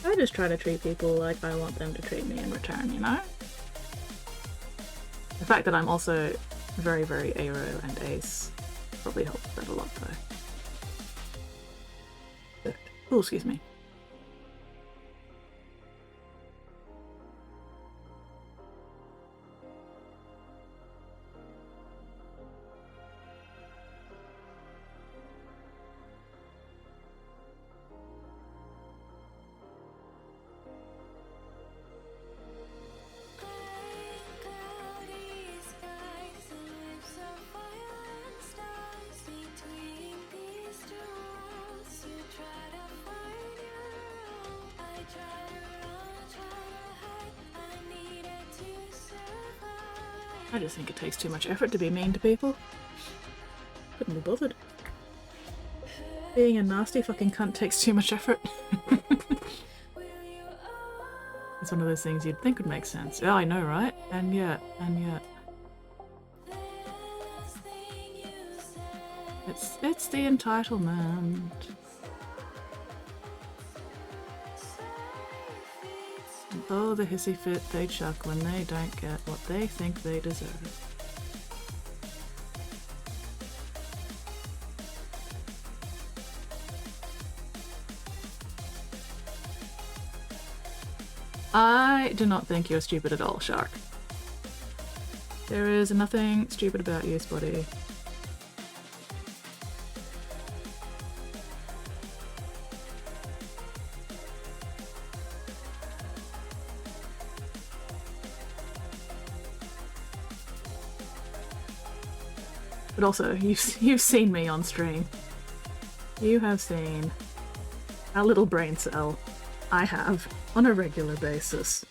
Speaker 3: I just try to treat people like I want them to treat me in return, you know? The fact that I'm also very, very aero and ace probably helps that a lot, though. Oh, excuse me. I just think it takes too much effort to be mean to people. Couldn't be bothered. Being a nasty fucking cunt takes too much effort. It's one of those things you'd think would make sense. Oh, I know, right? And yet. It's the entitlement. Oh, the hissy fit they chuck when they don't get what they think they deserve. I do not think you're stupid at all, Shark. There is nothing stupid about you, Spotty. But also, you've seen me on stream. You have seen a little brain cell I have on a regular basis.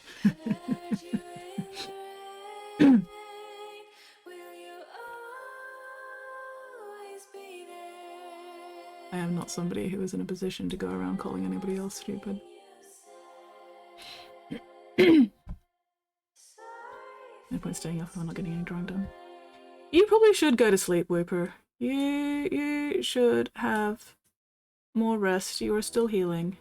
Speaker 3: I am not somebody who is in a position to go around calling anybody else stupid. No point staying up if I'm not getting any drawing done. You probably should go to sleep, Whooper. You should have more rest. You are still healing.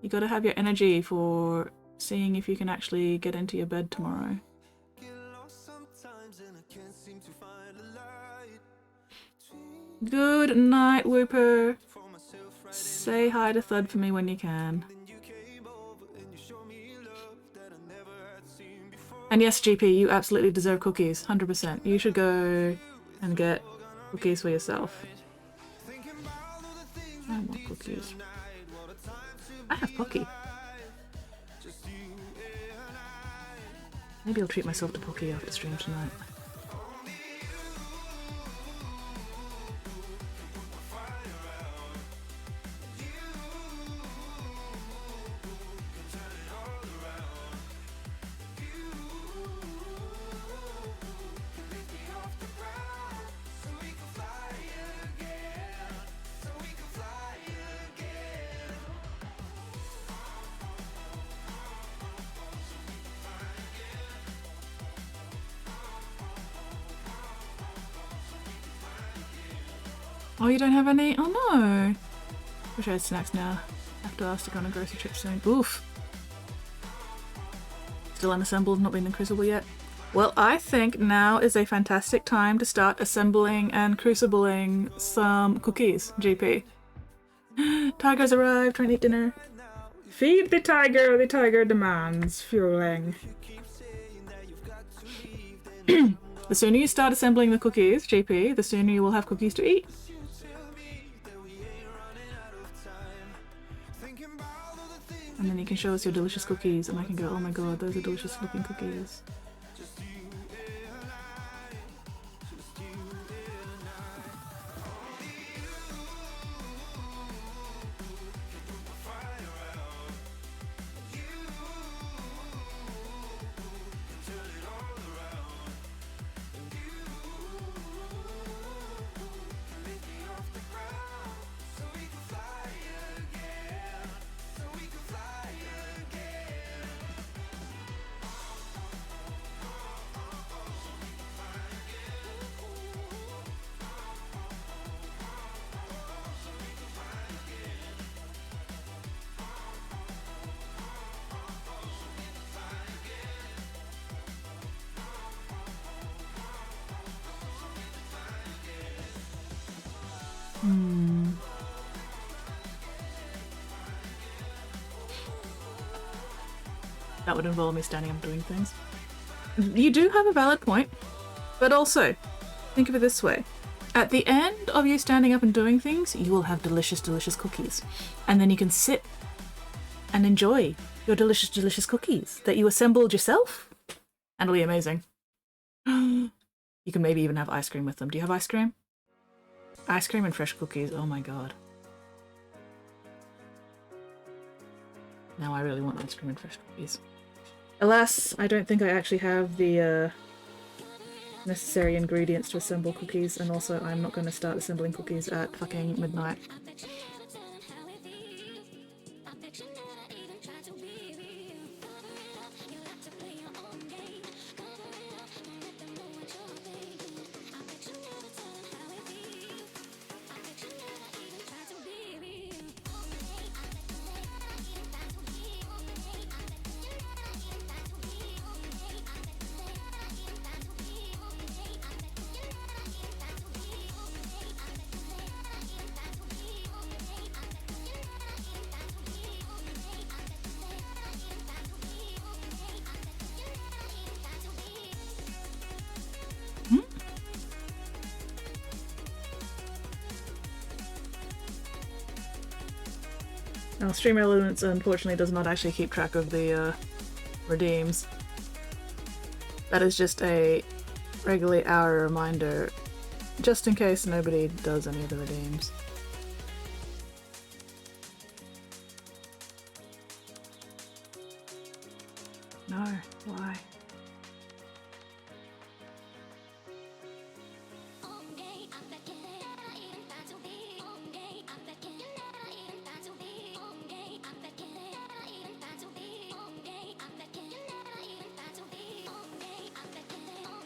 Speaker 3: You gotta have your energy for seeing if you can actually get into your bed tomorrow. Good night, Whooper. Say hi to Thud for me when you can. And yes, GP, you absolutely deserve cookies, 100%. You should go and get cookies for yourself. I want cookies. I have Pocky. Maybe I'll treat myself to Pocky after stream tonight. Oh, you don't have any? Oh no! Wish I had snacks now. Have to ask to go on a grocery trip soon. Oof! Still unassembled, not been in Crucible yet. Well, I think now is a fantastic time to start assembling and crucibling some cookies, GP. Tiger's arrived, trying to eat dinner. Feed the tiger demands fueling. The sooner you start assembling the cookies, GP, the sooner you will have cookies to eat. And then you can show us your delicious cookies and I can go, oh my god, those are delicious looking cookies. That would involve me standing up doing things. You do have a valid point, but also, think of it this way. At the end of you standing up and doing things, you will have delicious, delicious cookies. And then you can sit and enjoy your delicious, delicious cookies that you assembled yourself. And it'll be amazing. You can maybe even have ice cream with them. Do you have ice cream? Ice cream and fresh cookies, oh my god. Now I really want ice cream and fresh cookies. Alas, I don't think I actually have the necessary ingredients to assemble cookies, and also I'm not going to start assembling cookies at fucking midnight. Now, Stream Elements unfortunately does not actually keep track of the redeems. That is just a regularly hour reminder, just in case nobody does any of the redeems. No, why?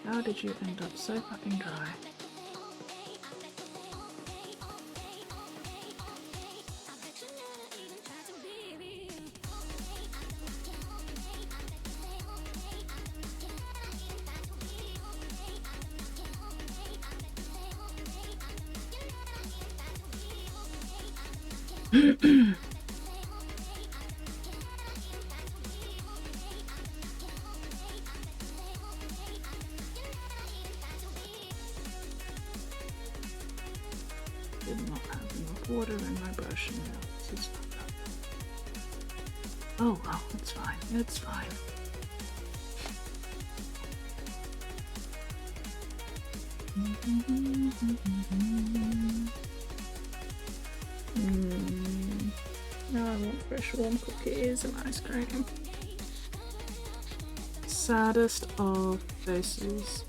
Speaker 3: How did you end up so fucking dry? Did not have enough water in my brush and now this is fucked up. Oh well, it's fine. It's fine. Now I want fresh warm cookies and ice cream. Saddest of faces.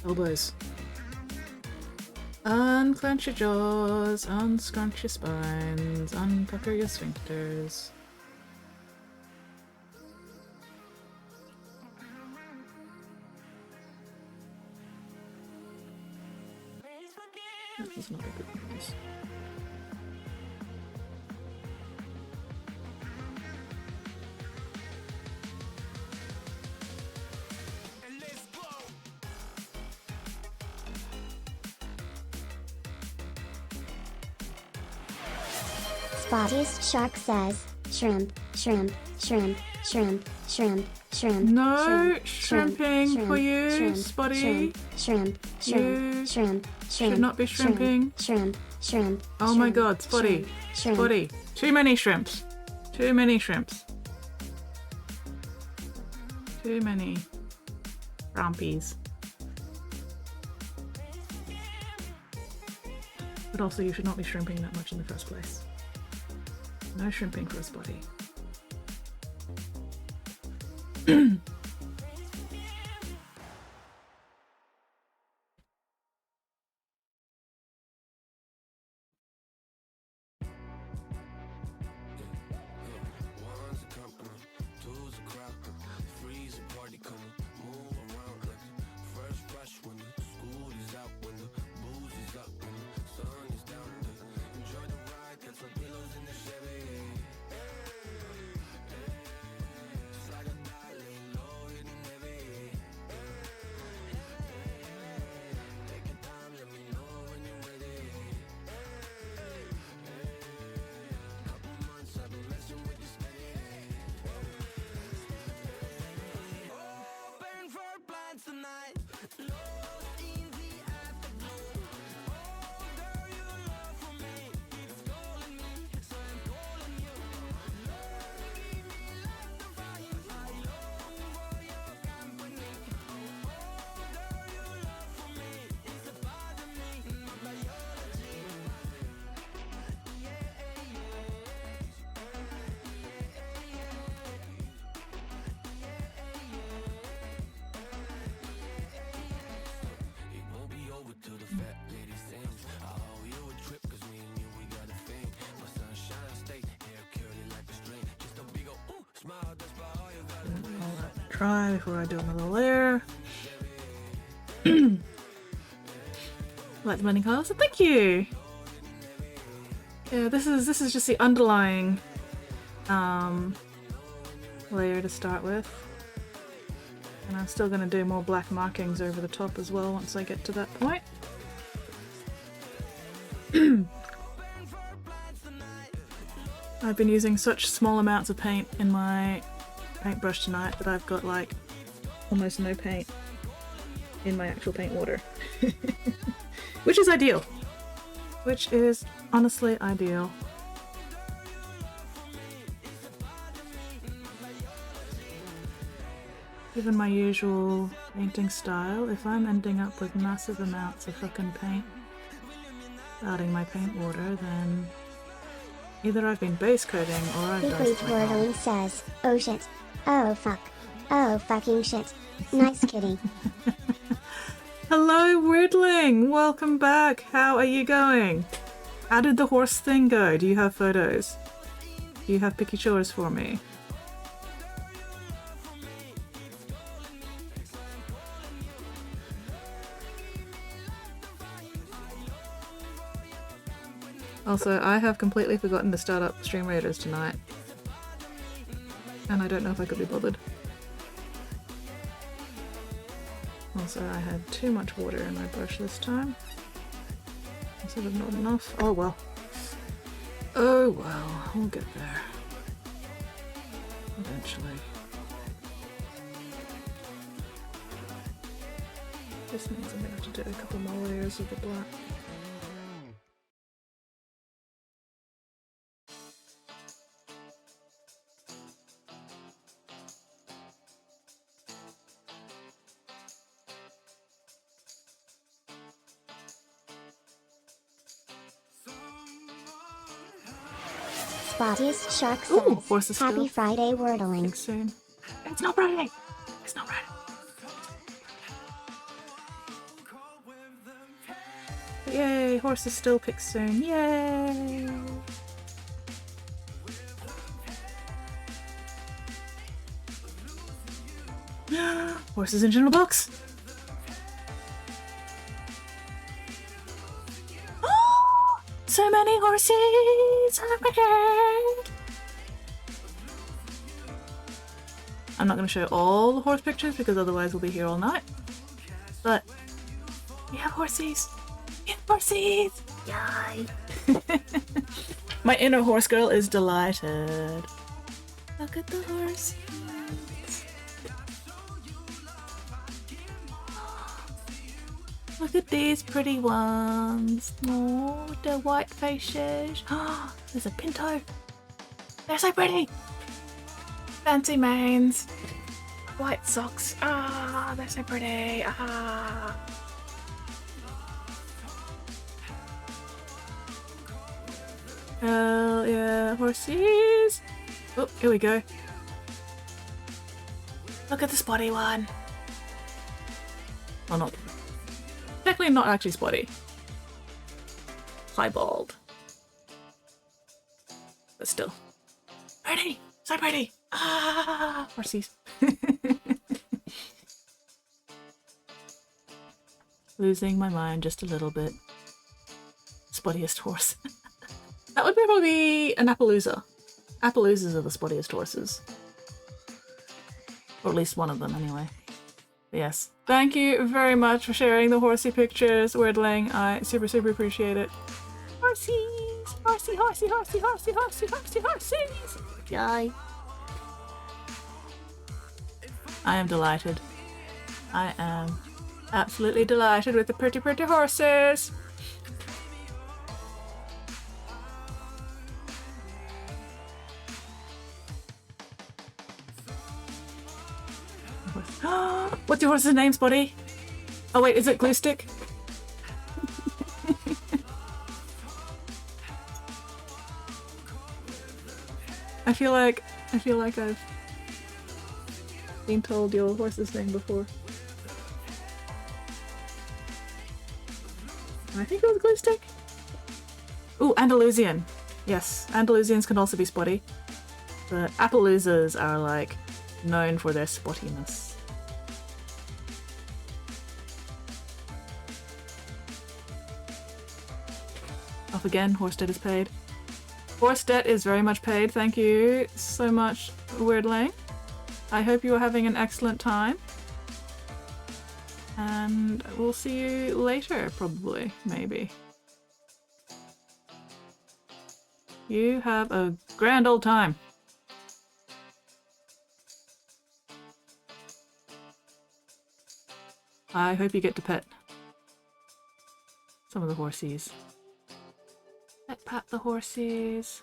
Speaker 3: Elbows. Unclench your jaws, unscrunch your spines, unpucker your sphincters. That was not a good noise.
Speaker 5: Spottiest Shark says, shrimp, shrimp, shrimp, shrimp, shrimp, shrimp.
Speaker 3: No
Speaker 5: shrimp,
Speaker 3: shrimping
Speaker 5: shrimp,
Speaker 3: for you,
Speaker 5: shrimp,
Speaker 3: Spotty.
Speaker 5: Shrimp, shrimp,
Speaker 3: You
Speaker 5: shrimp, shrimp,
Speaker 3: should not be shrimping.
Speaker 5: Shrimp, shrimp.
Speaker 3: Oh my
Speaker 5: shrimp,
Speaker 3: god, Spotty.
Speaker 5: shrimp.
Speaker 3: Spotty. Too many shrimps. Too many shrimps. Too many shrimpies. But also you should not be shrimping that much in the first place. No shrimping for a Spotty.
Speaker 2: One's a company, two's a crowd, three's a party coming, move around like a fresh brush when the school is out, when the booze is up, when the sun is down. Enjoy the ride, got some pillows in the Chevy. Just like a dollar, low hitting heavy. Take your time, let me know when you're ready. Couple months I've been messing with this steady. Open for plans tonight. Lost in the afterglow. Oh, girl, your love for me keeps calling me, so I'm calling you. Love, give me love to find. I long for your company. Oh, girl, your love for me is a part of me, my biology. It won't be over till the fat lady sings. I owe you a trip, cause me and you, we got a thing. My sunshine state, hair curly like a string. Just a big ol' ooh, smile, that's about all you gotta
Speaker 3: Try before I do another layer. Like the blending colors, so thank you. Yeah, this is just the underlying layer to start with, and I'm still going to do more black markings over the top as well once I get to that point. I've been using such small amounts of paint in my paintbrush tonight that I've got like almost no paint in my actual paint water. Which is ideal. Which is honestly ideal. Given my usual painting style, if I'm ending up with massive amounts of fucking paint starting my paint water, then either I've been base coating or I've done
Speaker 5: Weekly
Speaker 3: something wrong.
Speaker 5: Twirling says, oh shit. Oh fuck. Oh fucking shit. Nice kitty.
Speaker 3: Hello, Weirdling! Welcome back! How are you going? How did the horse thing go? Do you have photos? Do you have pictures for me? Also, I have completely forgotten to start up Stream Raiders tonight. And I don't know if I could be bothered. Also, I had too much water in my brush this time. Instead of not enough. Oh well. Oh well, we'll get there. Eventually. This means I'm gonna have to do a couple more layers of the black.
Speaker 5: Spottiest Shark
Speaker 3: Ooh,
Speaker 5: says,
Speaker 3: horse is
Speaker 5: happy
Speaker 3: still.
Speaker 5: Friday wordling.
Speaker 3: Soon. It's not Friday! It's not Friday. Yay, horse is still picked soon. Yay! Horses in general box. So many horses! Oh my god! I'm not going to show all the horse pictures because otherwise we'll be here all night. But we have horses! We have horses! Yay! My inner horse girl is delighted. Look at the horse. Look at these pretty ones. Oh, with their white faces. Oh, there's a pinto. They're so pretty. Fancy manes. White socks. Ah, they're so pretty. Ah. Hell yeah, horses. Oh, here we go. Look at the spotty one. Oh, not. Technically not actually spotty. Piebald. But still. Pretty! So pretty! Ah! Horsies. Losing my mind just a little bit. Spottiest horse. That would be probably an Appaloosa. Appaloosas are the spottiest horses. Or at least one of them anyway. Yes. Thank you very much for sharing the horsey pictures, Wordling. I super appreciate it. Horsies! Horsey, horsey, horsey, horsey, horsey, horsey, horsies! Yay. I am delighted. I am absolutely delighted with the pretty horses. What's your horse's name, Spotty? Oh wait, is it Glue Stick? I feel like I've been told your horse's name before. And I think it was Glue Stick. Ooh, Andalusian. Yes, Andalusians can also be spotty. But Appaloosas are like known for their spottiness. Off again, horse debt is paid. Horse debt is very much paid, thank you so much, Weirdling. I hope you are having an excellent time. And we'll see you later, probably, maybe. You have a grand old time. I hope you get to pet some of the horsies. Pat the horsies.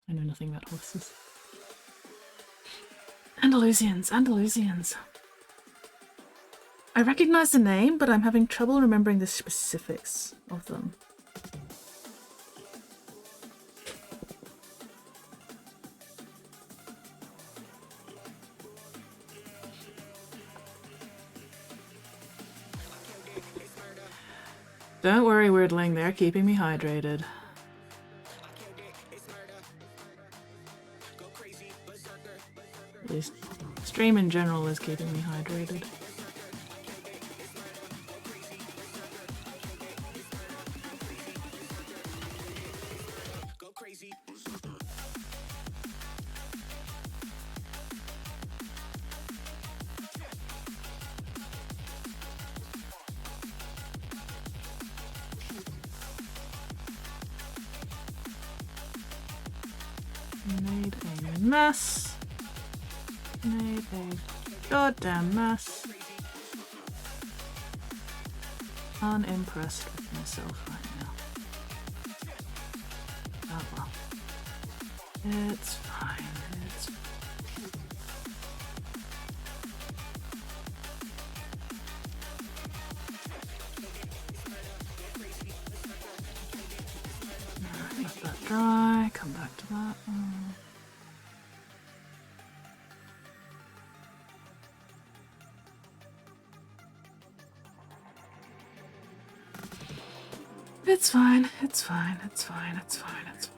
Speaker 3: I know nothing about horses. Andalusians. I recognize the name, but I'm having trouble remembering the specifics of them. Don't worry, Weirdling, they're keeping me hydrated. At least stream in general is keeping me hydrated. Made a mess. Made a goddamn mess. Unimpressed with myself right now. Oh well. It's fine. It's let that dry. Come back to that one. It's fine, it's fine, it's fine, it's fine, it's fine.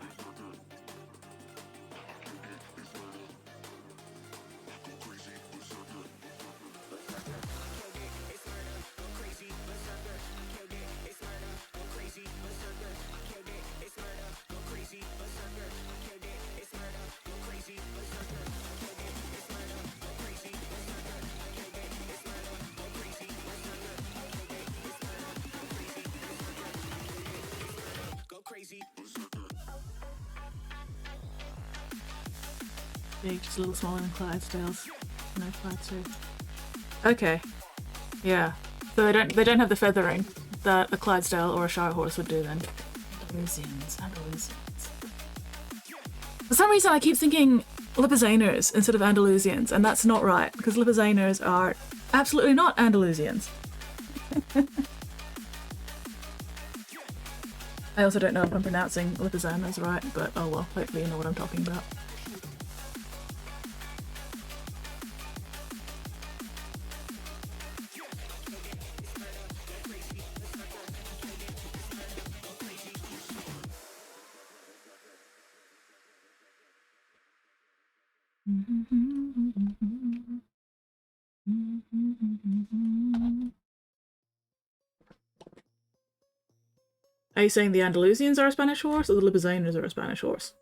Speaker 3: Big, just a little smaller than Clydesdales. No Clydesdale. Okay. Yeah. So they don't have the feathering that a Clydesdale or a Shire horse would do then. Andalusians. For some reason I keep thinking Lipizaners instead of Andalusians, and that's not right, because Lipizaners are absolutely not Andalusians. I also don't know if I'm pronouncing Lipizaners right, but oh well, hopefully you know what I'm talking about. Are you saying the Andalusians are a Spanish horse or the Lipizaners are a Spanish horse?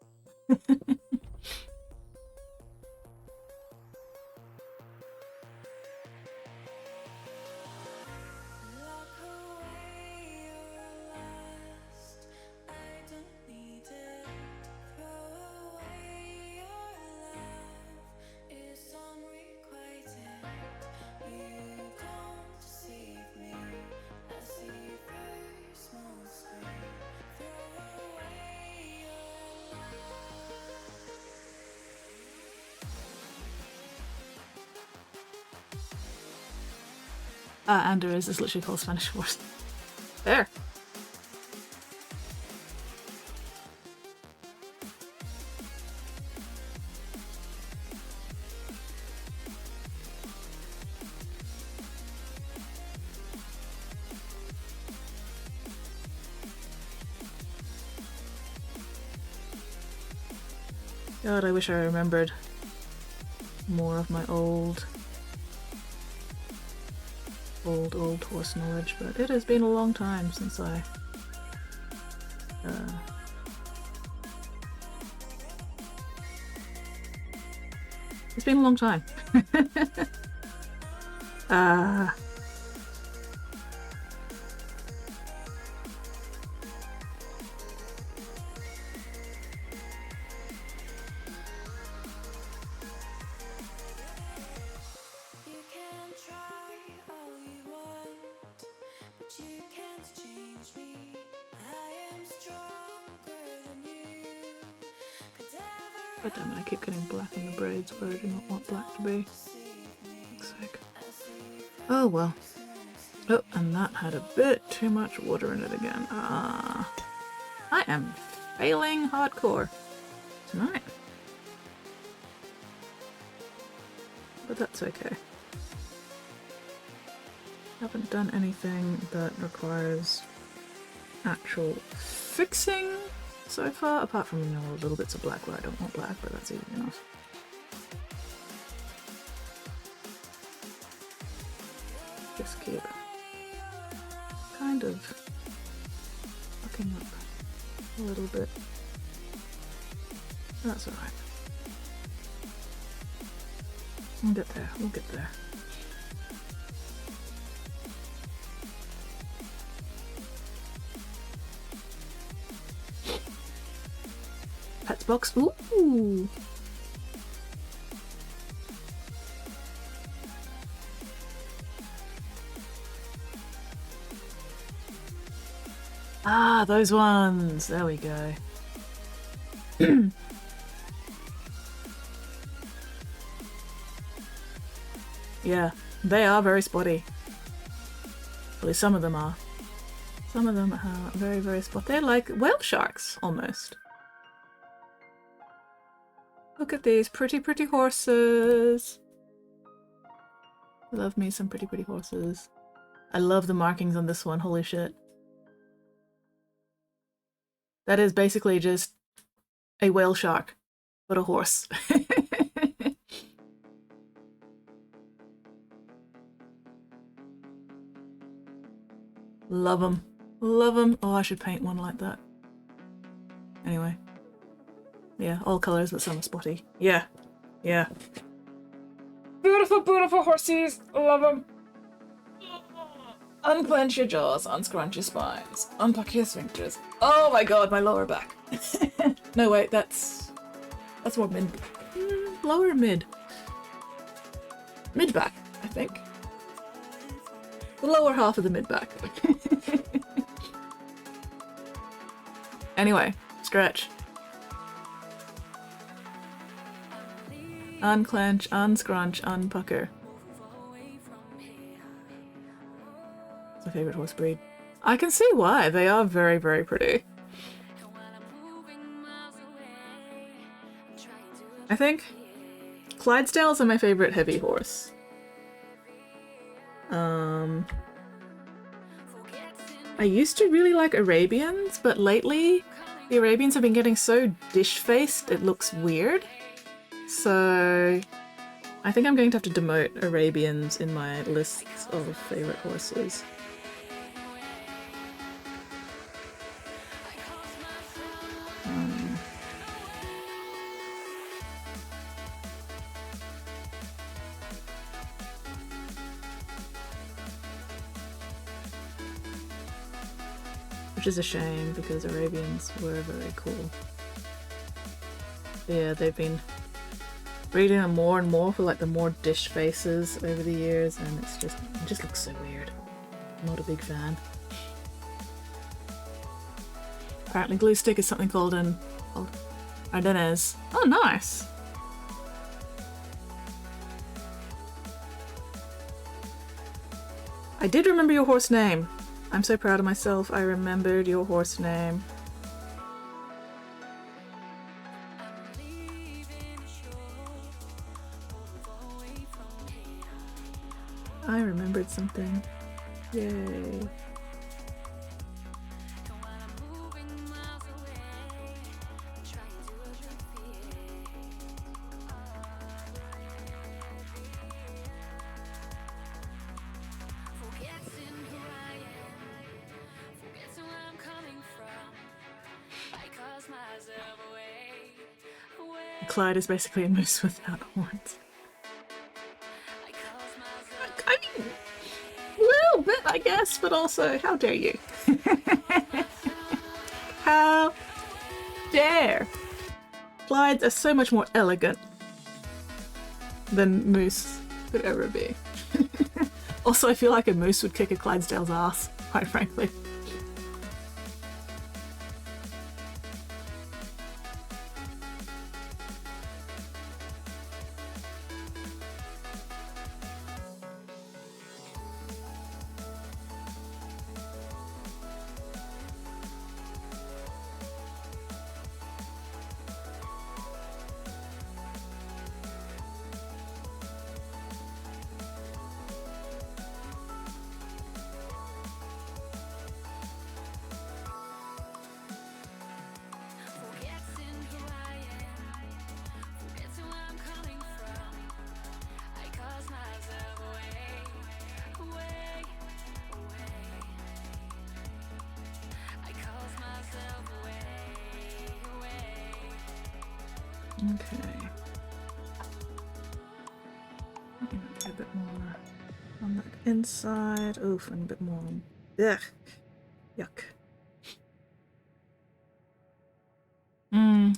Speaker 3: Anders is literally called Spanish horse. There. God, I wish I remembered more of my old horse knowledge, but it has been a long time since I it's been a long time. God damn it, I keep getting black in the braids where I do not want black to be. Fuck's sake. Oh well. Oh, and that had a bit too much water in it again. I am failing hardcore tonight. But that's okay. Haven't done anything that requires actual fixing so far, apart from, you know, little bits of black where I don't want black, but that's easy enough. Just keep kind of fucking up a little bit. That's alright. We'll get there, we'll get there. Pets box. Ooh. Ah, those ones. There we go. Yeah, they are very spotty. At least some of them are. Some of them are very, very spotty. They're like whale sharks, almost. Look at these pretty, pretty horses. Love me some pretty, pretty horses. I love the markings on this one. Holy shit. That is basically just a whale shark, but a horse. Love them. Love them. Oh, I should paint one like that. Anyway. Yeah, all colours, but some are spotty. Yeah. Yeah. Beautiful, beautiful horses. Love them. Unclench your jaws, unscrunch your spines, unpuck your sphincters. Oh my god, my lower back. No, wait, that's more min. Lower mid. Mid back, I think. The lower half of the mid back. Anyway, stretch. Unclench, unscrunch, unpucker. It's my favorite horse breed. I can see why. They are very, very pretty. I think Clydesdales are my favorite heavy horse. I used to really like Arabians, but lately the Arabians have been getting so dish-faced it looks weird. So I think I'm going to have to demote Arabians in my list of favorite horses. Which is a shame because Arabians were very cool. Yeah, they've been breeding them more and more for like the more dish faces over the years, and it just looks so weird. I'm not a big fan. Apparently glue stick is something called Ardennes. Oh, nice! I did remember your horse name. I'm so proud of myself. I remembered your horse name. I remembered something. Yay. Clyde is basically a moose without horns. I mean, a little bit, I guess, but also, how dare you? How dare! Clydes are so much more elegant than moose could ever be. Also, I feel like a moose would kick a Clydesdale's ass, quite frankly. Okay. A bit more on that inside. Oof, and a bit more on. Ugh. Yuck.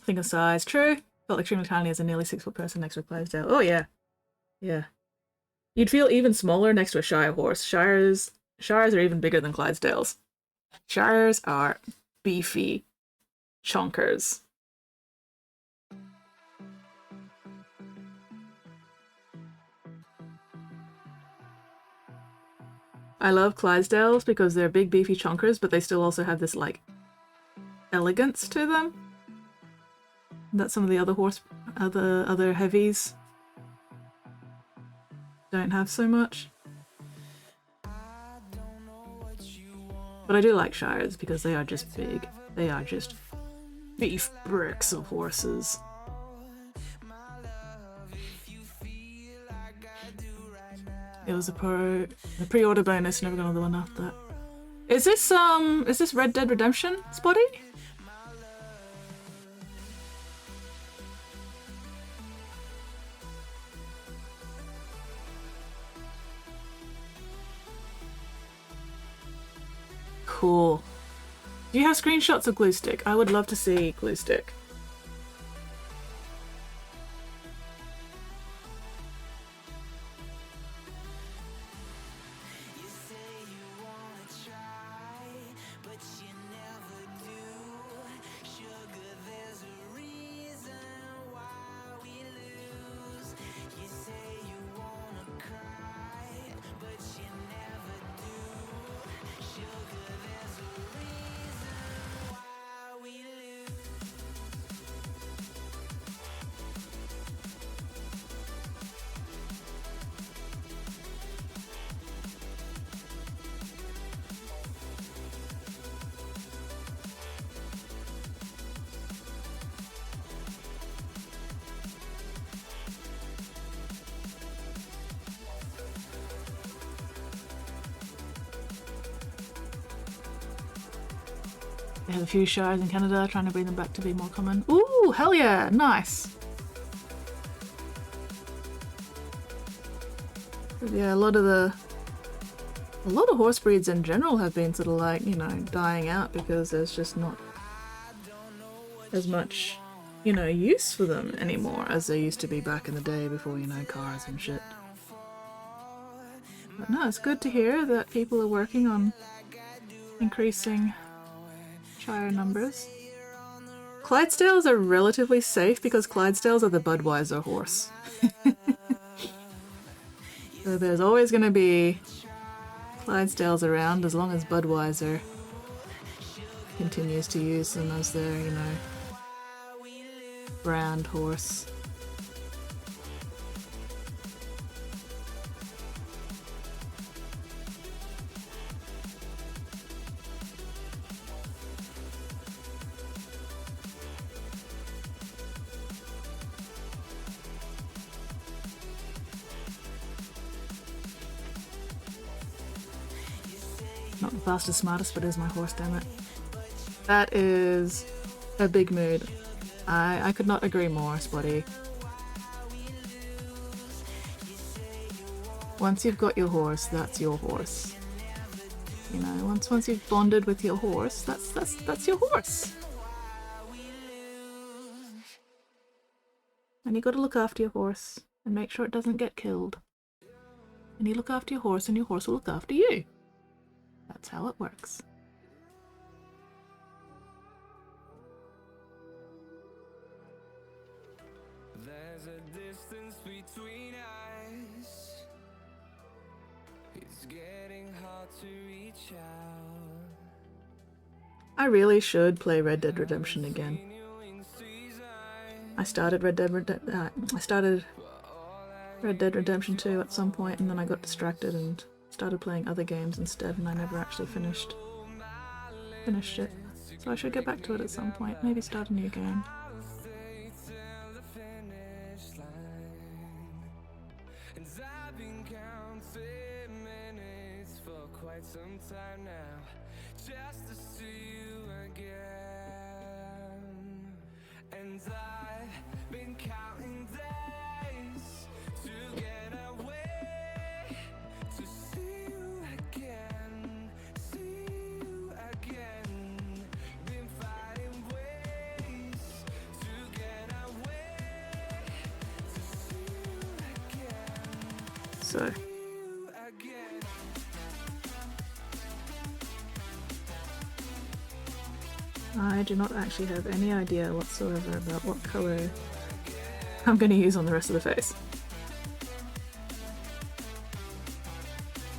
Speaker 3: Think of size. True. Felt extremely tiny as a nearly 6-foot person next to a Clydesdale. Oh yeah. Yeah. You'd feel even smaller next to a Shire horse. Shires are even bigger than Clydesdales. Shires are beefy chonkers. I love Clydesdales because they're big beefy chonkers, but they still also have this like elegance to them that some of the other heavies don't have so much. But I do like Shires because they are just big. They are just beef bricks of horses. It was a pre-order bonus, never got another one after that. Is this Red Dead Redemption, Spotty? Cool. Do you have screenshots of glue stick? I would love to see glue stick. They have a few shires in Canada, trying to bring them back to be more common. Ooh, hell yeah, nice. Yeah, a lot of horse breeds in general have been sort of like, you know, dying out because there's just not as much, you know, use for them anymore as there used to be back in the day before, you know, cars and shit. But no, it's good to hear that people are working on increasing shire numbers. Clydesdales are relatively safe because Clydesdales are the Budweiser horse. So there's always going to be Clydesdales around as long as Budweiser continues to use them as their, you know, brand horse. Not the fastest, smartest, but is my horse, damn it. That is a big mood. I could not agree more, Spotty. Once you've got your horse, that's your horse. You know, once you've bonded with your horse, that's your horse. And you got to look after your horse and make sure it doesn't get killed. And you look after your horse, and your horse will look after you. That's how it works.
Speaker 2: There's a distance between us. It's getting hard to reach out.
Speaker 3: I really should play Red Dead Redemption again. I started Red Dead Redemption 2 at some point, and then I got distracted and started playing other games instead, and I never actually finished it. So I should get back to it at some point. Maybe start a new game.
Speaker 2: Some time now, just to see you again. And I've been counting days to get away, to see you again, been finding ways to get away, to see you again.
Speaker 3: So I do not actually have any idea whatsoever about what colour I'm going to use on the rest of the face.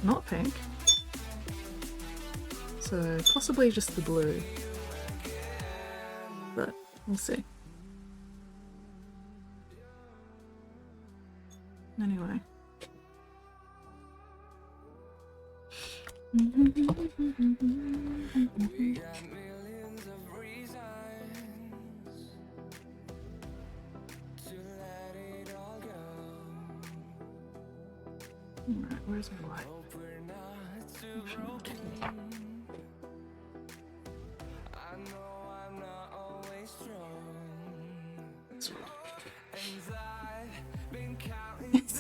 Speaker 3: Not pink. So possibly just the blue. But we'll see. Anyway. Alright, where's my light?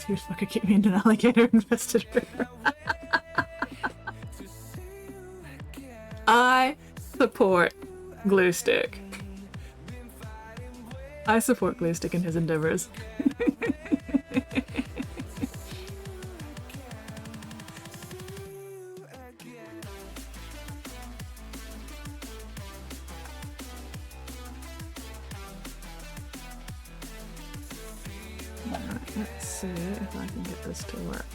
Speaker 3: You're fucking keep me in an alligator infested river. I support Glue Stick. I support Glue Stick in his endeavors. Alright, let's see if I can get this to work.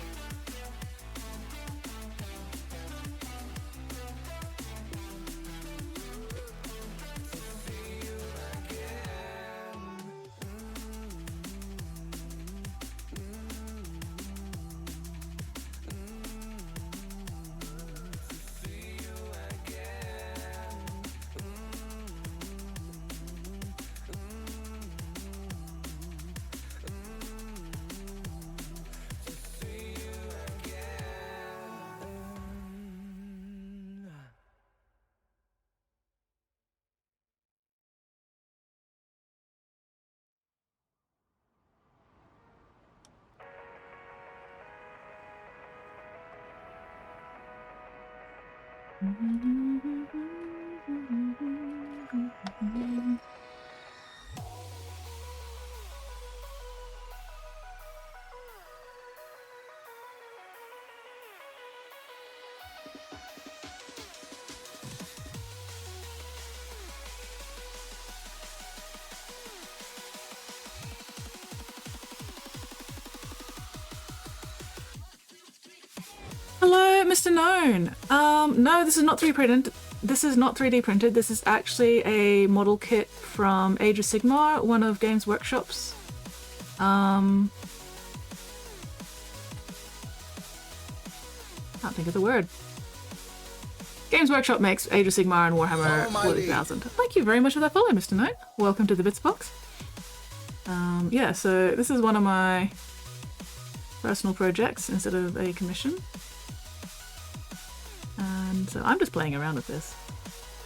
Speaker 3: Hello, Mr. Known. No, this is not 3D printed. This is not 3D printed. This is actually a model kit from Age of Sigmar, one of Games Workshop's. Can't think of the word. Games Workshop makes Age of Sigmar and Warhammer 40,000. Thank you very much for that follow, Mr. Known. Welcome to the Bits Box. Yeah, so this is one of my personal projects instead of a commission. And so I'm just playing around with this.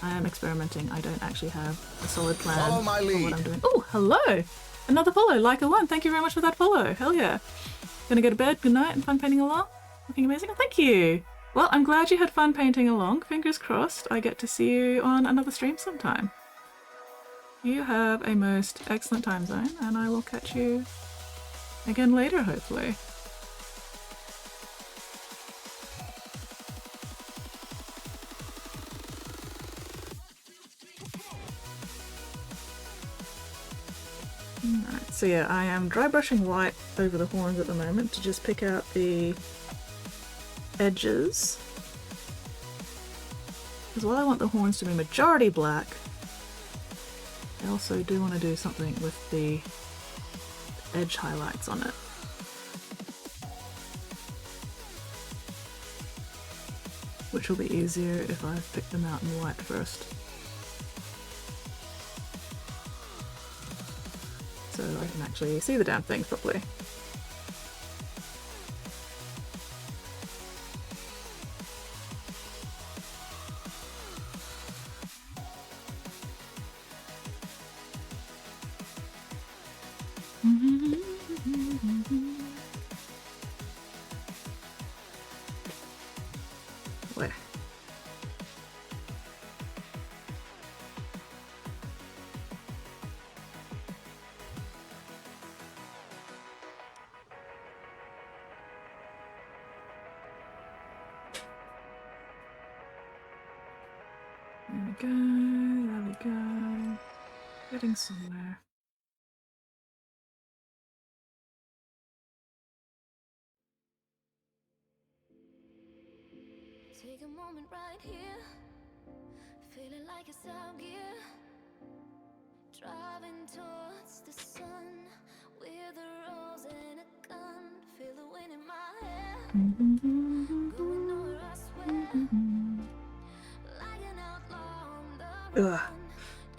Speaker 3: I am experimenting. I don't actually have a solid plan
Speaker 4: Follow my
Speaker 3: for
Speaker 4: lead.
Speaker 3: what I'm doing. Oh, hello! Another follow, like a one. Thank you very much for that follow. Hell yeah. Gonna go to bed. Good night and fun painting along. Looking amazing. Oh, thank you. Well, I'm glad you had fun painting along. Fingers crossed I get to see you on another stream sometime. You have a most excellent time zone, and I will catch you again later, hopefully. Alright, so yeah, I am dry brushing white over the horns at the moment to just pick out the edges. Because while I want the horns to be majority black, I also do want to do something with the edge highlights on it. Which will be easier if I pick them out in white first. So I can actually see the damn things properly. Where? There we go, there we go. Getting somewhere.
Speaker 1: Take a moment right here, feeling like it's out gear, driving towards the sun with a rose and a gun. Feel the wind in my hair, going nowhere I swear, like an outlaw on the
Speaker 3: Ugh.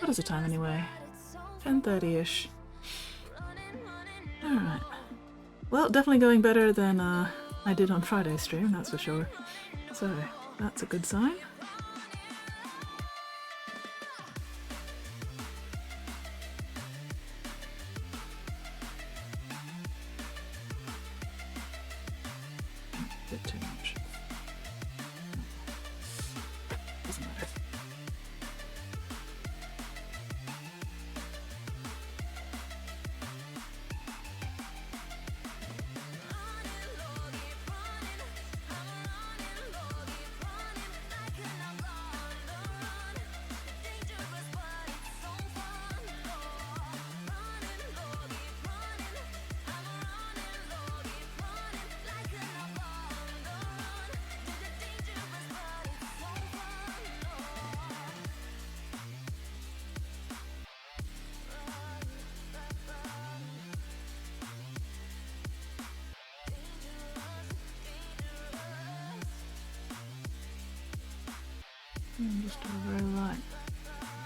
Speaker 3: What is the time anyway? 10:30ish. Alright. Well, definitely going better than I did on Friday's stream, that's for sure. So, that's a good sign. Bit too much. Doesn't matter. And just do a very light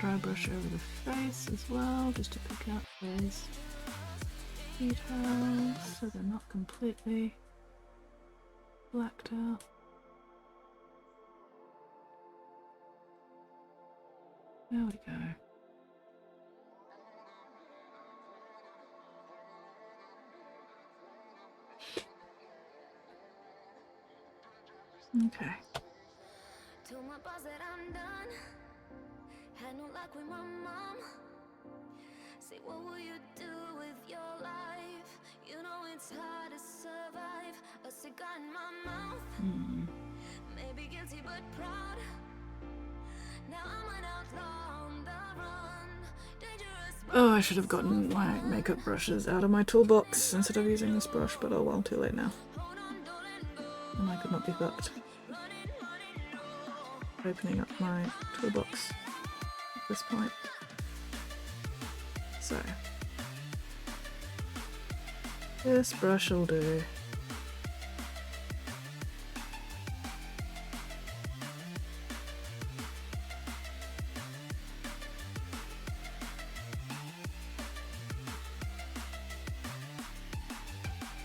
Speaker 3: dry brush over the face as well, just to pick out those details so they're not completely blacked out. There we go. Okay.
Speaker 1: Told my boss that I'm done. Had no luck with my mom. Say, what will you do with your life? You know it's hard to survive. A cigar in my mouth. Maybe guilty but proud. Now I'm an outlaw on the run. Dangerous.
Speaker 3: Oh, I should have gotten my makeup brushes out of my toolbox instead of using this brush, but oh well, too late now. And I could not be fucked. Opening up my toolbox at this point. So, this brush will do.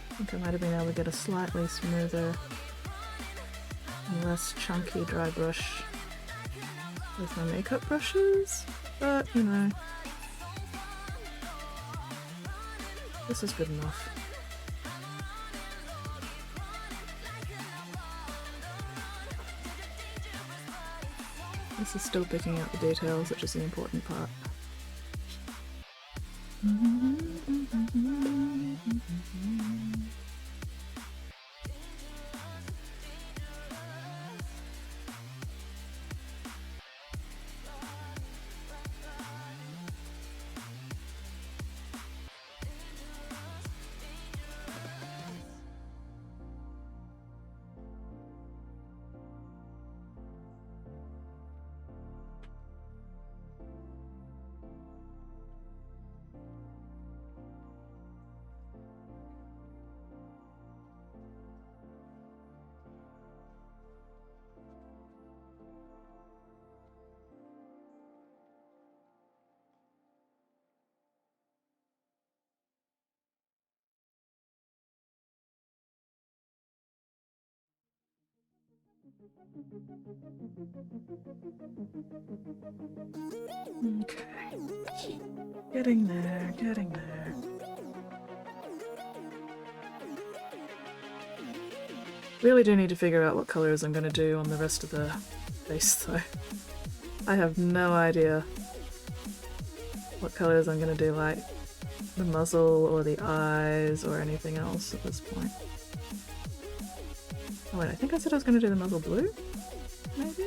Speaker 3: I think I might have been able to get a slightly smoother and less chunky dry brush with my makeup brushes, but you know, this is good enough. This is still picking out the details, which is the important part. Okay. Getting there, getting there. Really do need to figure out what colours I'm going to do on the rest of the face though. I have no idea what colours I'm going to do, like the muzzle or the eyes or anything else at this point. Oh wait, I think I said I was going to do the muzzle blue? Maybe?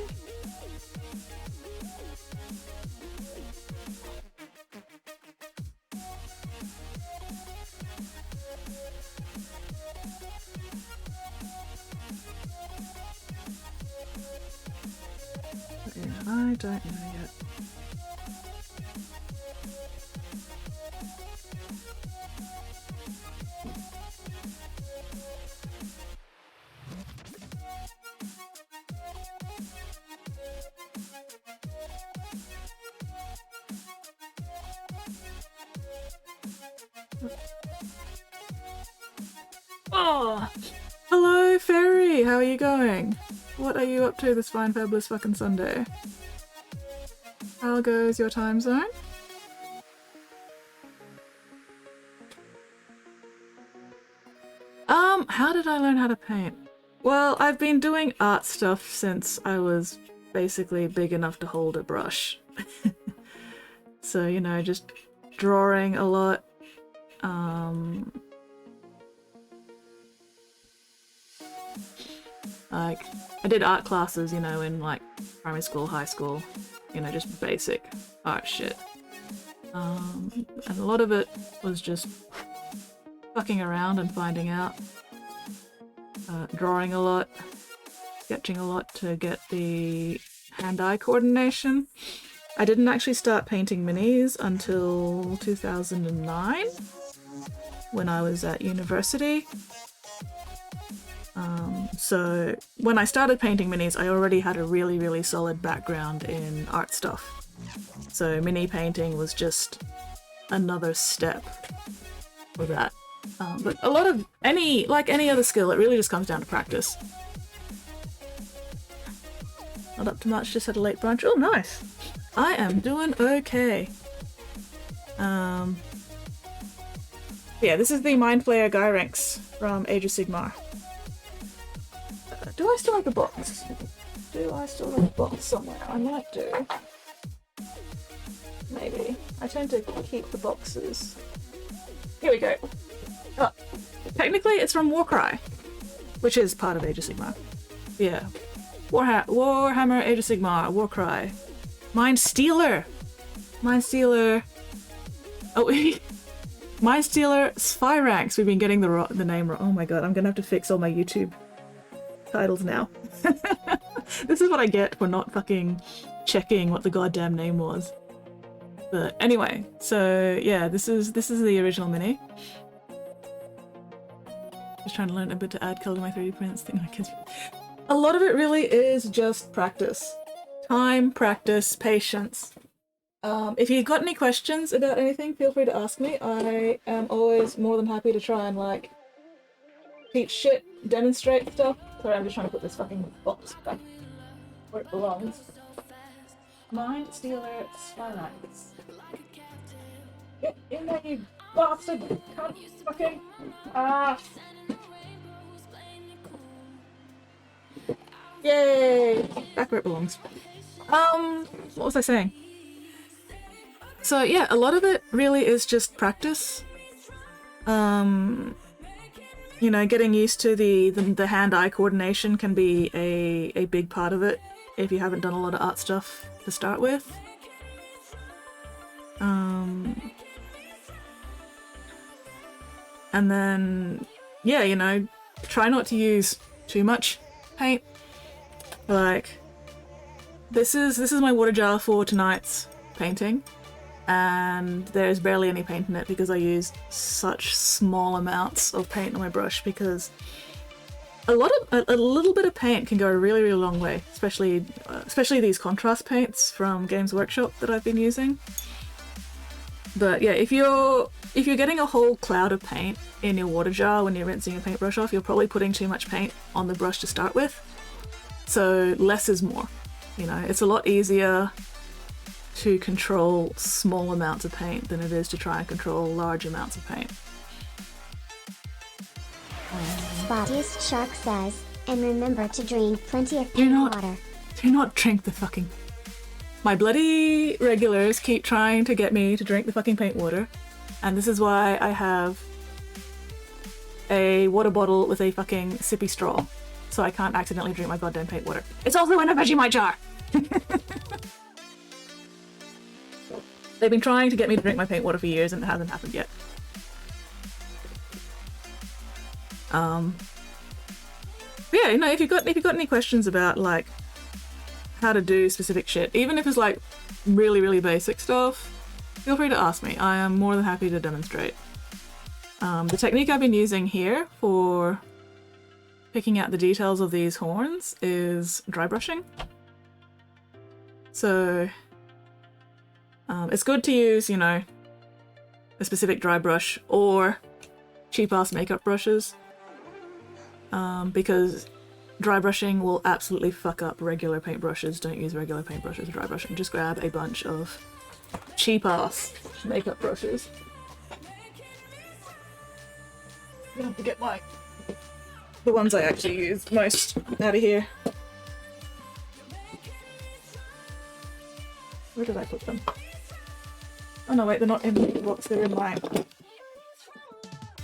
Speaker 3: But yeah, I don't know yet. Oh! Hello, Fairy! How are you going? What are you up to this fine, fabulous fucking Sunday? How goes your time zone? How did I learn how to paint? Well, I've been doing art stuff since I was basically big enough to hold a brush. So, you know, just drawing a lot. Like, I did art classes, you know, in like primary school, high school, you know, just basic art shit. And a lot of it was just fucking around and finding out. Drawing a lot, sketching a lot to get the hand-eye coordination. I didn't actually start painting minis until 2009 when I was at university. So when I started painting minis, I already had a really, really solid background in art stuff. So mini painting was just another step for that. But a lot of like any other skill, it really just comes down to practice. Not up to much, just had a late brunch. Oh, nice. I am doing okay. Yeah, this is the Mind Flayer Guy Ranks from Age of Sigmar. Do I still have the box? Do I still have the box somewhere? I might do. Maybe. I tend to keep the boxes. Here we go. Oh, technically it's from Warcry, which is part of Age of Sigmar. Yeah. Warhammer, Age of Sigmar, Warcry. Mind Stealer! Mind Stealer... Oh, Mind Stealer Spy Ranks. We've been getting the name wrong. Oh my god, I'm gonna have to fix all my YouTube titles now. This is what I get for not fucking checking what the goddamn name was. But anyway, so yeah, this is the original mini. Just trying to learn a bit to add color to my 3D prints. A lot of it really is just practice. Time, practice, patience. If you've got any questions about anything, feel free to ask me. I am always more than happy to try and like teach shit, demonstrate stuff. Sorry, I'm just trying to put this fucking box back where it belongs. Mind Stealer Spy Ranks. Get in there, you bastard! Can't fucking... Ah! Yay! Back where it belongs. What was I saying? So yeah, a lot of it really is just practice. You know, getting used to the hand-eye coordination can be a big part of it if you haven't done a lot of art stuff to start with. And then, yeah, you know, try not to use too much paint. Like, this is my water jar for tonight's painting, and there's barely any paint in it because I used such small amounts of paint on my brush, because a little bit of paint can go a really, really long way, especially these contrast paints from Games Workshop that I've been using. But yeah, if you're getting a whole cloud of paint in your water jar when you're rinsing your paintbrush off, you're probably putting too much paint on the brush to start with. So less is more. You know, it's a lot easier to control small amounts of paint than it is to try and control large amounts of paint.
Speaker 5: Spottiest Shark says, and remember to drink plenty of paint water.
Speaker 3: Do not drink the fucking... My bloody regulars keep trying to get me to drink the fucking paint water, and this is why I have a water bottle with a fucking sippy straw, so I can't accidentally drink my goddamn paint water. It's also in a Vegemite jar! They've been trying to get me to drink my paint water for years and it hasn't happened yet. Yeah, you know, if you've got any questions about like how to do specific shit, even if it's like really, really basic stuff, feel free to ask me. I am more than happy to demonstrate. The technique I've been using here for picking out the details of these horns is dry brushing. So it's good to use, you know, a specific dry brush or cheap-ass makeup brushes, because dry brushing will absolutely fuck up regular paintbrushes. Don't use regular paintbrushes for dry brushing. Just grab a bunch of cheap-ass makeup brushes. I'm gonna have to get the ones I actually use most out of here. Where did I put them? Oh no, wait, they're not in the box, they're in my...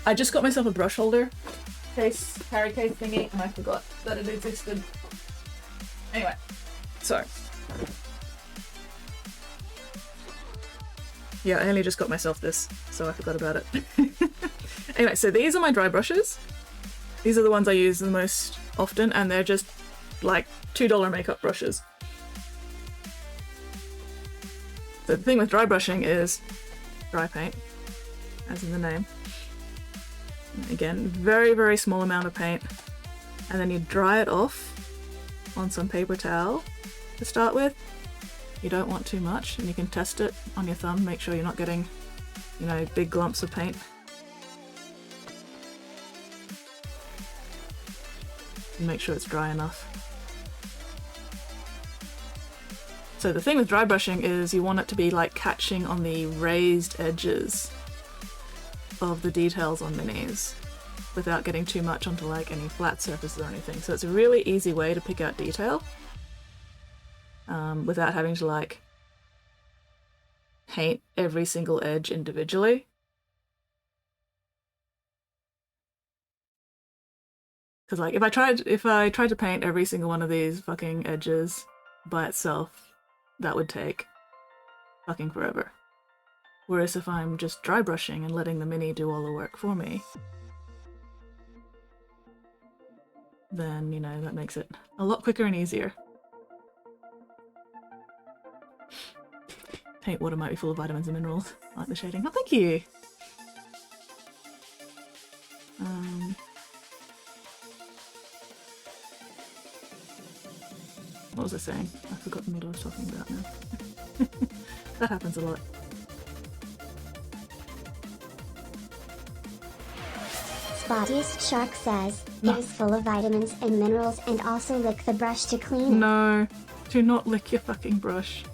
Speaker 3: I just got myself a brush holder carry case thingy, and I forgot that it existed. Anyway, so... Yeah, I only just got myself this, so I forgot about it. Anyway, so these are my dry brushes. These are the ones I use the most often, and they're just like $2 makeup brushes. So the thing with dry brushing is dry paint, as in the name. Again, very, very small amount of paint. and then you dry it off on some paper towel to start with. You don't want too much, and you can test it on your thumb, make sure you're not getting, you know, big glumps of paint. And make sure it's dry enough. So the thing with dry brushing is you want it to be like catching on the raised edges of the details on minis without getting too much onto like any flat surfaces or anything. So it's a really easy way to pick out detail without having to like paint every single edge individually. Because like if I tried to paint every single one of these fucking edges by itself, that would take fucking forever. Whereas if I'm just dry brushing and letting the mini do all the work for me, then, you know, that makes it a lot quicker and easier. Paint water might be full of vitamins and minerals. I like the shading. Oh, thank you! What was I saying? I've forgotten what I was talking about now. That happens a lot.
Speaker 5: Spottiest Shark says, it is full of vitamins and minerals, and also lick the brush to clean it.
Speaker 3: No, do not lick your fucking brush.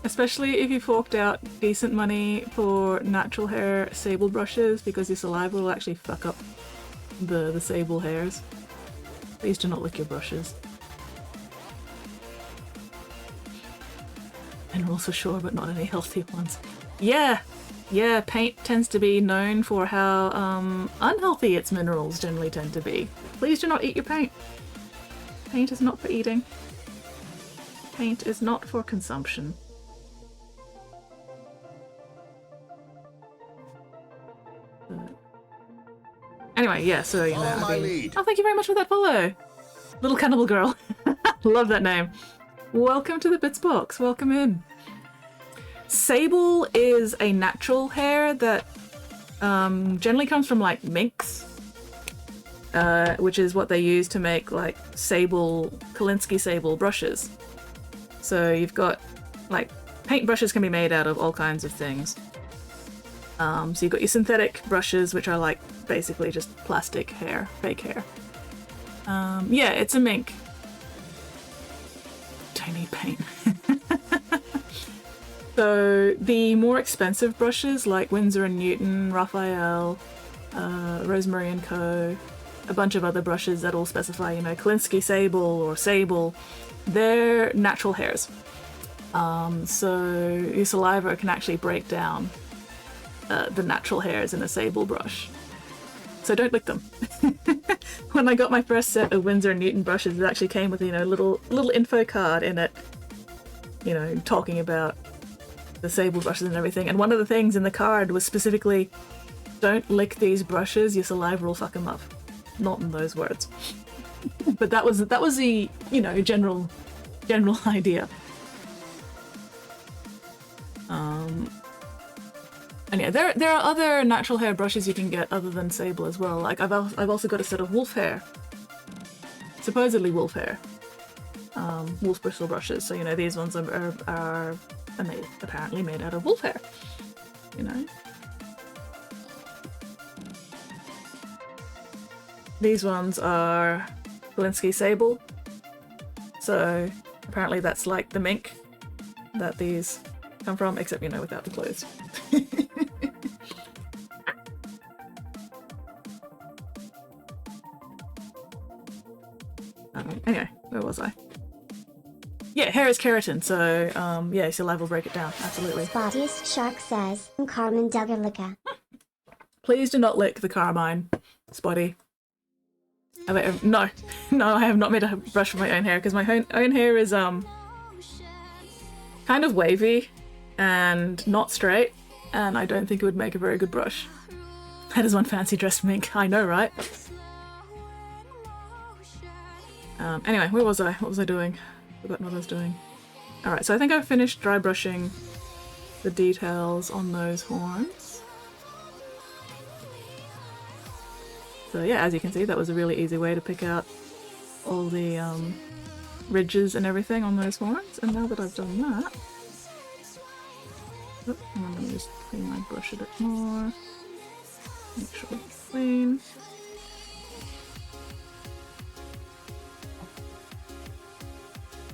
Speaker 3: Especially if you forked out decent money for natural hair sable brushes, because your saliva will actually fuck up the sable hairs. Please do not lick your brushes. Minerals for sure, but not any healthy ones. Yeah, paint tends to be known for how unhealthy its minerals generally tend to be. Please do not eat your paint. Paint is not for eating. Paint is not for consumption. Anyway, yeah, so, you know,
Speaker 4: Follow my lead.
Speaker 3: Oh, thank you very much for that follow. Little Cannibal Girl. Love that name. Welcome to the Bits Box. Welcome in. Sable is a natural hair that generally comes from like minks, which is what they use to make like Kolinsky sable brushes. So you've got like paint brushes can be made out of all kinds of things. So you've got your synthetic brushes, which are like basically just plastic hair, fake hair. Yeah, it's a mink. Don't need paint. So the more expensive brushes like Winsor & Newton, Raphael, Rosemary & Co, a bunch of other brushes that all specify, you know, Kolinsky sable or sable, they're natural hairs. So your saliva can actually break down the natural hairs in a sable brush. So don't lick them. When I got my first set of Winsor & Newton brushes, it actually came with, you know, little info card in it, you know, talking about the sable brushes and everything. And one of the things in the card was specifically, don't lick these brushes, your saliva will fuck them up. Not in those words. But that was the, you know, general idea. And yeah, there are other natural hair brushes you can get other than sable as well. Like I've also got a set of wolf hair, supposedly wolf hair, wolf bristle brushes. So you know these ones are apparently made out of wolf hair. You know, these ones are Kolinsky sable. So apparently that's like the mink that these come from, except you know without the clothes. Anyway, where was I? Yeah, hair is keratin, so yeah, saliva will break it down, absolutely.
Speaker 5: Spottiest Shark says, Carmen Duggerlicka.
Speaker 3: Please do not lick the carmine, Spotty. No, I have not made a brush for my own hair, because my own hair is kind of wavy and not straight, and I don't think it would make a very good brush. That is one fancy dressed mink, I know, right? Anyway, where was I? What was I doing? Forgotten what I was doing. Alright, so I think I've finished dry brushing the details on those horns. So yeah, as you can see, that was a really easy way to pick out all the ridges and everything on those horns. And now that I've done that, and I'm going to just clean my brush a bit more. Make sure it's clean.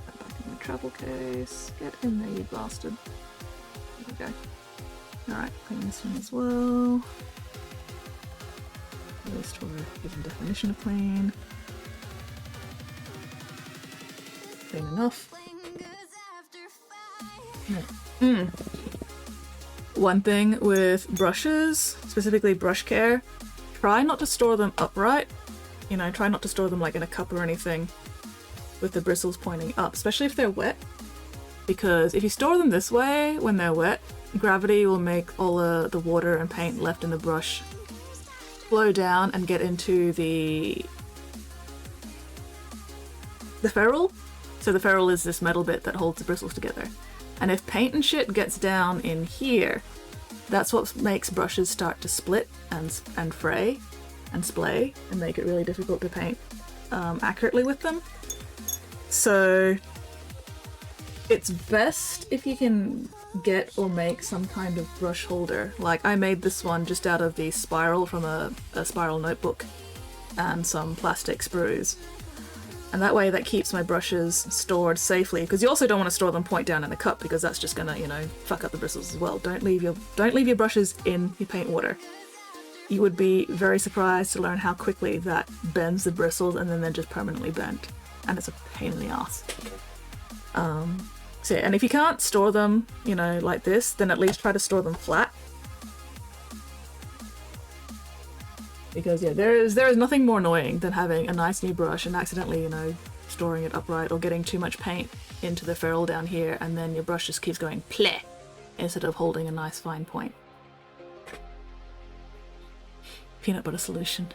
Speaker 3: Put back in my travel case. Get in there, you bastard. There we go. Alright, clean this one as well. At least we're given definition of clean. Clean enough. Yeah. One thing with brushes, specifically brush care, try not to store them upright. You know, try not to store them like in a cup or anything with the bristles pointing up, especially if they're wet. Because if you store them this way when they're wet, gravity will make all the water and paint left in the brush flow down and get into the ferrule. So the ferrule is this metal bit that holds the bristles together. And if paint and shit gets down in here, that's what makes brushes start to split and fray and splay and make it really difficult to paint accurately with them. So it's best if you can get or make some kind of brush holder. Like I made this one just out of the spiral from a spiral notebook and some plastic sprues. And that way that keeps my brushes stored safely, because you also don't want to store them point down in the cup because that's just gonna, you know, fuck up the bristles as well. Don't leave your brushes in your paint water. You would be very surprised to learn how quickly that bends the bristles and then they're just permanently bent. And it's a pain in the ass. So yeah, and if you can't store them, you know, like this, then at least try to store them flat. Because yeah, there is nothing more annoying than having a nice new brush and accidentally, you know, storing it upright or getting too much paint into the ferrule down here, and then your brush just keeps going pleh instead of holding a nice fine point. Peanut butter solution.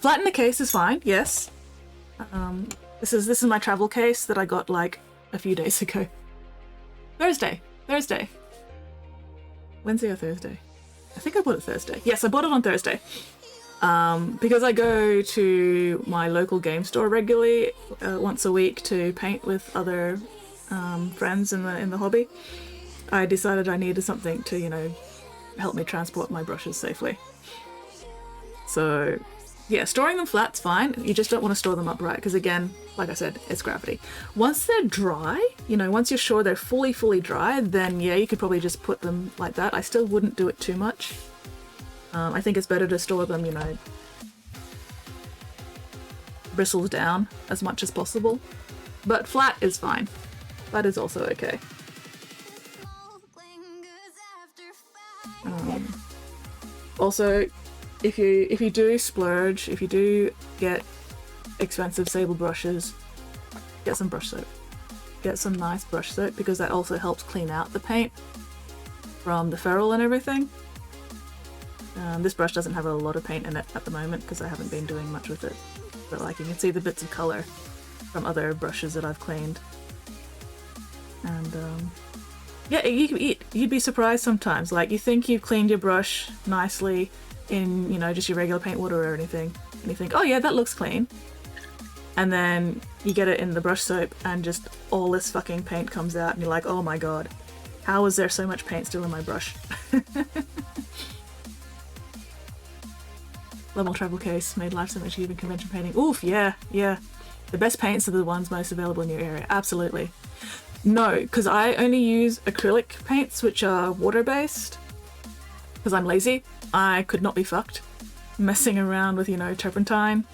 Speaker 3: Flatten the case is fine, yes. This is my travel case that I got like a few days ago. Thursday. Wednesday or Thursday? I think I bought it Thursday. Yes, I bought it on Thursday. Because I go to my local game store regularly once a week to paint with other friends in the hobby. I decided I needed something to, you know, help me transport my brushes safely. So yeah, storing them flat's fine. You just don't want to store them upright because, again, like I said, it's gravity. Once they're dry, you know, once you're sure they're fully dry, then yeah, you could probably just put them like that. I still wouldn't do it too much. I think it's better to store them, you know, bristles down as much as possible. But flat is fine. Flat is also okay. Also, if you do splurge, if you do get expensive sable brushes, get some brush soap. Get some nice brush soap because that also helps clean out the paint from the ferrule and everything. This brush doesn't have a lot of paint in it at the moment because I haven't been doing much with it. But like you can see the bits of colour from other brushes that I've cleaned. And yeah, you'd be surprised sometimes. Like you think you've cleaned your brush nicely in, you know, just your regular paint water or anything, and you think, oh yeah, that looks clean, and then you get it in the brush soap and just all this fucking paint comes out and you're like, oh my god, how is there so much paint still in my brush? Level travel case made life so much easier in convention painting. Oof, yeah. The best paints are the ones most available in your area, absolutely. No, because I only use acrylic paints which are water-based because I'm lazy. I could not be fucked messing around with, you know, turpentine.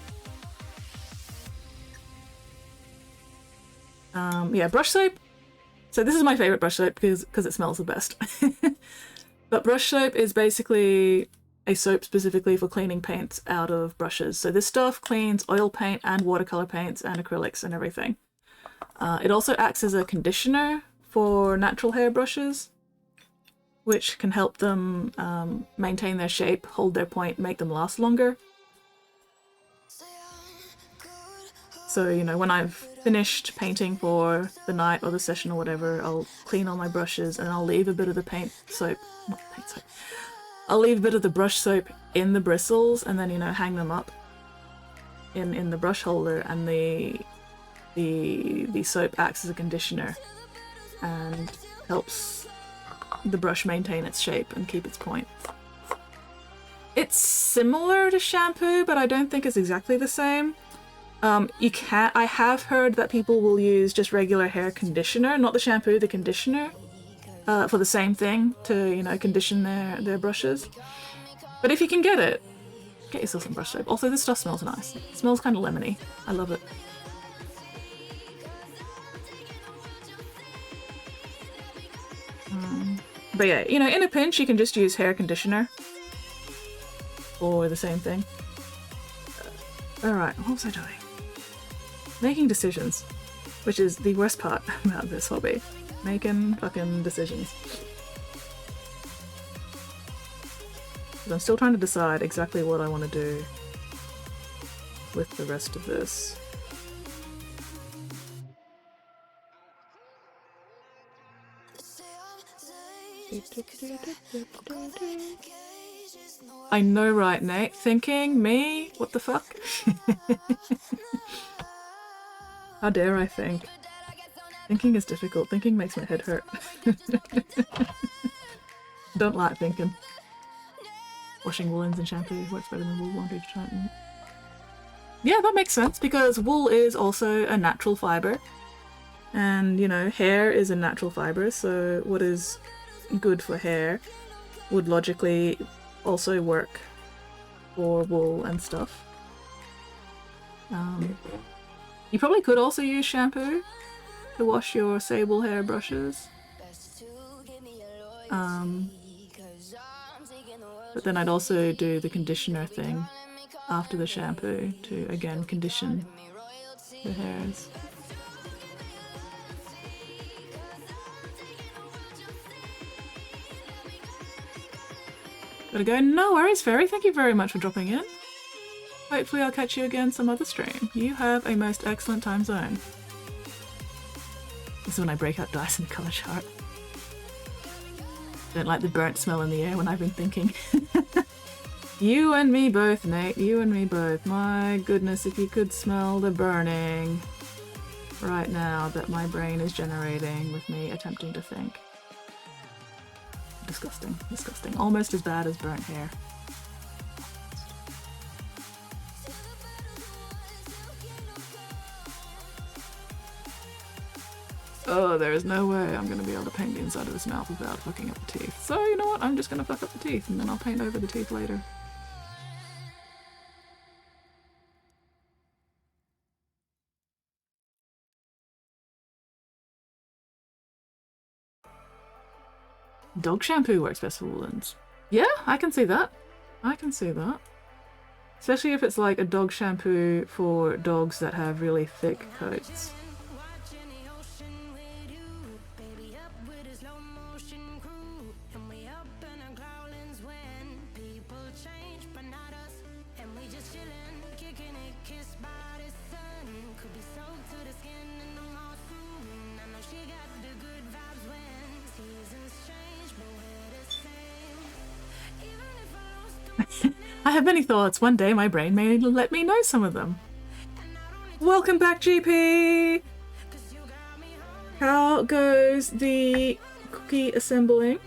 Speaker 3: Yeah, brush soap. So this is my favorite brush soap because it smells the best. But brush soap is basically a soap specifically for cleaning paints out of brushes. So this stuff cleans oil paint and watercolor paints and acrylics and everything. It also acts as a conditioner for natural hair brushes, which can help them maintain their shape, hold their point, make them last longer. So, you know, when I've finished painting for the night or the session or whatever, I'll clean all my brushes and I'll leave a bit of the I'll leave a bit of the brush soap in the bristles and then, you know, hang them up. in the brush holder, and the soap acts as a conditioner and helps the brush maintain its shape and keep its point. It's similar to shampoo, but I don't think it's exactly the same. I have heard that people will use just regular hair conditioner, not the shampoo, the conditioner, for the same thing, to, you know, condition their brushes. But if you can get it, get yourself some brush soap. Also, this stuff smells nice. It smells kind of lemony. I love it. But yeah, you know, in a pinch, you can just use hair conditioner or the same thing. Alright, what was I doing? Making decisions, which is the worst part about this hobby. Making fucking decisions. I'm still trying to decide exactly what I want to do with the rest of this. I know, right, Nate? Thinking? Me? What the fuck? How dare I think? Thinking is difficult. Thinking makes my head hurt. Don't like thinking. Washing woolens and shampoo works better than wool laundry detergent. Yeah, that makes sense, because wool is also a natural fibre. And, you know, hair is a natural fibre, so what is good for hair would logically also work for wool and stuff. You probably could also use shampoo to wash your sable hair brushes. But then I'd also do the conditioner thing after the shampoo to, again, condition the hairs. Gotta go. No worries, Fairy. Thank you very much for dropping in. Hopefully I'll catch you again some other stream. You have a most excellent time zone. This is when I break out dice in the colour chart. Don't like the burnt smell in the air when I've been thinking. You and me both, Nate. You and me both. My goodness, if you could smell the burning right now that my brain is generating with me attempting to think. Disgusting. Disgusting. Almost as bad as burnt hair. Oh, there is no way I'm going to be able to paint the inside of his mouth without fucking up the teeth. So, you know what? I'm just going to fuck up the teeth and then I'll paint over the teeth later. Dog shampoo works best for woolens. Yeah, I can see that. I can see that. Especially if it's like a dog shampoo for dogs that have really thick coats. I have many thoughts. One day my brain may let me know some of them. Welcome back, GP! How goes the cookie assembling?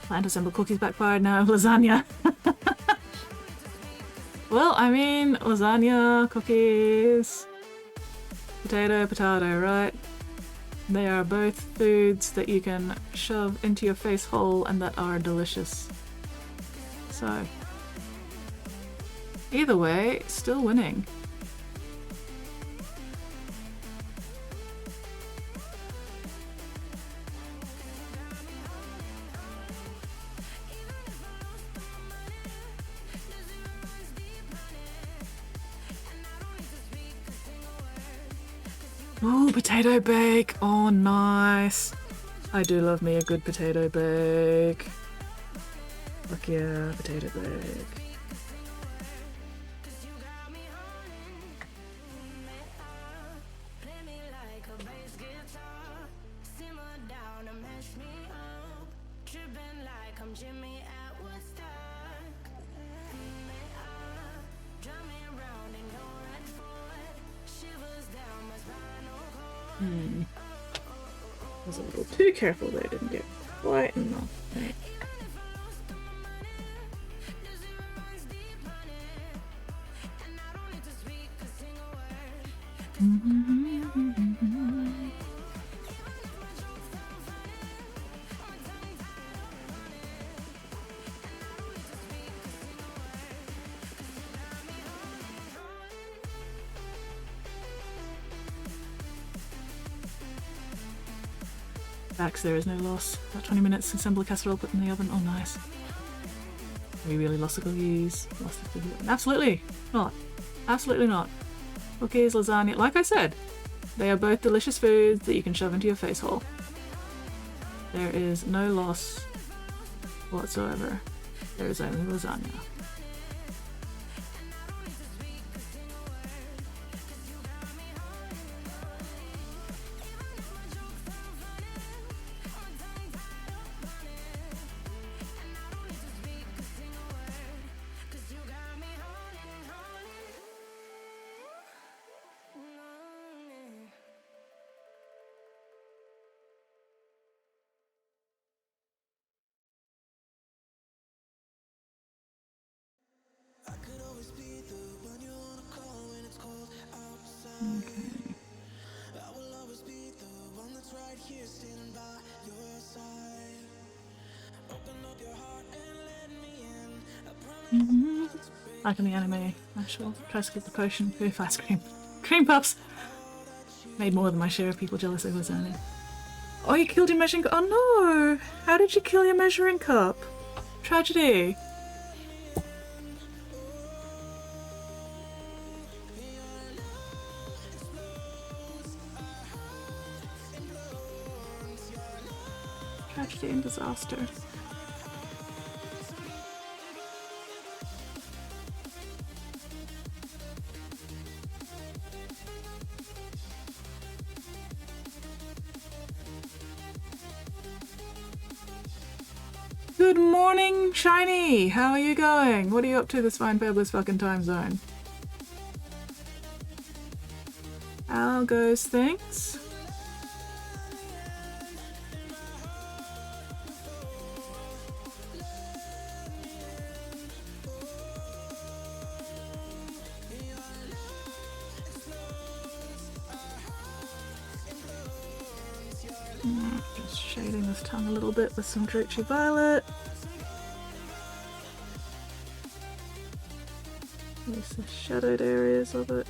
Speaker 3: Plan to assemble cookies backfired, now lasagna. Well, I mean, lasagna, cookies, potato, potato, right? They are both foods that you can shove into your face hole and that are delicious. So, either way, still winning. Ooh, potato bake. Oh, nice. I do love me a good potato bake. Fuck yeah, potato bake. I was a little too careful there, didn't get quite enough. Right. Facts, there is no loss. About 20 minutes, assemble a casserole, put in the oven. Oh, nice. We really lost the cookies. Lost the cookies. Absolutely not. Absolutely not. Cookies, lasagna. Like I said, they are both delicious foods that you can shove into your face hole. There is no loss whatsoever. There is only lasagna. Okay.
Speaker 2: I will always be the one that's right here standing by your side. Open up your heart and let me in. I promise.
Speaker 3: Like in the anime, I shall try to skip the potion with ice cream. Cream puffs! Made more than my share of people jealous of lasagna. Oh, you killed your measuring cup? Oh no! How did you kill your measuring cup? Tragedy. Tragedy and disaster. Good morning, Shiny! How are you going? What are you up to this fine fabulous fucking time zone? How goes things? Just shading this tongue a little bit with some Drucci Violet. There's the shadowed areas of it.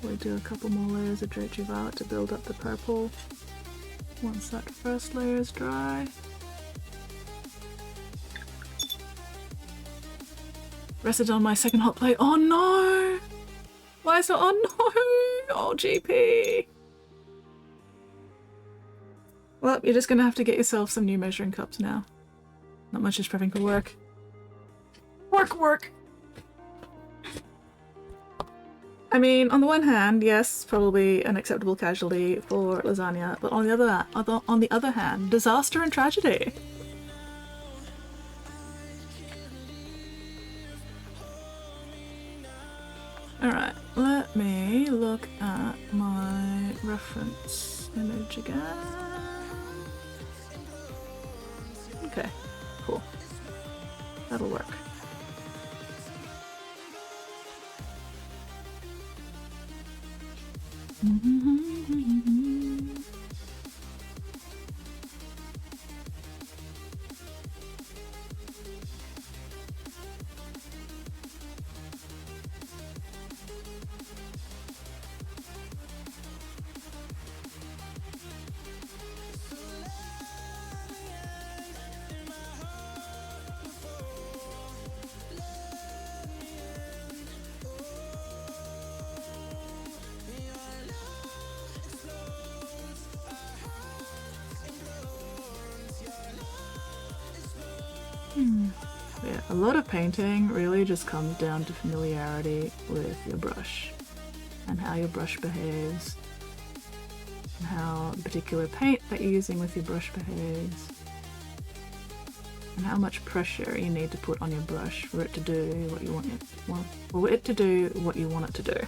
Speaker 3: We do a couple more layers of Drucci Violet to build up the purple once that first layer is dry. Rested on my second hot plate. Oh no! Why is it? Oh no! Oh GP! Well, you're just gonna have to get yourself some new measuring cups now. Not much is prepping for work. Work! I mean, on the one hand, yes, probably an acceptable casualty for lasagna, but on the other hand, disaster and tragedy. Alright, let me look at my reference image again. Okay, cool. That'll work. A lot of painting really just comes down to familiarity with your brush and how your brush behaves and how the particular paint that you're using with your brush behaves and how much pressure you need to put on your brush for it to do what you want it, for it to do what you want it to do.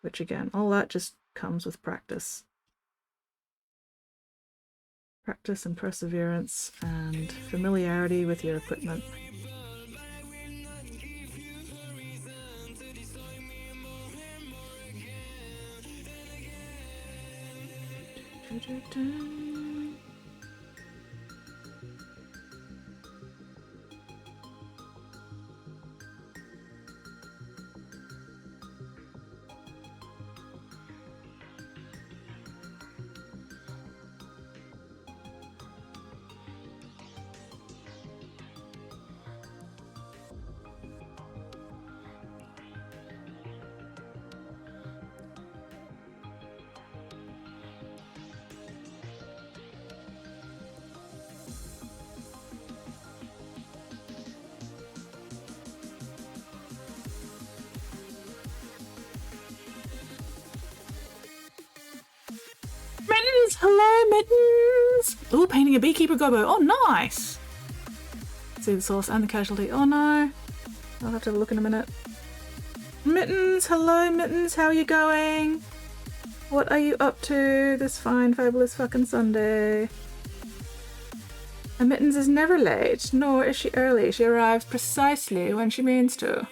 Speaker 3: Which again, all that just comes with practice. Practice and perseverance and familiarity with your equipment. Mittens! Hello, Mittens! Ooh, painting a beekeeper gobo. Oh, nice! See the source and the casualty. Oh no. I'll have to have a look in a minute. Mittens! Hello, Mittens! How are you going? What are you up to this fine, fabulous fucking Sunday? And Mittens is never late, nor is she early. She arrives precisely when she means to.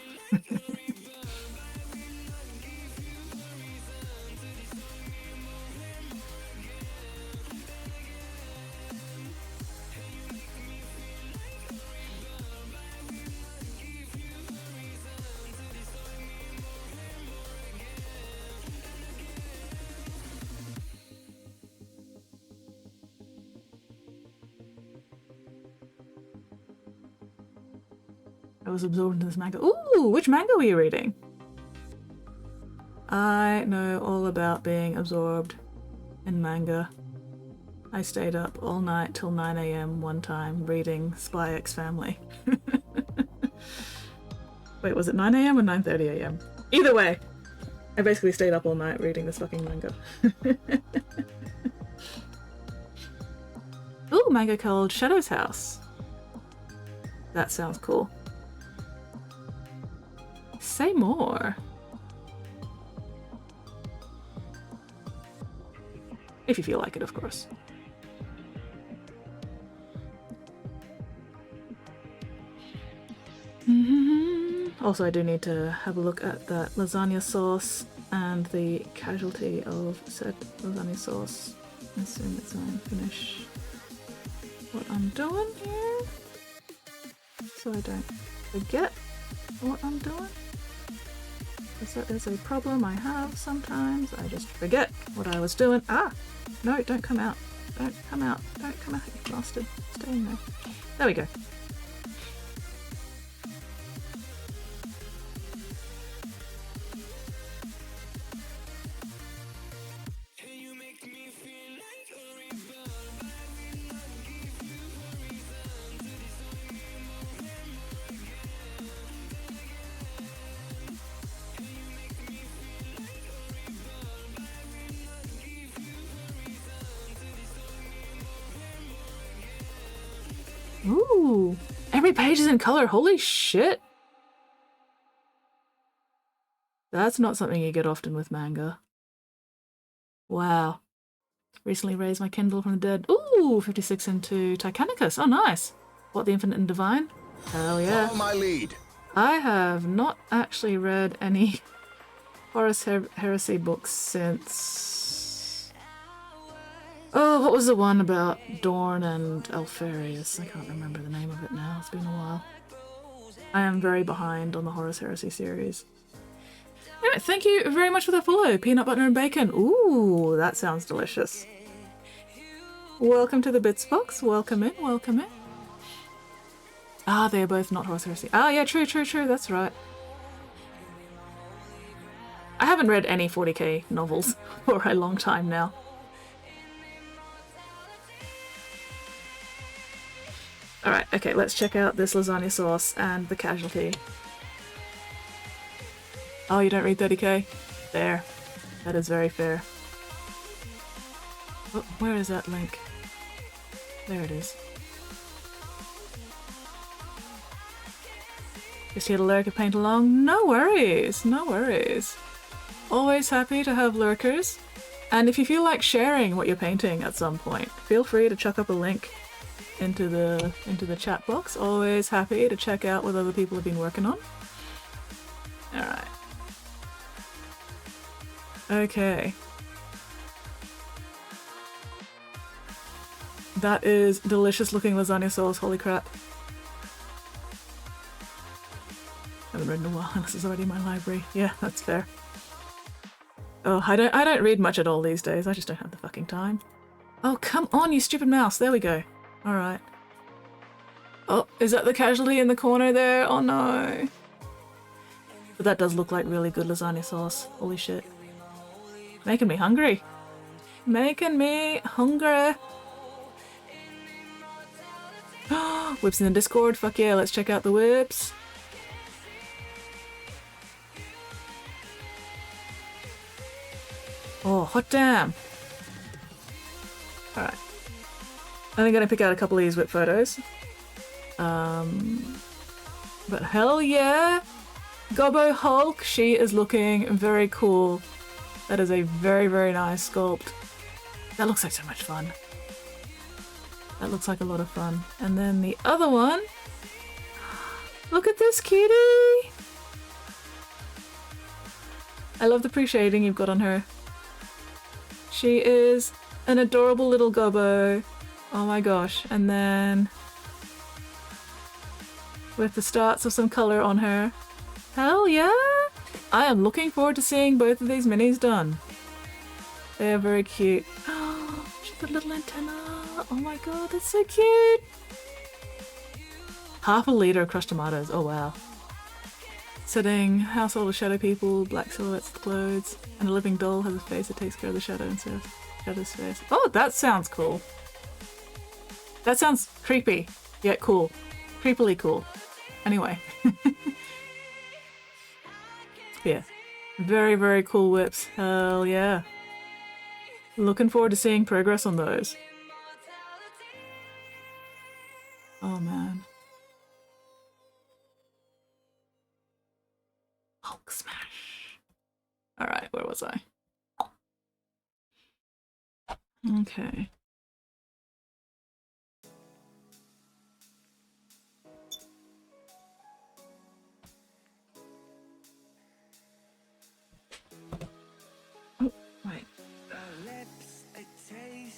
Speaker 3: I was absorbed into this manga. Ooh, which manga were you reading? I know all about being absorbed in manga. I stayed up all night till 9 AM one time reading Spy X Family. Wait, was it 9 AM or 9:30 AM? Either way, I basically stayed up all night reading this fucking manga. Ooh, manga called Shadow's House. That sounds cool. Say more. If you feel like it, of course. Also, I do need to have a look at that lasagna sauce and the casualty of said lasagna sauce as soon as I finish what I'm doing here, so I don't forget what I'm doing. Because that is a problem I have sometimes. I just forget what I was doing. Ah! No, don't come out. Don't come out. Don't come out, you bastard. Stay in there. There we go. Ooh, every page is in color. Holy shit. That's not something you get often with manga. Wow. Recently raised my Kindle from the dead. Ooh, 56 into Titanicus. Oh, nice. What, The Infinite and Divine? Hell yeah.
Speaker 4: Follow my lead.
Speaker 3: I have not actually read any Horus Heresy books since... Oh, what was the one about Dorn and Alfarius? I can't remember the name of it now. It's been a while. I am very behind on the Horus Heresy series. Anyway, thank you very much for the follow. Peanut butter and bacon. Ooh, that sounds delicious. Welcome to the Bits box. Welcome in, welcome in. Ah, they're both not Horus Heresy. Ah, yeah, true. That's right. I haven't read any 40k novels for a long time now. Alright, okay, let's check out this lasagna sauce and the casualty. Oh, you don't read 30k? Fair. That is very fair. Oh, where is that link? There it is. Just here to lurk and paint along? No worries, no worries. Always happy to have lurkers. And if you feel like sharing what you're painting at some point, feel free to chuck up a link into the chat box. Always happy to check out what other people have been working on. Alright. Okay. That is delicious looking lasagna sauce, holy crap. I haven't read in a while, this is already in my library. Yeah, that's fair. Oh, I don't read much at all these days, I just don't have the fucking time. Oh, come on, you stupid mouse, there we go. Alright. Oh, is that the casualty in the corner there? Oh no. But that does look like really good lasagna sauce, holy shit. Making me hungry. Making me hungry. Whips in the Discord, fuck yeah, let's check out the whips. Oh, hot damn. Alright. I'm gonna pick out a couple of these whip photos. But hell yeah! Gobbo Hulk, she is looking very cool. That is a very, very nice sculpt. That looks like so much fun. That looks like a lot of fun. And then the other one... Look at this cutie! I love the pre-shading you've got on her. She is an adorable little gobbo. Oh my gosh. And then... with the starts of some colour on her. Hell yeah! I am looking forward to seeing both of these minis done. They are very cute. Oh, she's got a little antenna. Oh my god, that's so cute! Half a litre of crushed tomatoes. Oh wow. Setting, household of shadow people, black silhouettes of clothes, and a living doll has a face that takes care of the shadow and serves shadow's face. Oh, that sounds cool. That sounds creepy, yet cool. Creepily cool. Anyway. Yeah. Very, very cool whips. Hell yeah. Looking forward to seeing progress on those. Oh man. Hulk smash. Alright, where was I? Okay. Oh, right.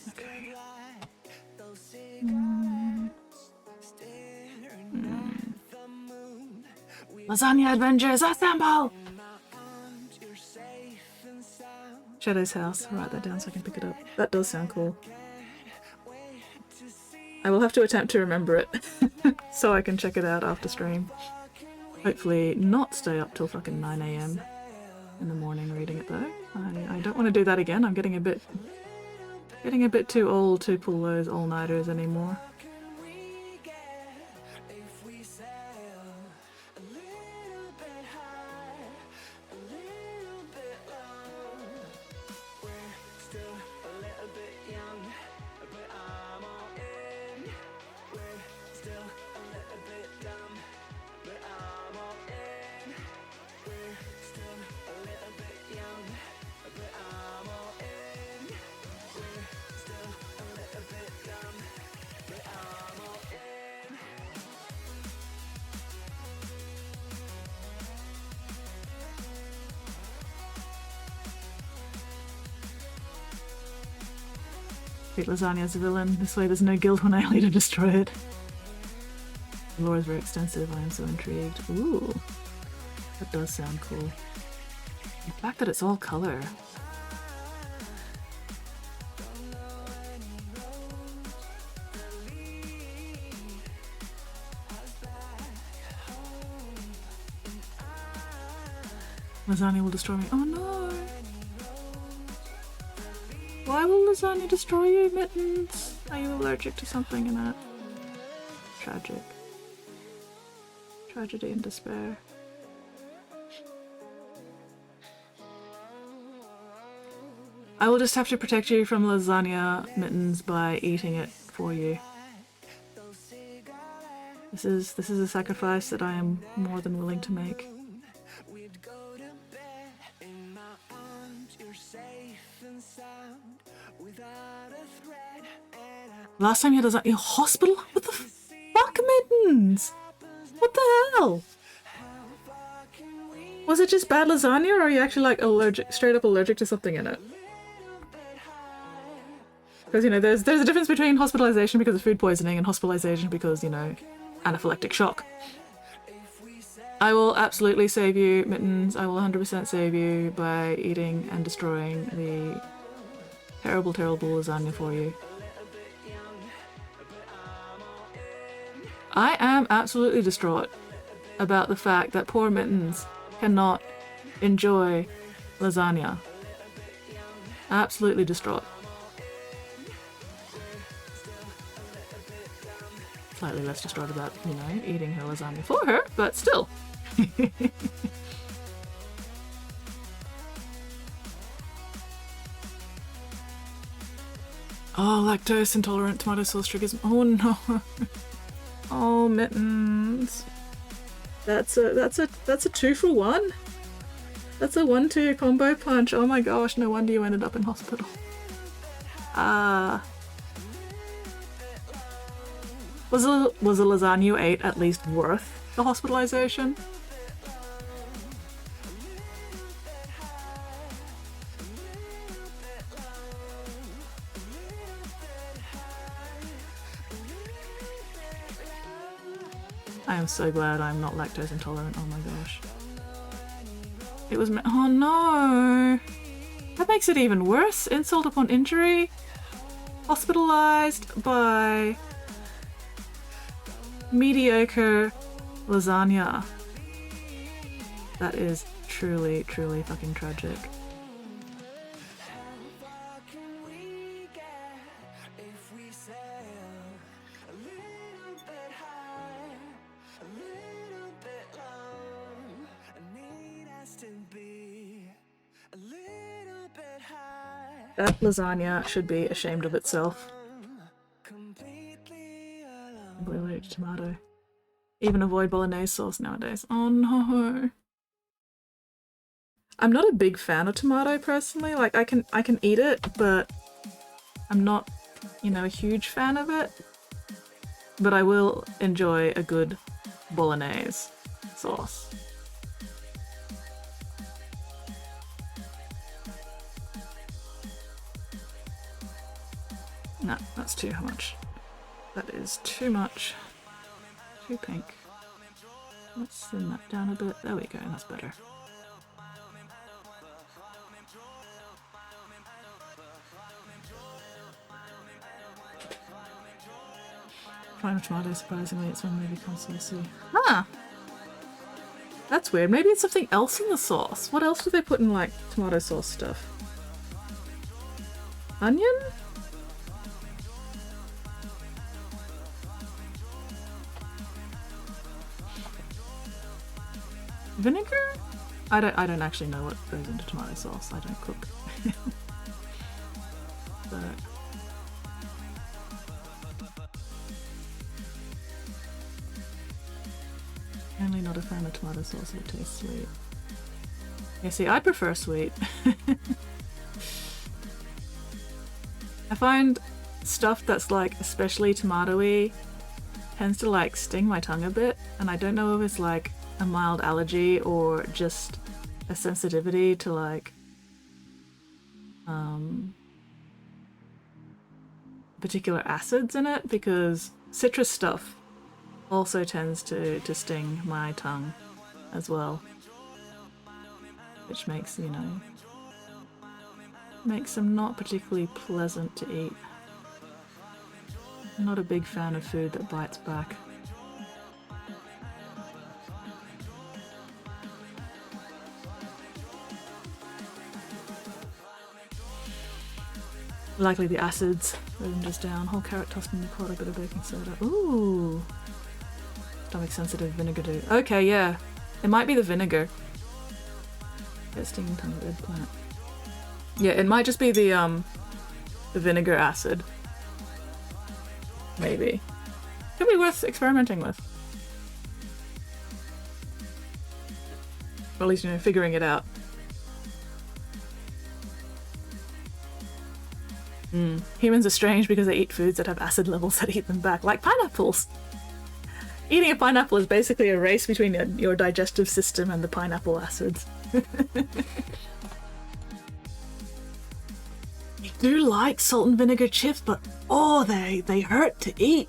Speaker 3: Okay. Lasagna Adventures, assemble! Shadow's house. I'll write that down so I can pick it up. That does sound cool. I will have to attempt to remember it so I can check it out after stream. Hopefully not stay up till fucking 9 AM in the morning reading it though. I don't want to do that again. I'm getting a bit too old to pull those all-nighters anymore. Treat lasagna as a villain. This way there's no guilt when I later destroy it. The lore is very extensive. I am so intrigued. Ooh. That does sound cool. The fact that it's all colour. Lasagna will destroy me. Oh no! Why will lasagna destroy you, Mittens? Are you allergic to something in it? tragic. Tragedy and despair. I will just have to protect you from lasagna, Mittens, by eating it for you. This is a sacrifice that I am more than willing to make. Last time you had lasagna in hospital? What the fuck, Mittens? What the hell? Was it just bad lasagna, or are you actually like allergic, straight up allergic to something in it? Because, you know, there's a difference between hospitalization because of food poisoning and hospitalization because, you know, anaphylactic shock. I will absolutely save you, Mittens. I will 100% save you by eating and destroying the terrible, terrible lasagna for you. I am absolutely distraught about the fact that poor Mittens cannot enjoy lasagna. Absolutely distraught. Slightly less distraught about, you know, eating her lasagna for her, but still. Oh, lactose intolerant tomato sauce triggers. Oh no. Oh, Mittens. That's a 2-for-1. That's a 1-2 combo punch. Oh my gosh, no wonder you ended up in hospital. Was a lasagna you ate at least worth the hospitalization? I am so glad I'm not lactose intolerant, oh my gosh. It was oh no! That makes it even worse! Insult upon injury? Hospitalized by mediocre lasagna. That is truly, truly fucking tragic. That lasagna should be ashamed of itself. Allergic to tomato. Even avoid bolognese sauce nowadays. Oh no. I'm not a big fan of tomato personally. Like I can eat it, but I'm not, you know, a huge fan of it. But I will enjoy a good bolognese sauce. No, that's too much. That is too much. Too pink. Let's thin that down a bit. There we go, that's better. Prime tomato, surprisingly, it's when they become saucy. Ah! That's weird. Maybe it's something else in the sauce. What else do they put in, like, tomato sauce stuff? Onion? Vinegar? I don't actually know what goes into tomato sauce. I don't cook. But only not a fan of tomato sauce if it tastes sweet. Yeah, see, I prefer sweet. I find stuff that's like especially tomatoey tends to like sting my tongue a bit, and I don't know if it's like a mild allergy or just a sensitivity to like particular acids in it, because citrus stuff also tends to sting my tongue as well, which makes, you know, makes them not particularly pleasant to eat. I'm not a big fan of food that bites back. Likely the acids, let them just down. Whole carrot tossed in the pot, a bit of baking soda. Ooh, Stomach sensitive vinegar do. Okay, yeah. It might be the vinegar. Get stinging tongue of eggplant. Yeah, it might just be the vinegar acid. Maybe. Could be worth experimenting with. Or at least, you know, figuring it out. Humans are strange because they eat foods that have acid levels that eat them back, like pineapples. Eating a pineapple is basically a race between your digestive system and the pineapple acids. I do like salt and vinegar chips, but oh, they hurt to eat.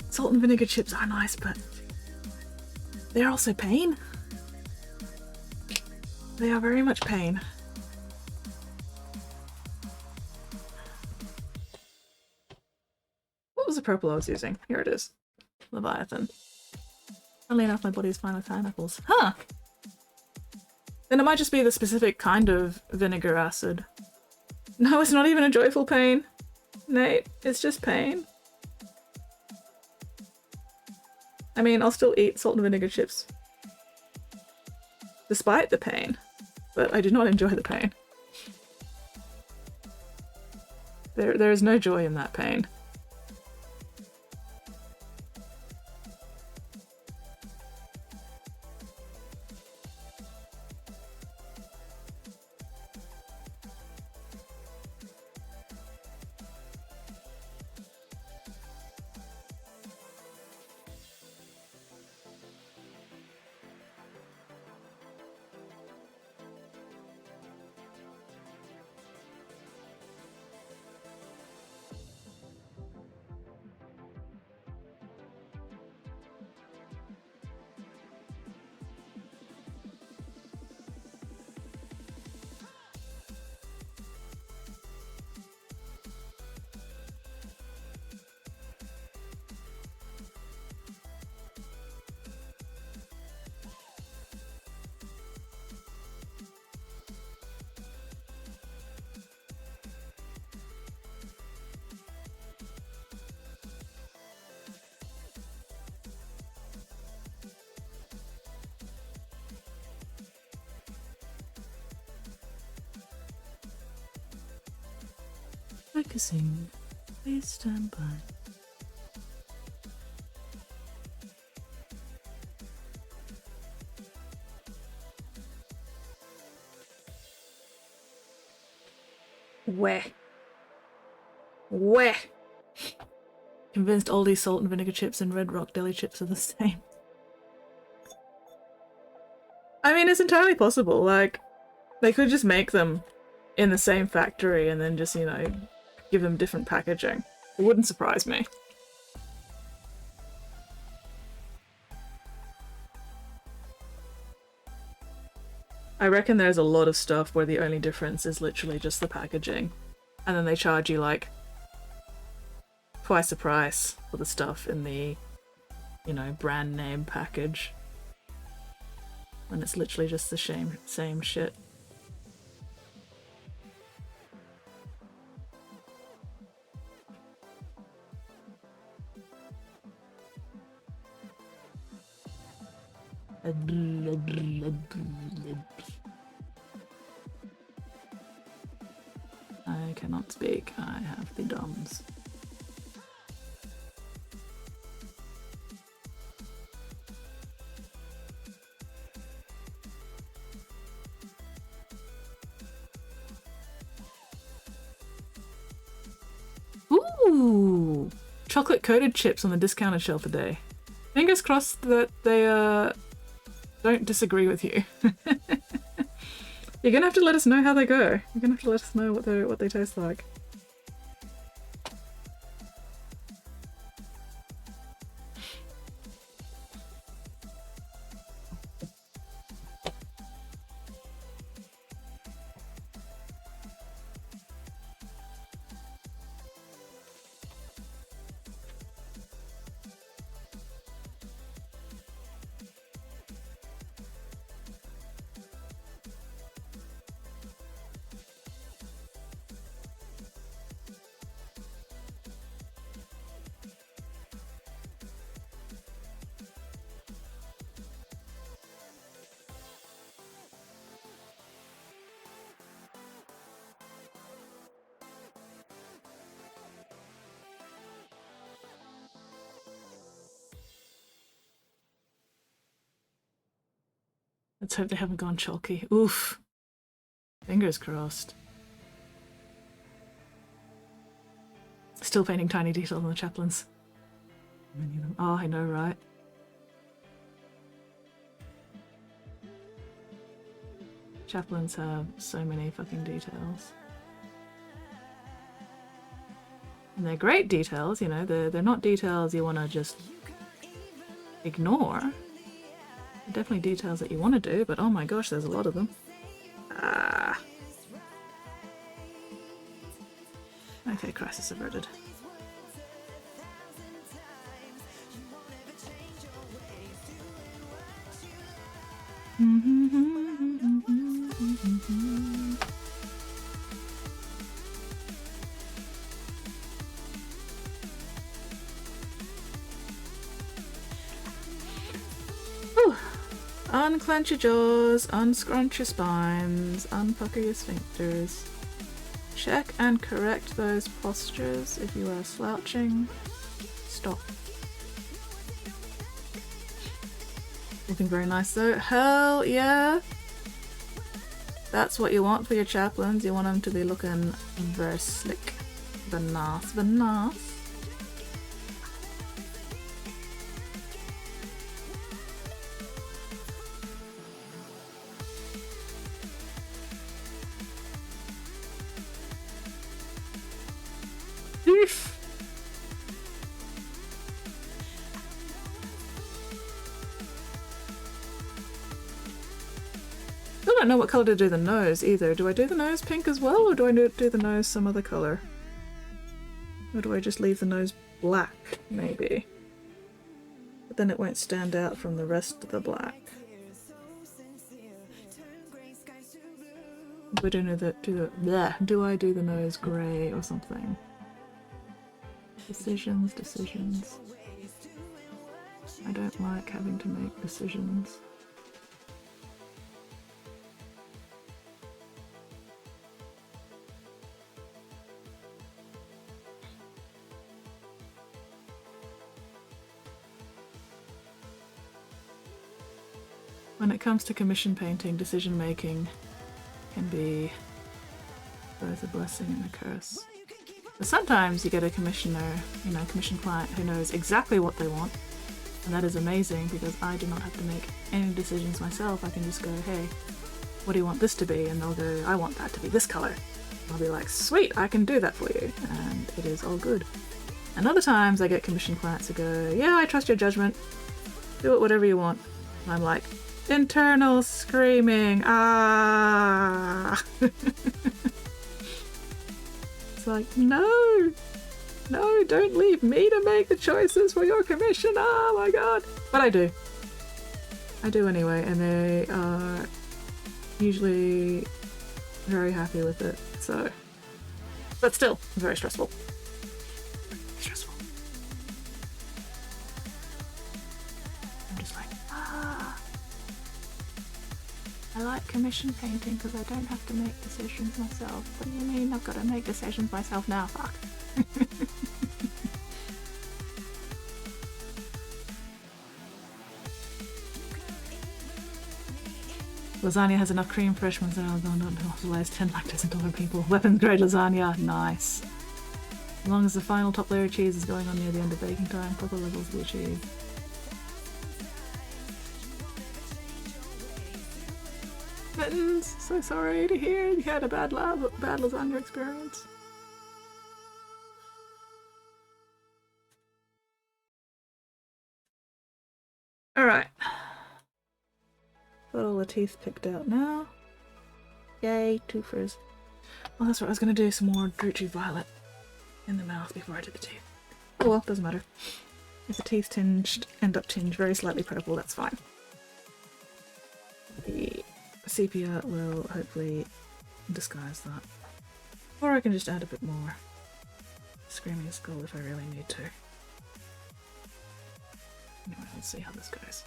Speaker 3: Salt and vinegar chips are nice, but they're also pain. They are very much pain. What was the purple I was using? Here it is. Leviathan. Funnily enough, my body is fine with pineapples. Huh! Then it might just be the specific kind of vinegar acid. No, it's not even a joyful pain. Nate, it's just pain. I mean, I'll still eat salt and vinegar chips. Despite the pain. But I do not enjoy the pain. There is no joy in that pain. Focusing. Please stand by. Where? Convinced all these salt and vinegar chips and Red Rock deli chips are the same. I mean, it's entirely possible. Like, they could just make them in the same factory and then just, you know, give them different packaging. It wouldn't surprise me. I reckon there's a lot of stuff where the only difference is literally just the packaging. And then they charge you like twice the price for the stuff in the, you know, brand name package. When it's literally just the same shit. I cannot speak. I have the DOMS. Ooh! Chocolate coated chips on the discounted shelf a day. Fingers crossed that they don't disagree with you. You're gonna have to let us know how they go. You're gonna have to let us know what they taste like. Let's hope they haven't gone chalky. Oof. Fingers crossed. Still painting tiny details on the chaplains. Many of them. Oh, I know, right? Chaplains have so many fucking details. And they're great details, you know, they're not details you want to just ignore. They're definitely details that you want to do, but oh my gosh, there's a lot of them. Ah. Okay, crisis averted. Unclench your jaws, unscrunch your spines, unpucker your sphincters. Check and correct those postures. If you are slouching, stop. Looking very nice though. Hell yeah! That's what you want for your chaplains. You want them to be looking very slick. Very nice, very nice. I don't know what colour to do the nose either. Do I do the nose pink as well, or do I do the nose some other colour? Or do I just leave the nose black, maybe? But then it won't stand out from the rest of the black. Do I do the nose grey or something? Decisions. I don't like having to make decisions. When it comes to commission painting, decision making can be both a blessing and a curse. But sometimes you get a commissioner, commission client who knows exactly what they want, and that is amazing because I do not have to make any decisions myself. I can just go, hey, what do you want this to be? And they'll go, I want that to be this color. And I'll be like, sweet, I can do that for you, and it is all good. And other times I get commission clients who go, yeah, I trust your judgment, do it whatever you want. And I'm like, internal screaming, ah! It's like, no, don't leave me to make the choices for your commission, oh my god. But I do anyway, and they are usually very happy with it, so. But still, very stressful. I like commission painting because I don't have to make decisions myself. What do you mean I've got to make decisions myself now? Fuck. Lasagna has enough cream, fresh ones, and don't utilize 10 lactose intolerant people. Weapons grade lasagna, nice. As long as the final top layer of cheese is going on near the end of baking time, proper levels will be achieved. Mittens, so sorry to hear you had a bad lasagna experience. Alright. Got all the teeth picked out now. Yay, toothers. Well, that's right, I was going to do some more Drucci Violet in the mouth before I did the teeth. Oh well, doesn't matter. If the teeth end up tinged very slightly purple, that's fine. The sepia will hopefully disguise that. Or I can just add a bit more Screaming Skull if I really need to. Anyway, let's see how this goes.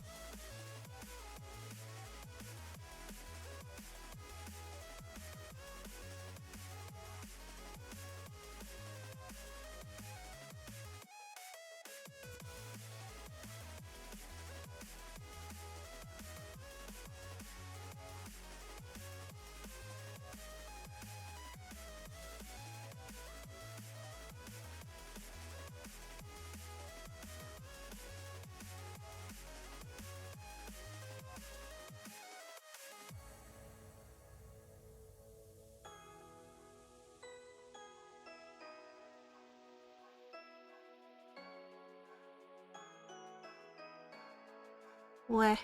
Speaker 3: Where?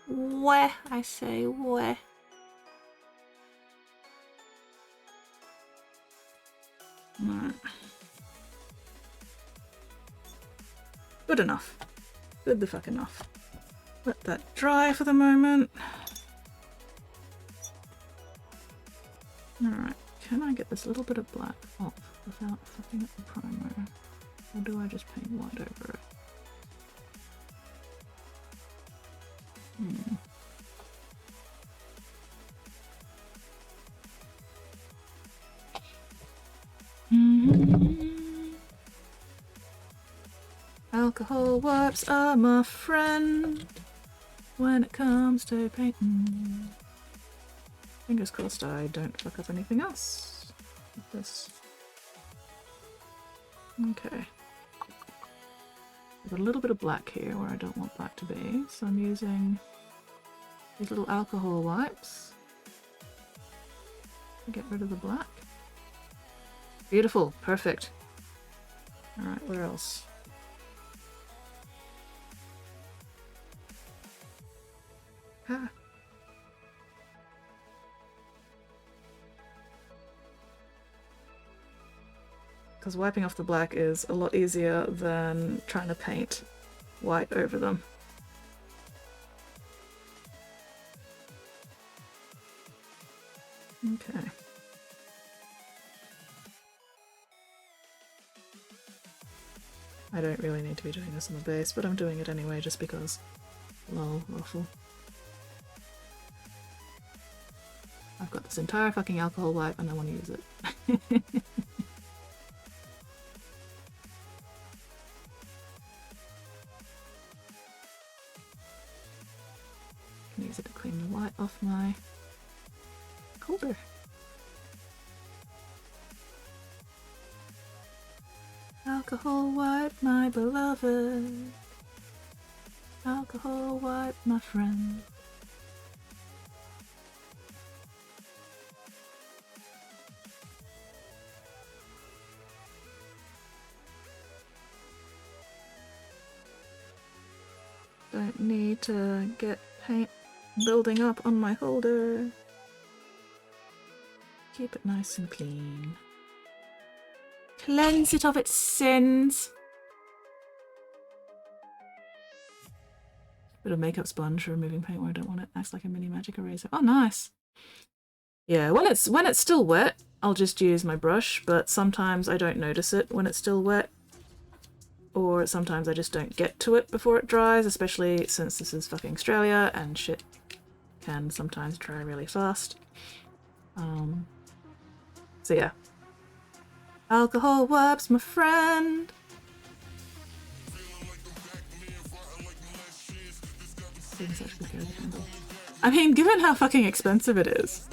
Speaker 3: Where? I say where? Alright. Good enough. Good the fuck enough. Let that dry for the moment. Alright, can I get this little bit of black off without fucking up the primer? Or do I just paint white over it? Alcohol wipes are my friend when it comes to painting. Fingers crossed I don't fuck up anything else with this. Okay. I've got a little bit of black here where I don't want black to be, so I'm using these little alcohol wipes to get rid of the black. Beautiful, perfect. Alright, where else? Ah. Because wiping off the black is a lot easier than trying to paint white over them. Okay. I don't really need to be doing this on the base, but I'm doing it anyway just because. Lol, waffle. I've got this entire fucking alcohol wipe and I want to use it. Can use it to clean the white off my holder. Alcohol wipe, my beloved. Alcohol wipe, my friend. Don't need to get paint building up on my holder. Keep it nice and clean. Cleanse it of its sins. Bit of makeup sponge for removing paint where I don't want it. Acts like a mini magic eraser. Oh, nice. Yeah, when it's still wet, I'll just use my brush, but sometimes I don't notice it when it's still wet. Or sometimes I just don't get to it before it dries, especially since this is fucking Australia and shit can sometimes dry really fast. So yeah. Alcohol wipes, my friend. I mean, given how fucking expensive it is.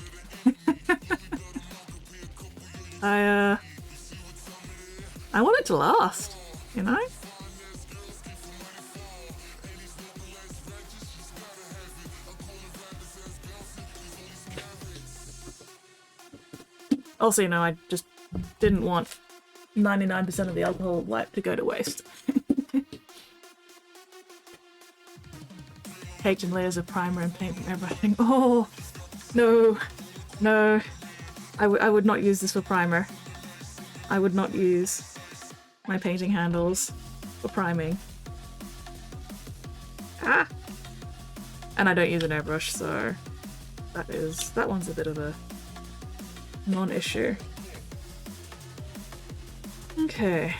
Speaker 3: I want it to last, you know? Also, you know, I just didn't want 99% of the alcohol wipe to go to waste. Caked in layers of primer and paint from everything. Oh, no, no. I would not use this for primer. I would not use my painting handles for priming. Ah! And I don't use an airbrush, so that one's a bit of a non-issue. Okay.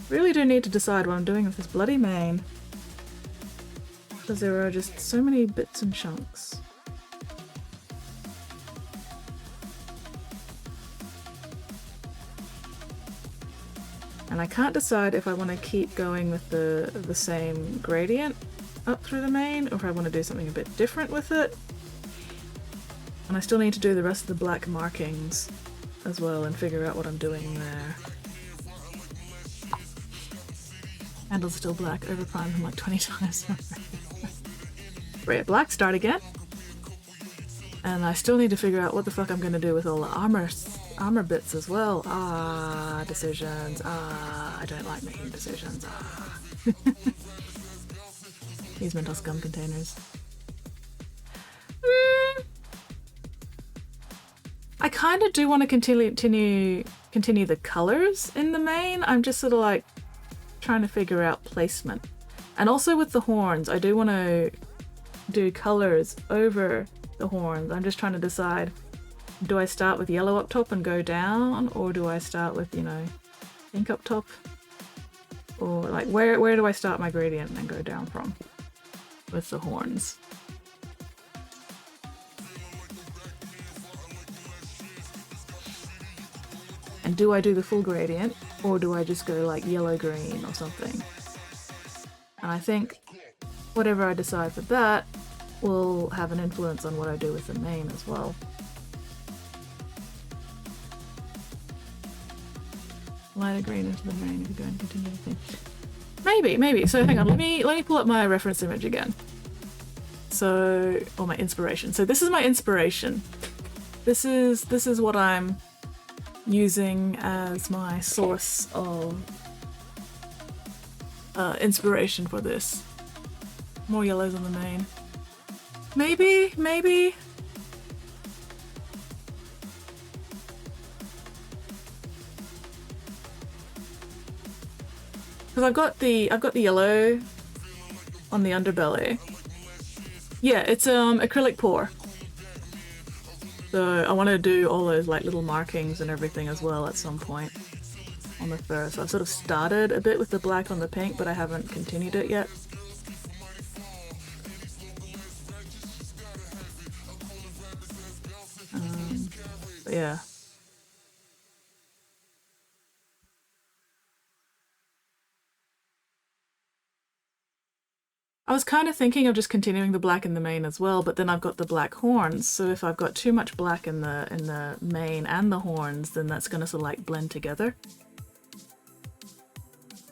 Speaker 3: Really do need to decide what I'm doing with this bloody mane. Because there are just so many bits and chunks. And I can't decide if I want to keep going with the same gradient up through the mane, or if I want to do something a bit different with it. And I still need to do the rest of the black markings as well and figure out what I'm doing there. Handle's still black, over primed them like 20 times. Ray black, start again. And I still need to figure out what the fuck I'm gonna do with all the armor bits as well. Ah, decisions. Ah. I don't like making decisions. These Mentos gum containers. I kind of do want to continue the colors in the main. I'm just sort of like trying to figure out placement. And also with the horns, I do want to do colors over the horns. I'm just trying to decide, do I start with yellow up top and go down, or do I start with, you know, pink up top? Or like where do I start my gradient and then go down from with the horns? And do I do the full gradient, or do I just go like yellow-green or something? And I think whatever I decide for that will have an influence on what I do with the mane as well. Lighter green into the mane if you go and continue the thing. Maybe. So hang on, let me pull up my reference image again. So, or my inspiration. So this is my inspiration. This is what I'm using as my source of inspiration for this. More yellows on the mane. Maybe. Because I've got the yellow on the underbelly. Yeah, it's acrylic pour. So I want to do all those like little markings and everything as well at some point on the fur. So I've sort of started a bit with the black on the pink, but I haven't continued it yet. But yeah. I was kind of thinking of just continuing the black in the mane as well, but then I've got the black horns, so if I've got too much black in the mane and the horns, then that's gonna sort of like blend together.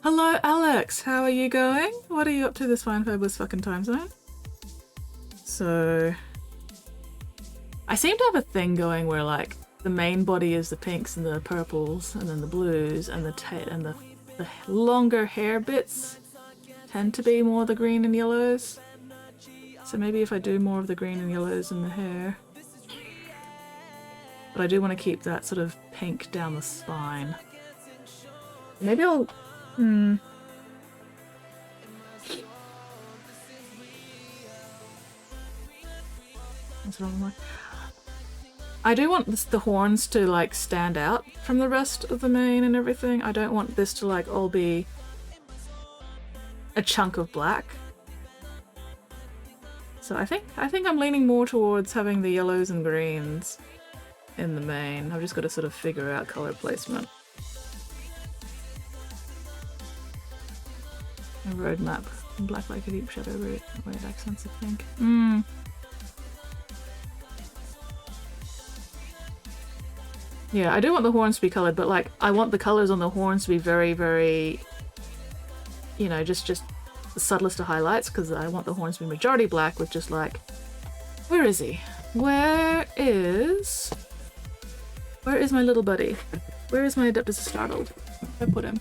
Speaker 3: Hello Alex, how are you going? What are you up to this fine fabulous fucking time zone? So I seem to have a thing going where like the main body is the pinks and the purples and then the blues, and the longer hair bits tend to be more the green and yellows. So maybe if I do more of the green and yellows in the hair. But I do want to keep that sort of pink down the spine. Maybe I'll... What's wrong with my... I do want the horns to like stand out from the rest of the mane and everything. I don't want this to like all be a chunk of black. So I think I'm leaning more towards having the yellows and greens in the mane. I've just got to sort of figure out color placement. A roadmap. Black like a deep shadow, red accents of pink. Yeah, I do want the horns to be colored, but like I want the colors on the horns to be very, very, you know, just the subtlest of highlights, because I want the horns to be majority black with just like, where is he? Where is my little buddy? Where is my Adeptus Startled? I put him.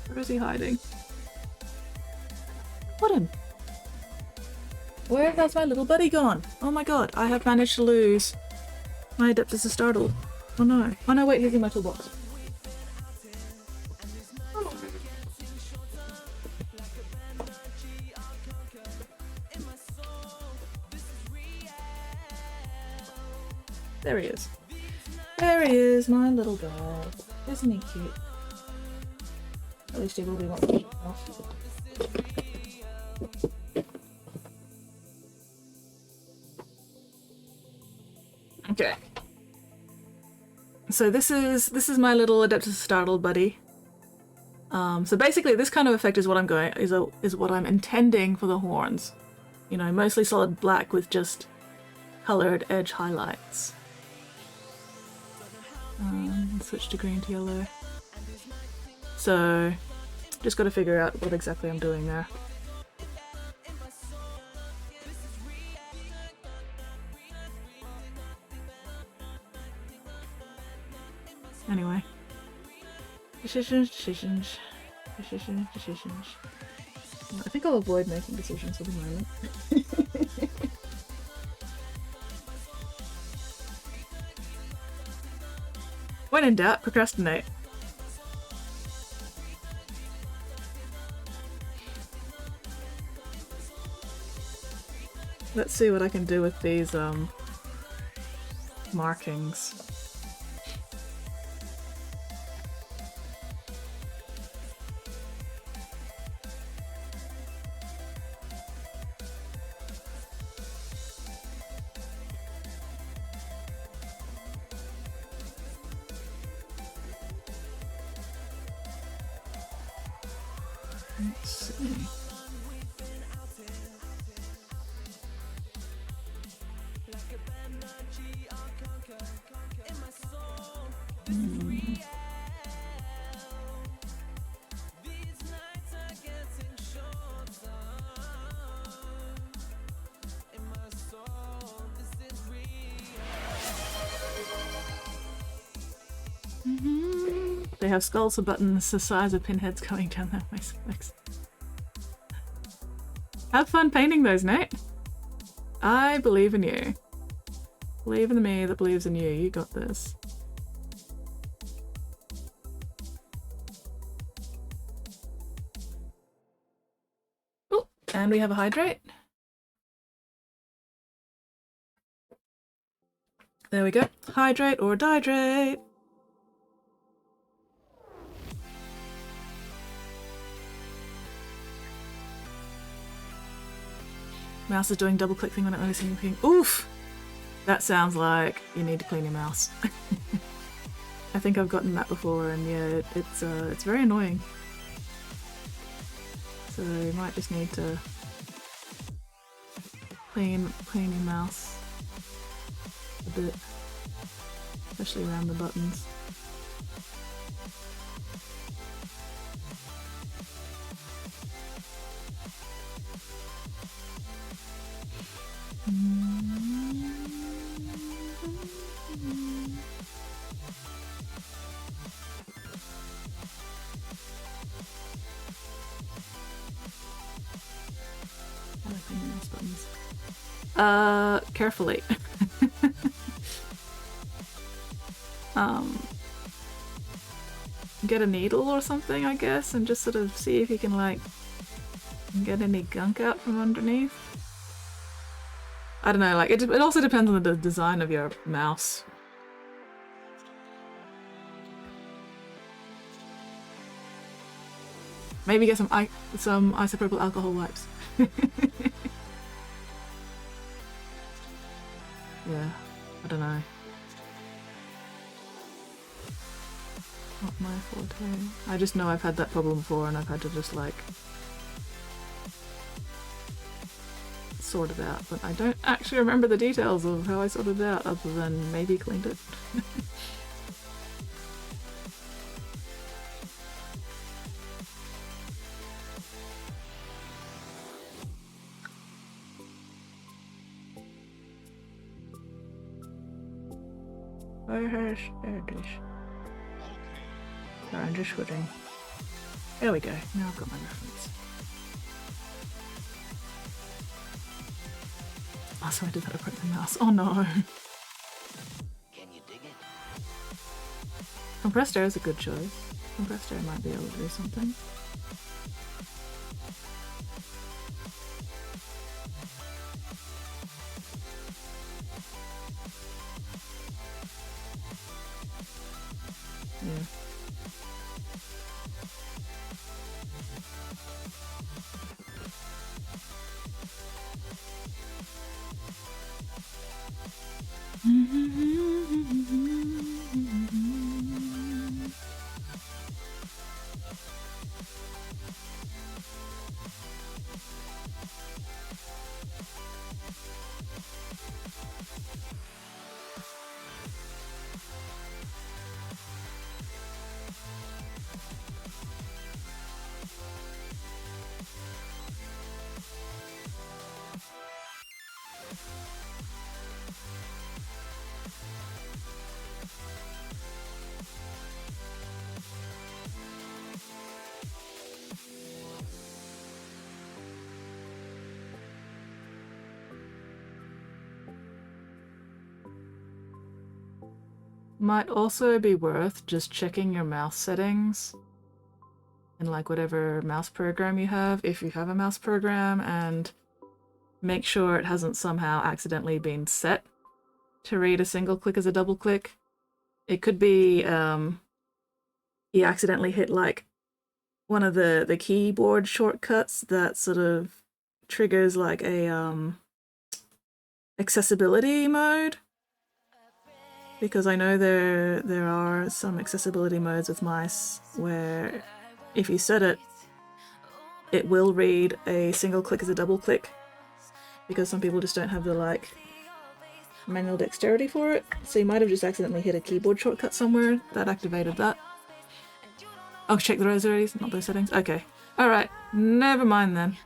Speaker 3: Where is he hiding? Put him. Where has my little buddy gone? Oh my god, I have managed to lose my Adeptus Startled. Oh no. Oh no, wait, he's in my toolbox. Oh. There he is. There he is, my little guy. Isn't he cute? At least he will be one. Okay. So this is my little Adeptus Startled buddy. So basically this kind of effect is what I'm going is what I'm intending for the horns. You know, mostly solid black with just colored edge highlights. Switch to green to yellow. So just got to figure out what exactly I'm doing there. Anyway. Decisions. I think I'll avoid making decisions for the moment. When in doubt, procrastinate. Let's see what I can do with these markings. Let's see. They have skulls for buttons the size of pinheads going down that way. Have fun painting those, Nate. I believe in you. Believe in me that believes in you. You got this. Oh, and we have a hydrate. There we go. Hydrate or dihydrate. Mouse is doing double click thing when I'm noticing anything. Oof! That sounds like you need to clean your mouse. I think I've gotten that before, and yeah, it's very annoying. So you might just need to clean your mouse a bit, especially around the buttons. Carefully. Get a needle or something, I guess, and just sort of see if you can, like, get any gunk out from underneath. I don't know, like, it also depends on the design of your mouse. Maybe get some isopropyl alcohol wipes. Yeah, I don't know. Not my forte. I just know I've had that problem before and I've had to just, like, sort it out, but I don't actually remember the details of how I sorted it out other than maybe cleaned it. Sorry, I'm just switching. There we go. Now I've got my reference. Oh, so I did that approach the mouse. Oh no!
Speaker 6: Can you dig it?
Speaker 3: Compressed air is a good choice. Compressed air might be able to do something. Yeah. might also be worth just checking your mouse settings in like whatever mouse program you have, if you have a mouse program, and make sure it hasn't somehow accidentally been set to read a single click as a double click. It could be you accidentally hit like one of the keyboard shortcuts that sort of triggers like a accessibility mode, because I know there are some accessibility modes with mice where if you set it, it will read a single click as a double click, because some people just don't have the like manual dexterity for it. So you might have just accidentally hit a keyboard shortcut somewhere that activated that. Oh, check those already, not those settings. Okay, all right, never mind then.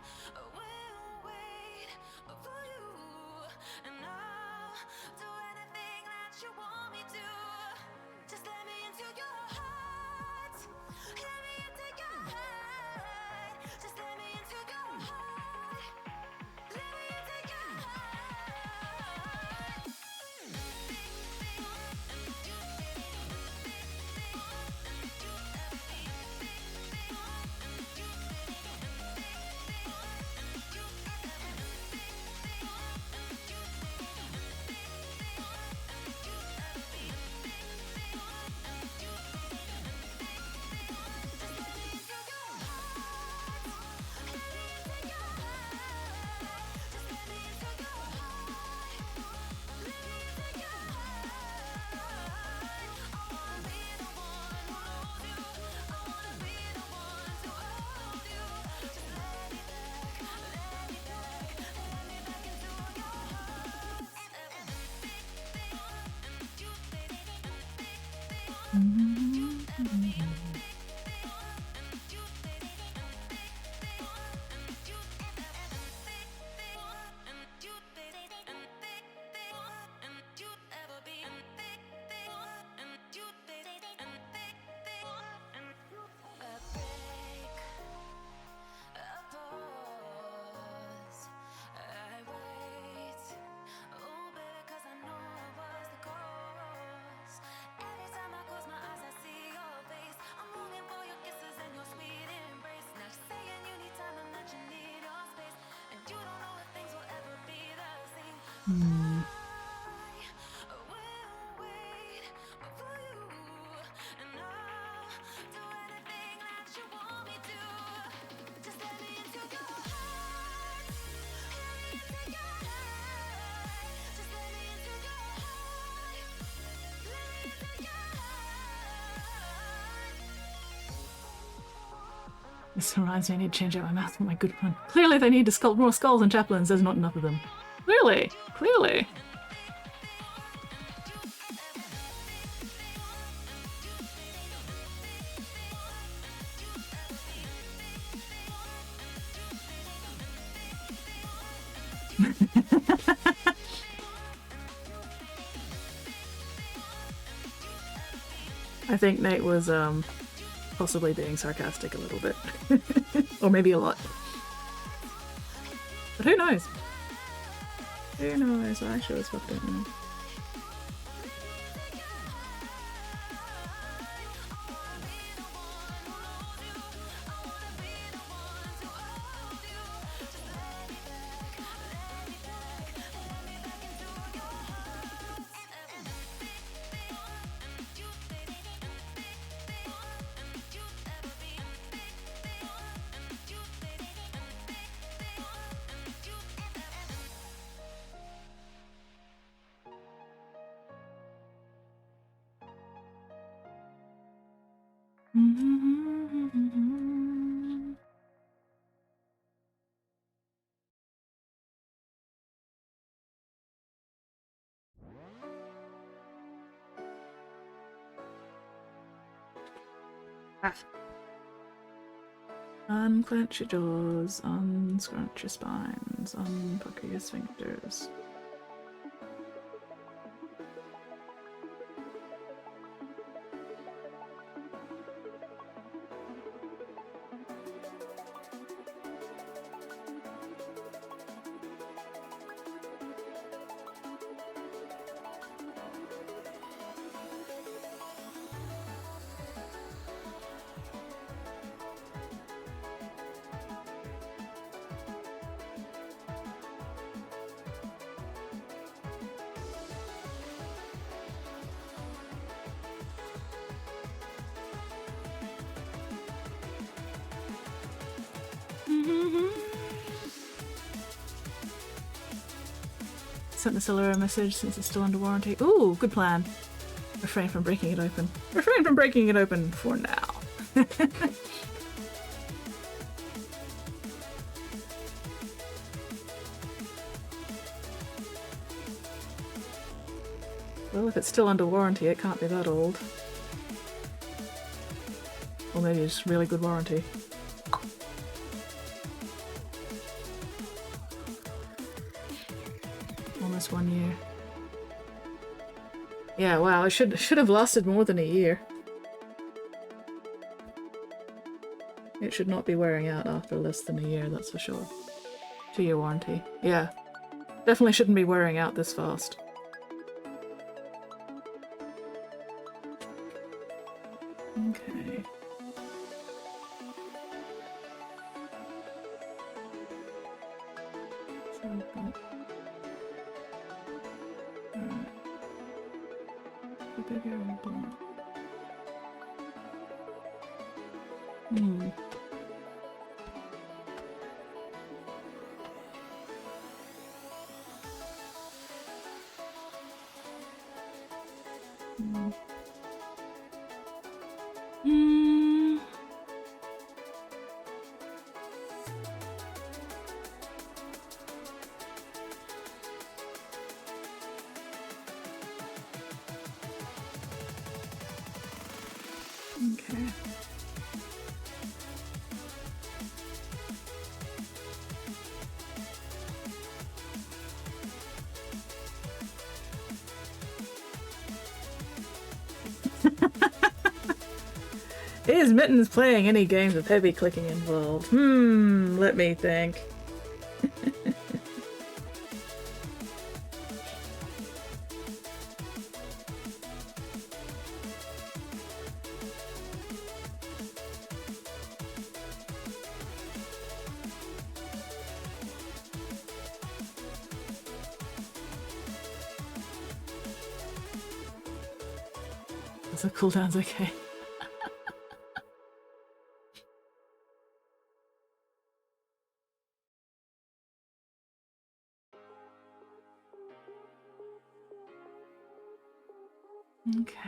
Speaker 3: This reminds me I need to change out my mouth for my good one. Clearly they need to sculpt more skulls and chaplains, there's not enough of them. Clearly! Clearly! I think Nate was possibly being sarcastic a little bit. Or maybe a lot. But who knows? Who knows? I sure as fuck don't know. Unclench your jaws, unscrunch your spines, unpucker your sphincters. Sent the seller a message since it's still under warranty. Ooh, good plan. Refrain from breaking it open. Refrain from breaking it open for now. Well, if it's still under warranty, it can't be that old. Or maybe it's really good warranty. Almost 1 year. Yeah, wow, it should have lasted more than a year. It should not be wearing out after less than a year, that's for sure. 2-year warranty. Yeah. Definitely shouldn't be wearing out this fast. Okay. So I've got... Alright. The bigger block. Okay. Is Mittens playing any games with heavy clicking involved? Let me think. So cooldown's okay. Okay.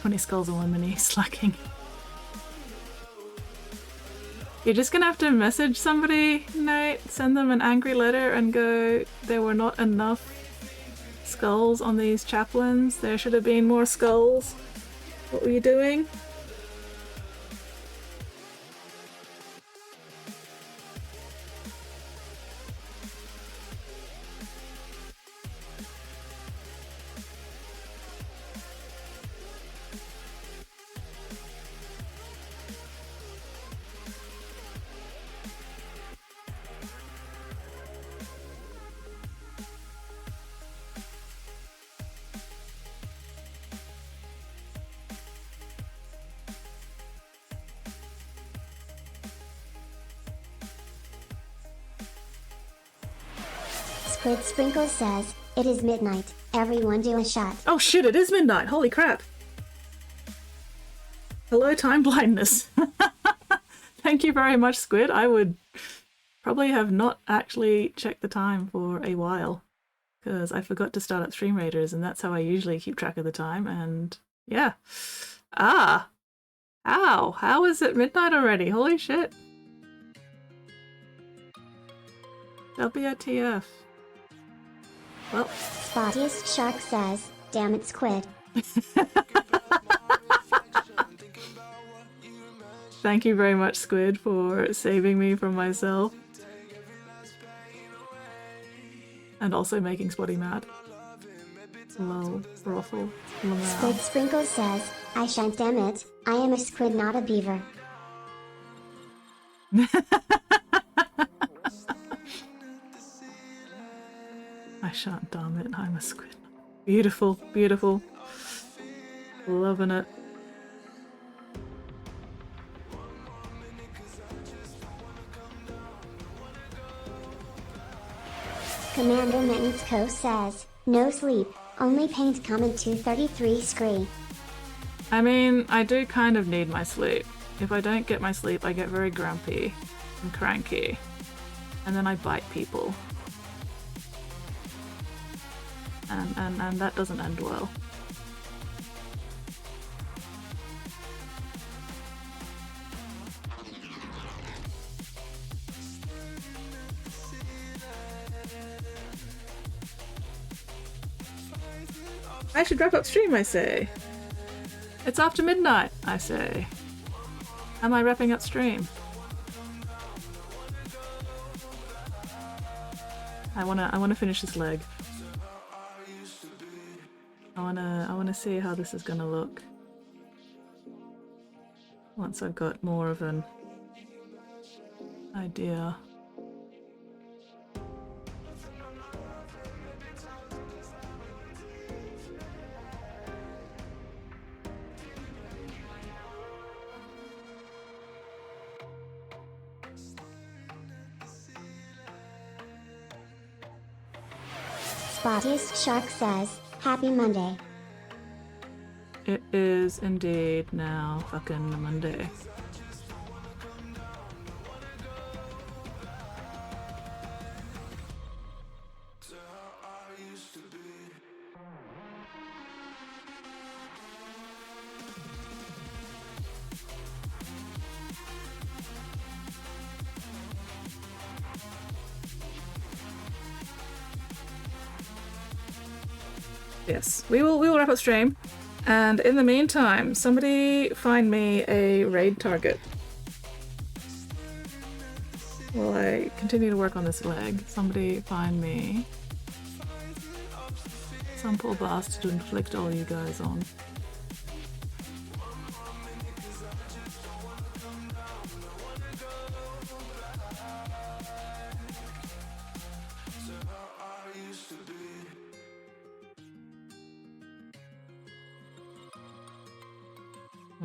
Speaker 3: 20 skulls on one mini, slacking. You're just gonna have to message somebody, Nate, send them an angry letter and go, there were not enough skulls on these chaplains. There should have been more skulls. What were you doing?
Speaker 5: Squid Sprinkle says, it is midnight, everyone do a shot.
Speaker 3: Oh shit, it is midnight, holy crap. Hello, time blindness. Thank you very much, Squid. I would probably have not actually checked the time for a while, because I forgot to start up Stream Raiders, and that's how I usually keep track of the time, and yeah. Ah! Ow! How is it midnight already? Holy shit. WTF. Well.
Speaker 5: Spottiest Shark says, damn it, Squid.
Speaker 3: Thank you very much, Squid, for saving me from myself. And also making Spotty mad. Lol, ruffle,
Speaker 5: Squid Sprinkle says, I shan't damn it, I am a squid not a beaver.
Speaker 3: I shan't damn it, I'm a squid. Beautiful, beautiful. Loving it.
Speaker 5: Commander Mittens Co says, no sleep, only paint comment 233 scree.
Speaker 3: I mean, I do kind of need my sleep. If I don't get my sleep, I get very grumpy and cranky. And then I bite people. And that doesn't end well. I should wrap up stream, I say. It's after midnight, I say. Am I wrapping up stream? I wanna finish this leg. I wanna see how this is gonna look once I've got more of an idea.
Speaker 5: Spottiest Shark says, happy Monday.
Speaker 3: It is indeed now fucking Monday. Yes, we will wrap up stream, and in the meantime, somebody find me a raid target. While I continue to work on this leg, somebody find me some poor bastard to inflict all you guys on.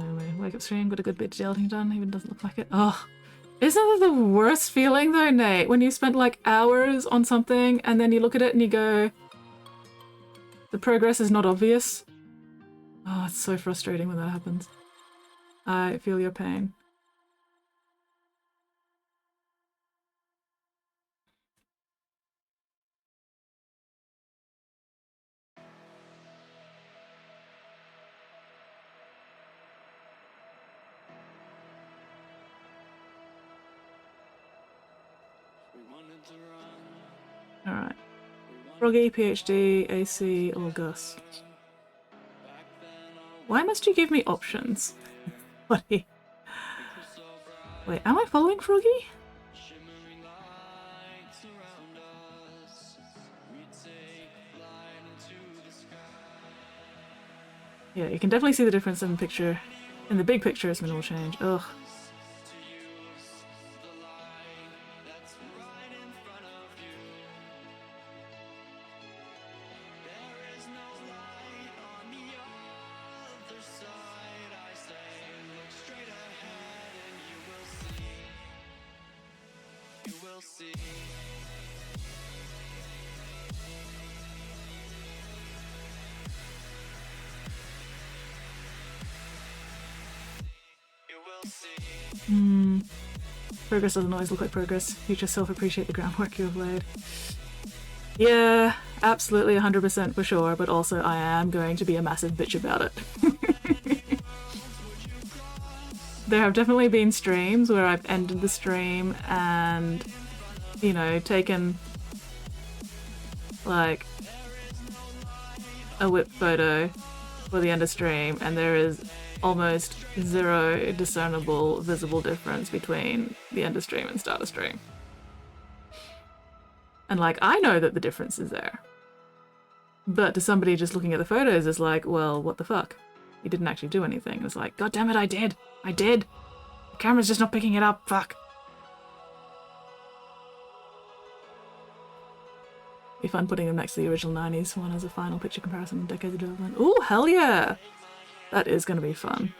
Speaker 3: Anyway, wake up stream, got a good bit of editing done, even doesn't look like it. Oh, isn't that the worst feeling though, Nate? When you spent like hours on something and then you look at it and you go, the progress is not obvious. Oh, it's so frustrating when that happens. I feel your pain. Alright. Froggy, PhD, AC, or Gus. Why must you give me options? Buddy. Wait, am I following Froggy? Yeah, you can definitely see the difference in the picture. In the big picture, it's minimal change. Ugh. Progress doesn't always look like progress. Future self appreciate the groundwork you have laid. Yeah, absolutely 100% for sure, but also I am going to be a massive bitch about it. There have definitely been streams where I've ended the stream and, you know, taken like a whip photo for the end of stream, and there is almost zero discernible visible difference between the end of stream and start of stream. And like, I know that the difference is there. But to somebody just looking at the photos, it's like, well, what the fuck? You didn't actually do anything. It's like, god damn it, I did! I did! The camera's just not picking it up, fuck! Be fun putting them next to the original 90s one as a final picture comparison of decades of development. Ooh, hell yeah! That is gonna be fun.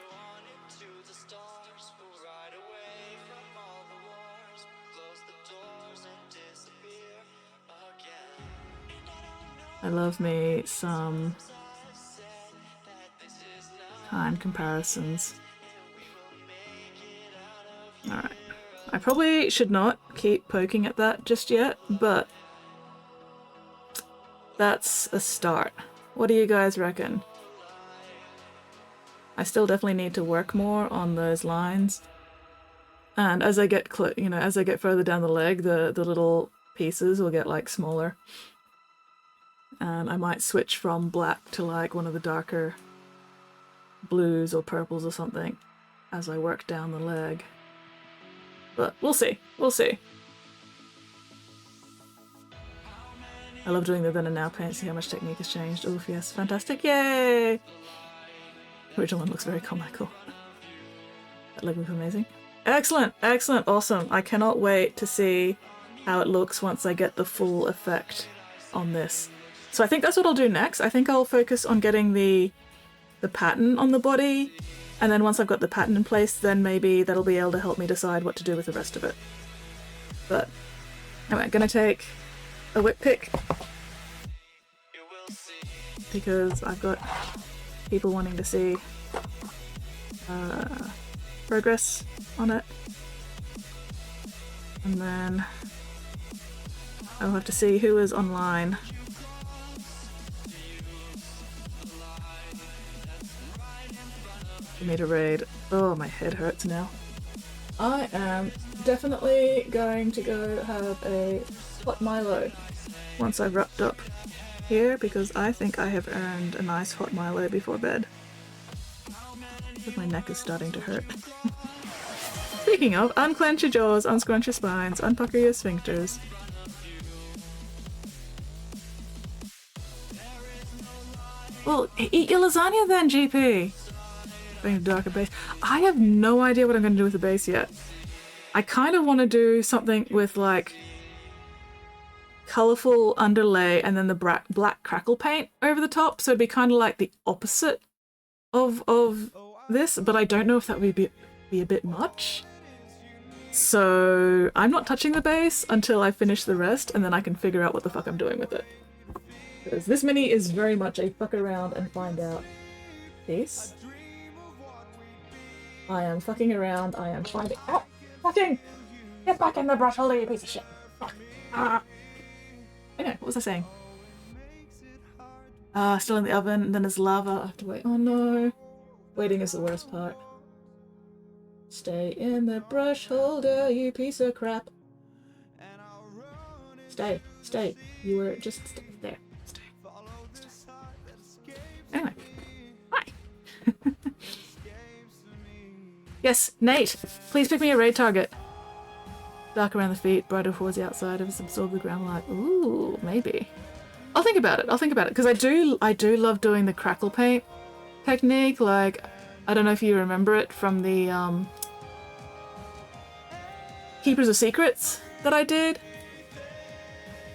Speaker 3: I love me some time comparisons. Alright. I probably should not keep poking at that just yet, but that's a start. What do you guys reckon? I still definitely need to work more on those lines. And as I get as I get further down the leg, the little pieces will get like smaller. And I might switch from black to like one of the darker blues or purples or something as I work down the leg. But we'll see. We'll see. I love doing the then and now paint, see how much technique has changed. Oof, yes, fantastic. Yay! The original one looks very comical. That leg looks amazing. Excellent, excellent, awesome. I cannot wait to see how it looks once I get the full effect on this. So I think that's what I'll do next. I think I'll focus on getting the pattern on the body, and then once I've got the pattern in place, then maybe that'll be able to help me decide what to do with the rest of it. But anyway, I'm gonna take a whip pick because I've got people wanting to see progress on it, and then I'll have to see who is online. For me to raid. Oh, my head hurts now. I am definitely going to go have a hot Milo once I've wrapped up here, because I think I have earned a nice hot Milo before bed. But my neck is starting to hurt. Speaking of, unclench your jaws, unscrunch your spines, unpucker your sphincters. Well, eat your lasagna then, GP! Bring a darker base. I have no idea what I'm going to do with the base yet. I kind of want to do something with like colourful underlay and then the black crackle paint over the top, so it'd be kind of like the opposite of this, but I don't know if that would be a bit much. So I'm not touching the base until I finish the rest, and then I can figure out what the fuck I'm doing with it. Because this mini is very much a fuck around and find out piece. I am fucking around, I am finding- Oh! Fucking! Get back in the brush holder, you piece of shit! Fuck! Ah! Anyway, what was I saying? Still in the oven, and then there's lava. I have to wait. Oh no! Waiting is the worst part. Stay in the brush holder, you piece of crap. Stay. Stay. You were just there. Stay. Anyway. Hi. Yes, Nate. Please pick me a raid target. Dark around the feet, brighter towards the outside. If it's absorbed the ground light. Ooh, maybe. I'll think about it. I'll think about it because I do love doing the crackle paint technique. Like, I don't know if you remember it from the Keepers of Secrets that I did,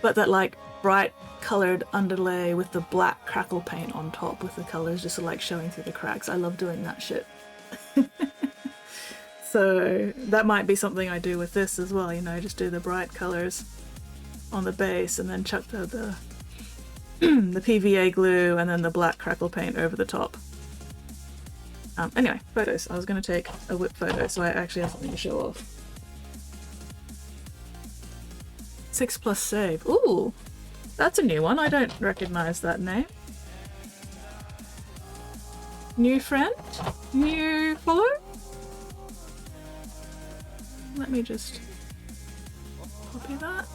Speaker 3: but that like bright colored underlay with the black crackle paint on top with the colors just like showing through the cracks. I love doing that shit. So that might be something I do with this as well, you know, just do the bright colors on the base and then chuck the the PVA glue and then the black crackle paint over the top. Anyway, photos. I was going to take a whip photo so I actually have something to show off. 6+ save. Ooh, that's a new one. I don't recognize that name. New friend? New follow? Let me just copy that.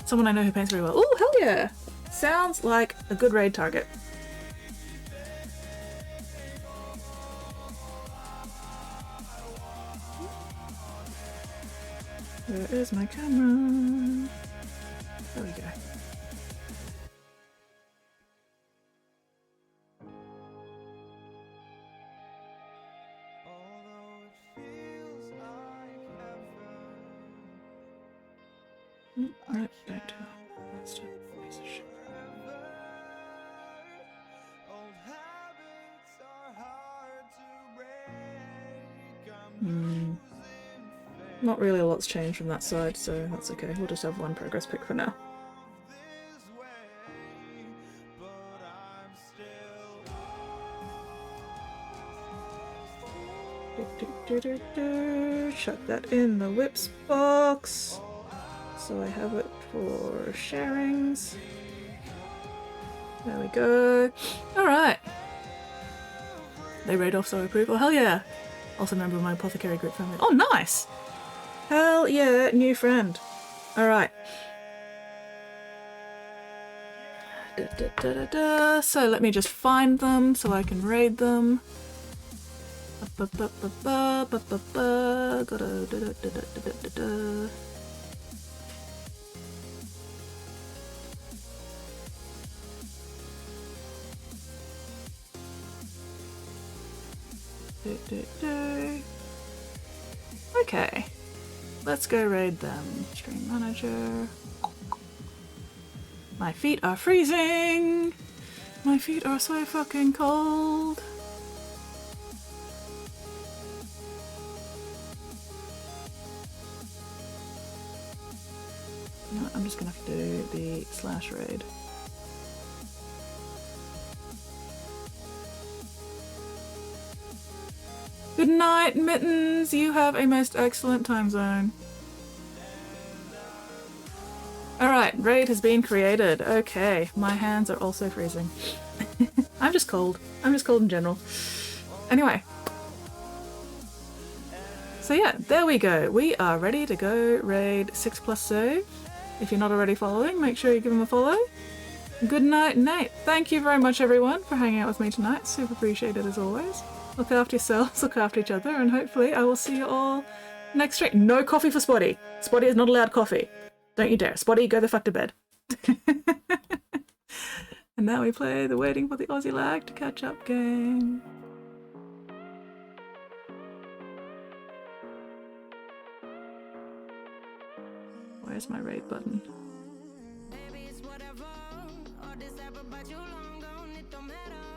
Speaker 3: Someone I know who paints very well. Oh, hell yeah! Sounds like a good raid target. Where is my camera? There we go. No, don't do that. That's just a piece of shit. Not really a lot's changed from that side, so that's okay. We'll just have one progress pic for now. Chuck that in the whips box. So I have it for sharings. There we go. Alright. They raid off, so I approve. Oh, hell yeah. Also a member of my apothecary group family. Oh, nice. Hell yeah, new friend. Alright. So let me just find them so I can raid them. Okay, let's go raid them. Stream manager. My feet are freezing! My feet are so fucking cold! No, I'm just gonna have to do the slash raid. Good night, Mittens! You have a most excellent time zone. Alright, raid has been created. Okay, my hands are also freezing. I'm just cold. I'm just cold in general. Anyway. So yeah, there we go. We are ready to go raid 6+ save. If you're not already following, make sure you give them a follow. Good night, Nate. Thank you very much, everyone, for hanging out with me tonight. Super appreciated as always. Look after yourselves, look after each other, and hopefully I will see you all next stream. No coffee for Spotty. Spotty is not allowed coffee. Don't you dare. Spotty, go the fuck to bed. And now we play the Waiting for the Aussie Lag to Catch Up game. Where's my raid button?
Speaker 1: Baby, it's whatever. All this ever, but you long gone, it don't matter.